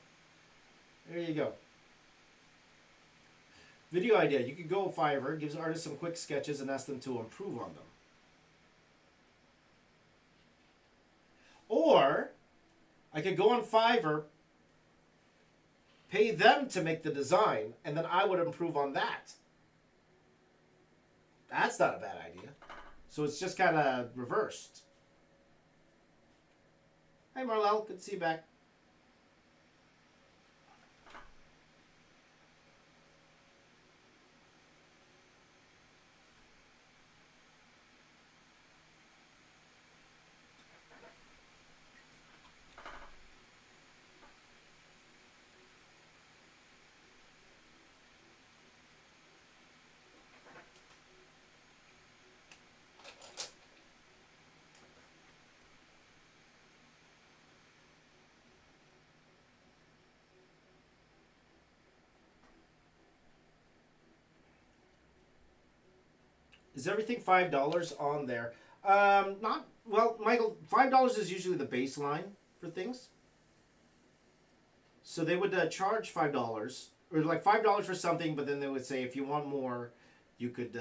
There you go. Video idea. You could go Fiverr, gives artists some quick sketches and ask them to improve on them. Or, I could go on Fiverr, pay them to make the design, and then I would improve on that. That's not a bad idea. So it's just kind of reversed. Hey Marlell, good to see you back. Is everything $5 on there? Not well, Michael. $5 is usually the baseline for things. So they would charge $5, or like $5 for something, but then they would say if you want more, you could.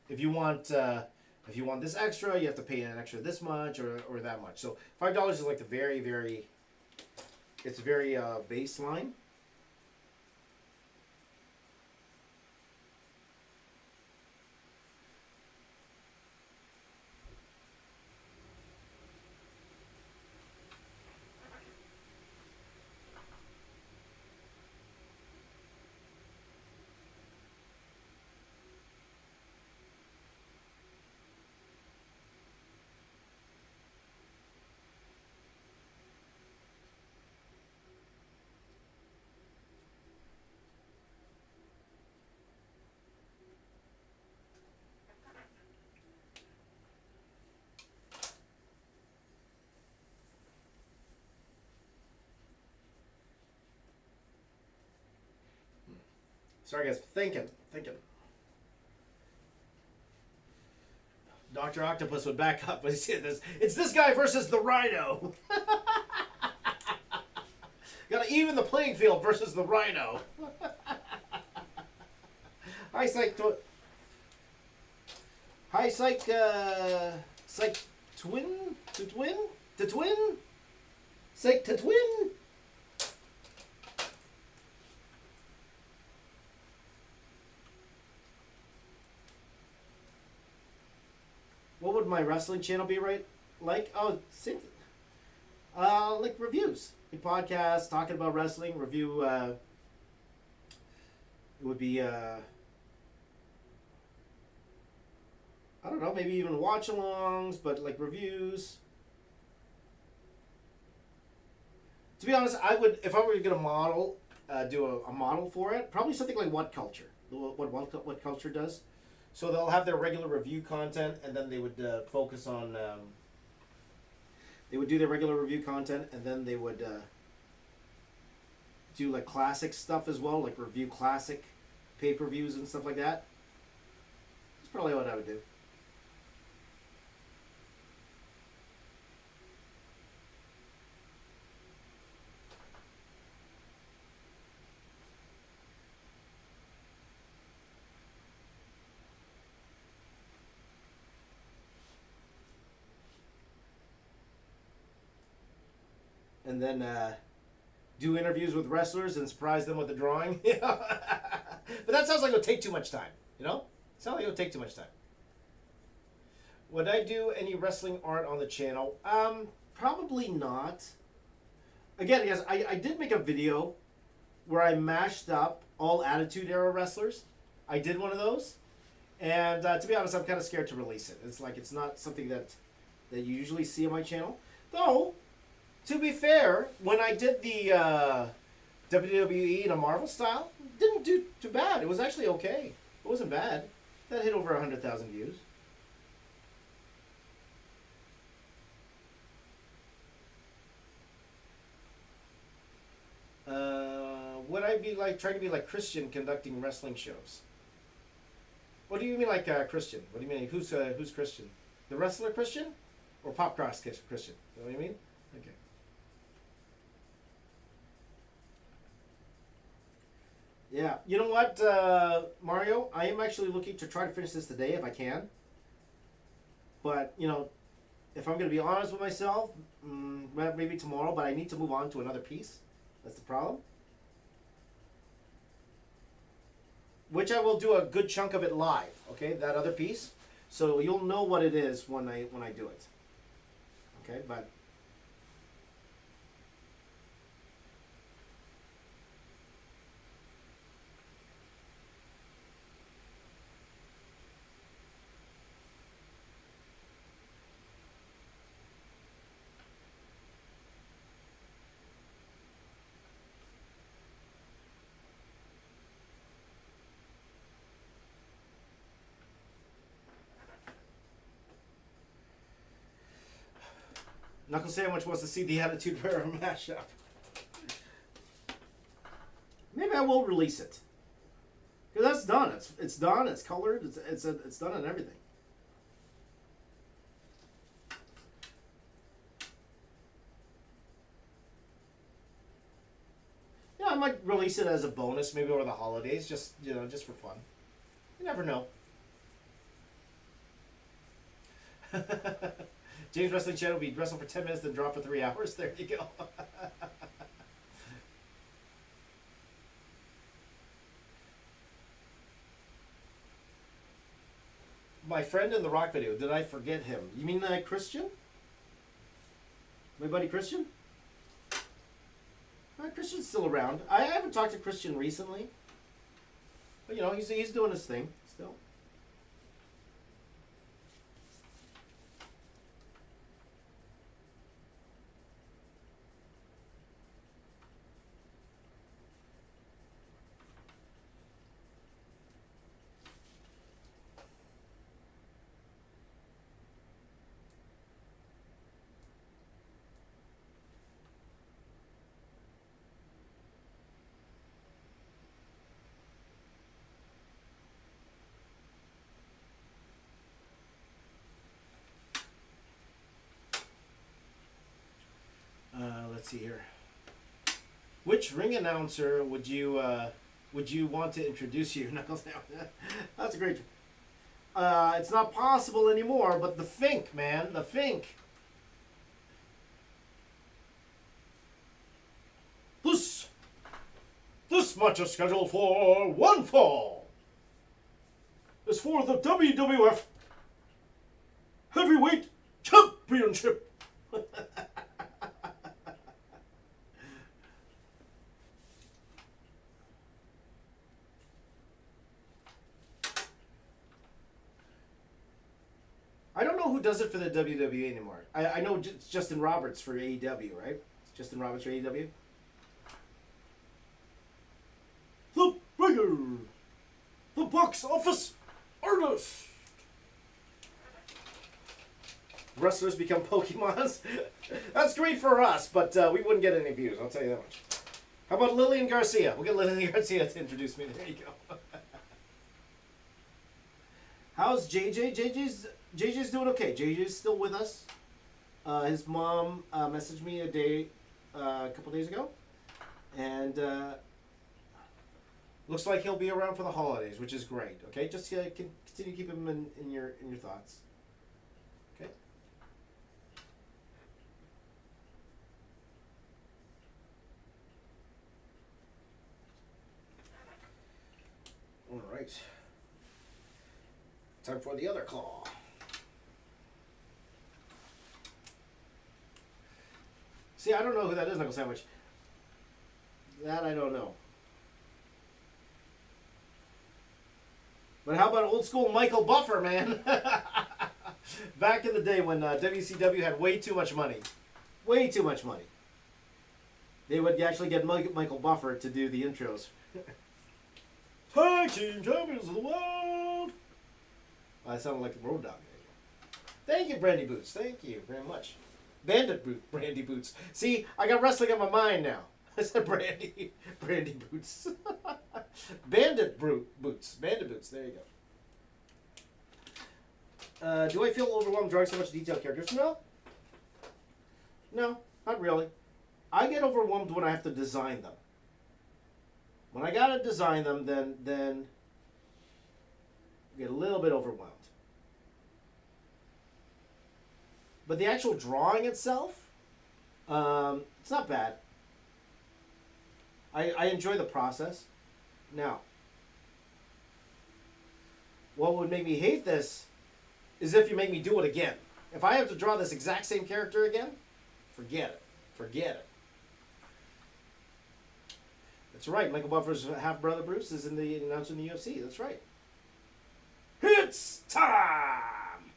If you want this extra, you have to pay an extra this much or that much. So $5 is like the very. It's very baseline. Sorry, guys. Thinking. Dr. Octopus would back up when he said this. It's this guy versus the Rhino. Gotta even the playing field versus the Rhino. Hi, Psych. Hi, Psych. Psych. Twin? To twin? To twin? Psych to twin? What would my wrestling channel be like? Oh, same. Like reviews, like podcasts, talking about wrestling. Review. It would be. I don't know, maybe even watch-alongs, but like reviews. To be honest, I would, if I were to get a model, do a model for it, probably something like What Culture, what Culture does. So they'll have their regular review content, and then they would focus on. They would do their regular review content, and then they would do like classic stuff as well, like review classic pay-per-views and stuff like that. That's probably what I would do. And then do interviews with wrestlers and surprise them with a drawing. But that sounds like it would take too much time. You know, sounds like it would take too much time. Would I do any wrestling art on the channel? Probably not. Again, yes, I did make a video where I mashed up all Attitude Era wrestlers. I did one of those, and to be honest, I'm kind of scared to release it. It's like it's not something that you usually see on my channel, though. To be fair, when I did the WWE in a Marvel style, didn't do too bad. It was actually okay. It wasn't bad. That hit over 100,000 views. Would I be like trying to be like Christian conducting wrestling shows? What do you mean like Christian? What do you mean? Who's Christian? The wrestler Christian, or pop cross Christian? You know what I mean? Okay. Yeah, you know what, Mario? I am actually looking to try to finish this today if I can. But, you know, if I'm going to be honest with myself, maybe tomorrow, but I need to move on to another piece. That's the problem. Which I will do a good chunk of it live, okay, that other piece. So you'll know what it is when I do it. Okay, but... Knuckles Sandwich wants to see the Attitude Era mashup. Maybe I will release it. Because that's done. It's done. It's colored. It's done and everything. Yeah, I might release it as a bonus, maybe over the holidays, just just for fun. You never know. James Wrestling Channel will be wrestle for 10 minutes, then drop for 3 hours. There you go. My friend in the rock video, did I forget him? You mean Christian? My buddy Christian? Christian's still around. I haven't talked to Christian recently. But, you know, he's doing his thing still. Let's see here. Which ring announcer would you want to introduce you? That's a great. It's not possible anymore, but the Fink, man, the Fink. This match is scheduled for one fall. It's for the WWF Heavyweight Championship. know who does it for the WWE anymore. I know it's Justin Roberts for AEW, right? It's Justin Roberts for AEW. The Bringer, the box office artist. Wrestlers become Pokemons. That's great for us, but we wouldn't get any views. I'll tell you that much. How about Lillian Garcia? We'll get Lillian Garcia to introduce me. There you go. How's JJ? JJ's doing okay. JJ's still with us. His mom messaged me a couple days ago, and looks like he'll be around for the holidays, which is great. Okay, just continue to keep him in your thoughts. Okay. All right. Time for the other claw. See, I don't know who that is, Knuckle Sandwich. That I don't know. But how about old school Michael Buffer, man? Back in the day when WCW had way too much money. Way too much money. They would actually get Michael Buffer to do the intros. Tag Team Champions of the World! I sounded like a Road Dog. Thank you, Brandy Boots. Thank you very much. Brandy Boots. See, I got wrestling on my mind now. I said Brandy Boots. Bandit Boots. Bandit Boots. There you go. Do I feel overwhelmed drawing so much detailed characters? No. No, not really. I get overwhelmed when I have to design them. When I gotta design them, then I get a little bit overwhelmed. But the actual drawing itself, it's not bad. I enjoy the process. Now, what would make me hate this is if you make me do it again. If I have to draw this exact same character again, forget it. Forget it. That's right. Michael Buffer's half-brother Bruce is announced in the UFC. That's right. It's time!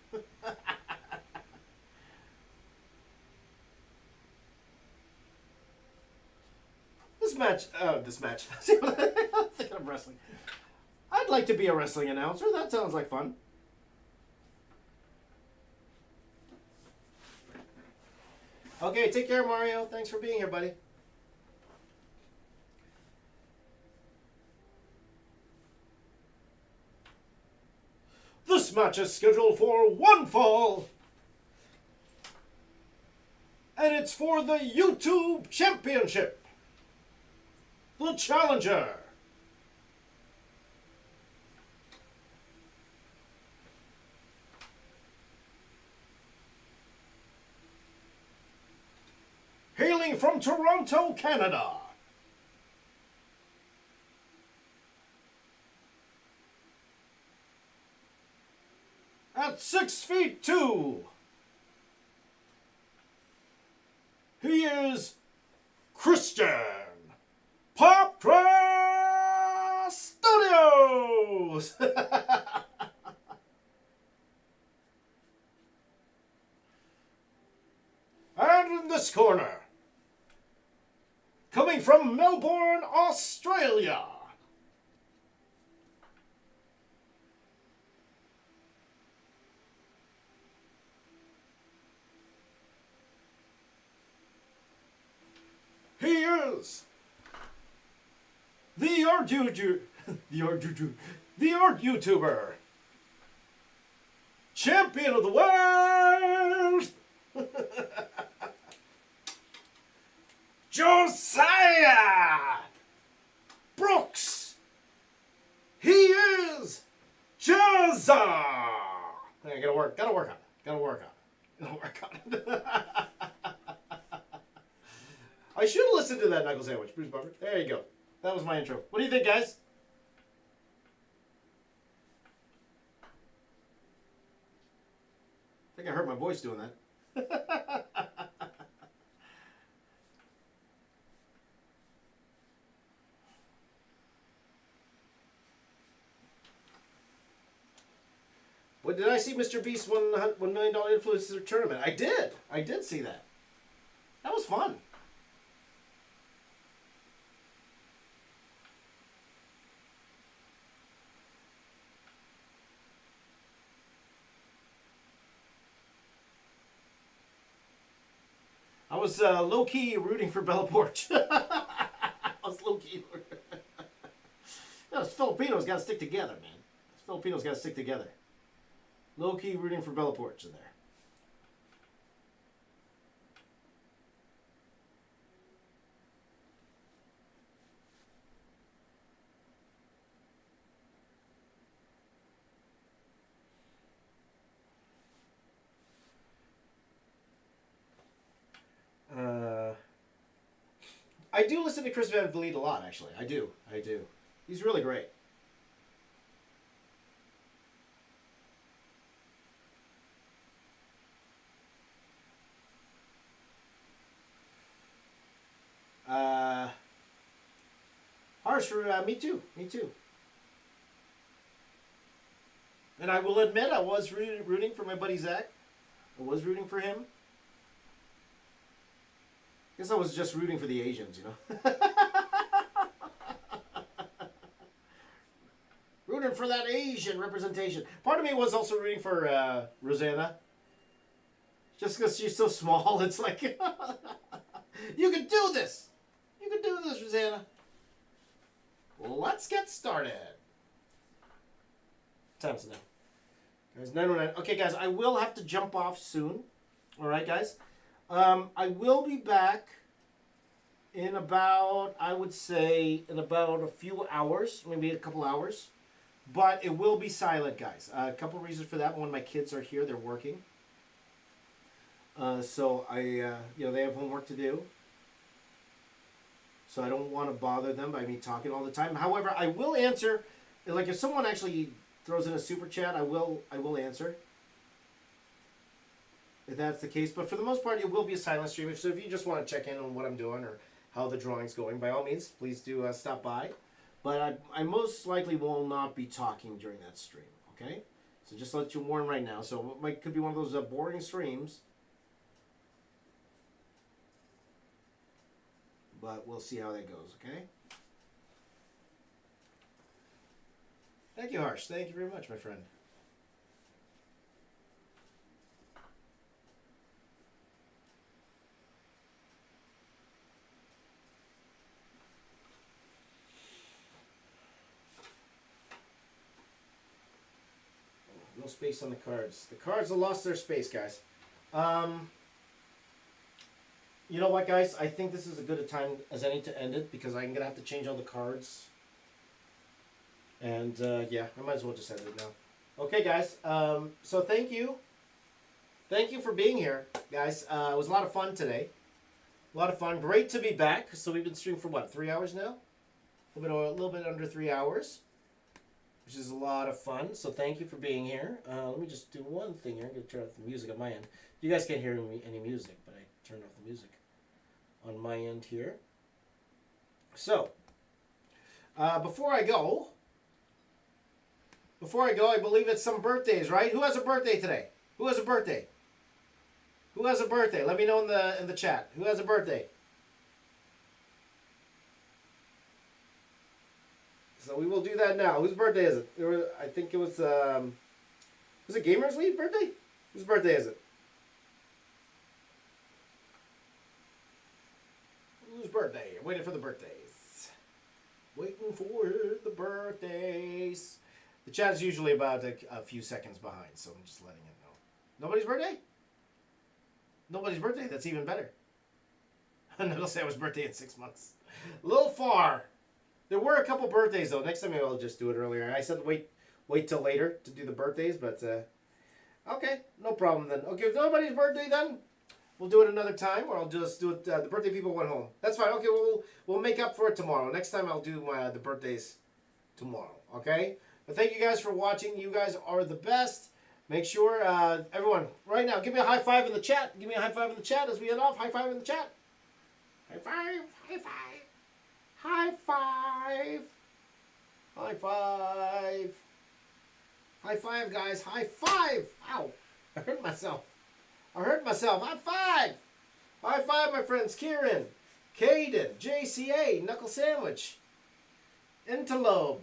This match. I'm thinking of wrestling. I'd like to be a wrestling announcer. That sounds like fun. Okay, take care, Mario. Thanks for being here, buddy. This match is scheduled for one fall. And it's for the YouTube Championship. The Challenger. Hailing from Toronto, Canada. At 6'2", he is Christian Popcraft Studios. And in this corner, coming from Melbourne, Australia, he is the art YouTuber, champion of the world, Josiah Brooks. He is Jazza. I gotta work on it. I should have listened to that Knuckle Sandwich, Bruce Buffer. There you go. That was my intro. What do you think, guys? I think I heard my voice doing that. What did I see? Mr. Beast won $1 million influencer tournament. I did. I did see that. That was fun. I was low-key rooting for Bella Porch. I was low-key. Those Filipinos got to stick together, man. Those Filipinos got to stick together. Low-key rooting for Bella Porch in there. I do listen to Chris Van Vliet a lot, actually. I do. He's really great. Harsh, me too. And I will admit, I was rooting for my buddy Zach. I was rooting for him. Guess I was just rooting for the Asians, you know. Rooting for that Asian representation. Part of me was also rooting for Rosanna. Just because she's so small, it's like, you can do this. You can do this, Rosanna. Well, let's get started. Time's now. Guys, 9:09. Okay, guys, I will have to jump off soon. All right, guys. I will be back in about, I would say, in about a few hours, maybe a couple hours. But it will be silent, guys. A couple reasons for that. One, my kids are here. They're working. So they have homework to do. So I don't want to bother them by me talking all the time. However, I will answer. Like if someone actually throws in a super chat, I will answer. If that's the case. But for the most part, it will be a silent stream. So if you just want to check in on what I'm doing or how the drawing's going, by all means, please do stop by. But I most likely will not be talking during that stream, okay? So just to let you warn right now. So it could be one of those boring streams. But we'll see how that goes, okay? Thank you, Harsh. Thank you very much, my friend. No space on the cards. The cards have lost their space, guys. You know what, guys? I think this is as good a time as any to end it because I'm going to have to change all the cards. And, yeah, I might as well just end it now. Okay, guys. So thank you. Thank you for being here, guys. It was a lot of fun today. A lot of fun. Great to be back. So we've been streaming for, what, 3 hours now? A little bit under 3 hours. Which is a lot of fun. So thank you for being here. Let me just do one thing here. I'm going to turn off the music on my end. You guys can't hear any music, but I turned off the music on my end here. So, before I go, I believe it's some birthdays, right? Who has a birthday today? Who has a birthday? Who has a birthday? Let me know in the chat. Who has a birthday? So we will do that now. Whose birthday is it? I think it was it Gamers League birthday? Whose birthday is it? Whose birthday? I'm waiting for the birthdays. Waiting for the birthdays. The chat is usually about a few seconds behind, so I'm just letting it know. Nobody's birthday? Nobody's birthday? That's even better. And it'll say it was birthday in 6 months. A little far. There were a couple birthdays, though. Next time maybe I'll just do it earlier. I said wait till later to do the birthdays, but okay, no problem then. Okay, if nobody's birthday then, we'll do it another time, or I'll just do it. The birthday people went home. That's fine. Okay, we'll make up for it tomorrow. Next time I'll do the birthdays tomorrow. Okay, but thank you guys for watching. You guys are the best. Make sure everyone right now give me a high five in the chat. Give me a high five in the chat as we head off. High five in the chat. High five. High five. High five. High five. High High five, guys. High five. Ow. I hurt myself. High five. High five, my friends. Kieran, Caden, JCA, Knuckle Sandwich, Interlobe,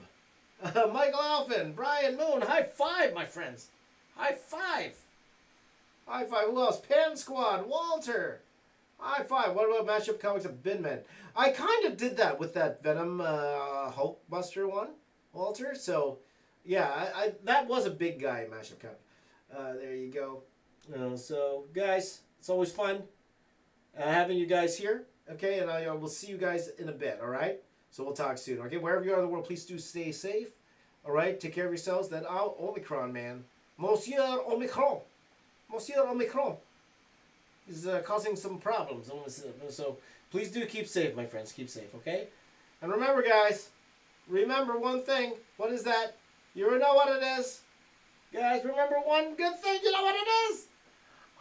Michael Alphin, Brian Moon. High five, my friends. High five. High five. Who else? Pan Squad, Walter. High five. What about Mashup Comics of Binman? I kind of did that with that Venom Hulkbuster one, Walter. So, yeah, I that was a big guy Mashup Comic. There you go. So, guys, it's always fun having you guys here. Okay, and I will see you guys in a bit. All right. So we'll talk soon. Okay, wherever you are in the world, please do stay safe. All right, take care of yourselves. That Omicron, man, Monsieur Omicron is causing some problems. So please do keep safe, my friends. Keep safe, okay? And remember, guys, remember one thing. What is that? You know what it is? Guys, remember one good thing. You know what it is?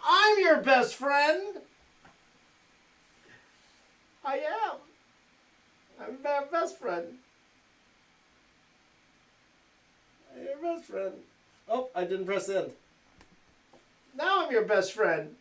I'm your best friend. I am. I'm your best friend. I'm your best friend. Oh, I didn't press end. Now I'm your best friend.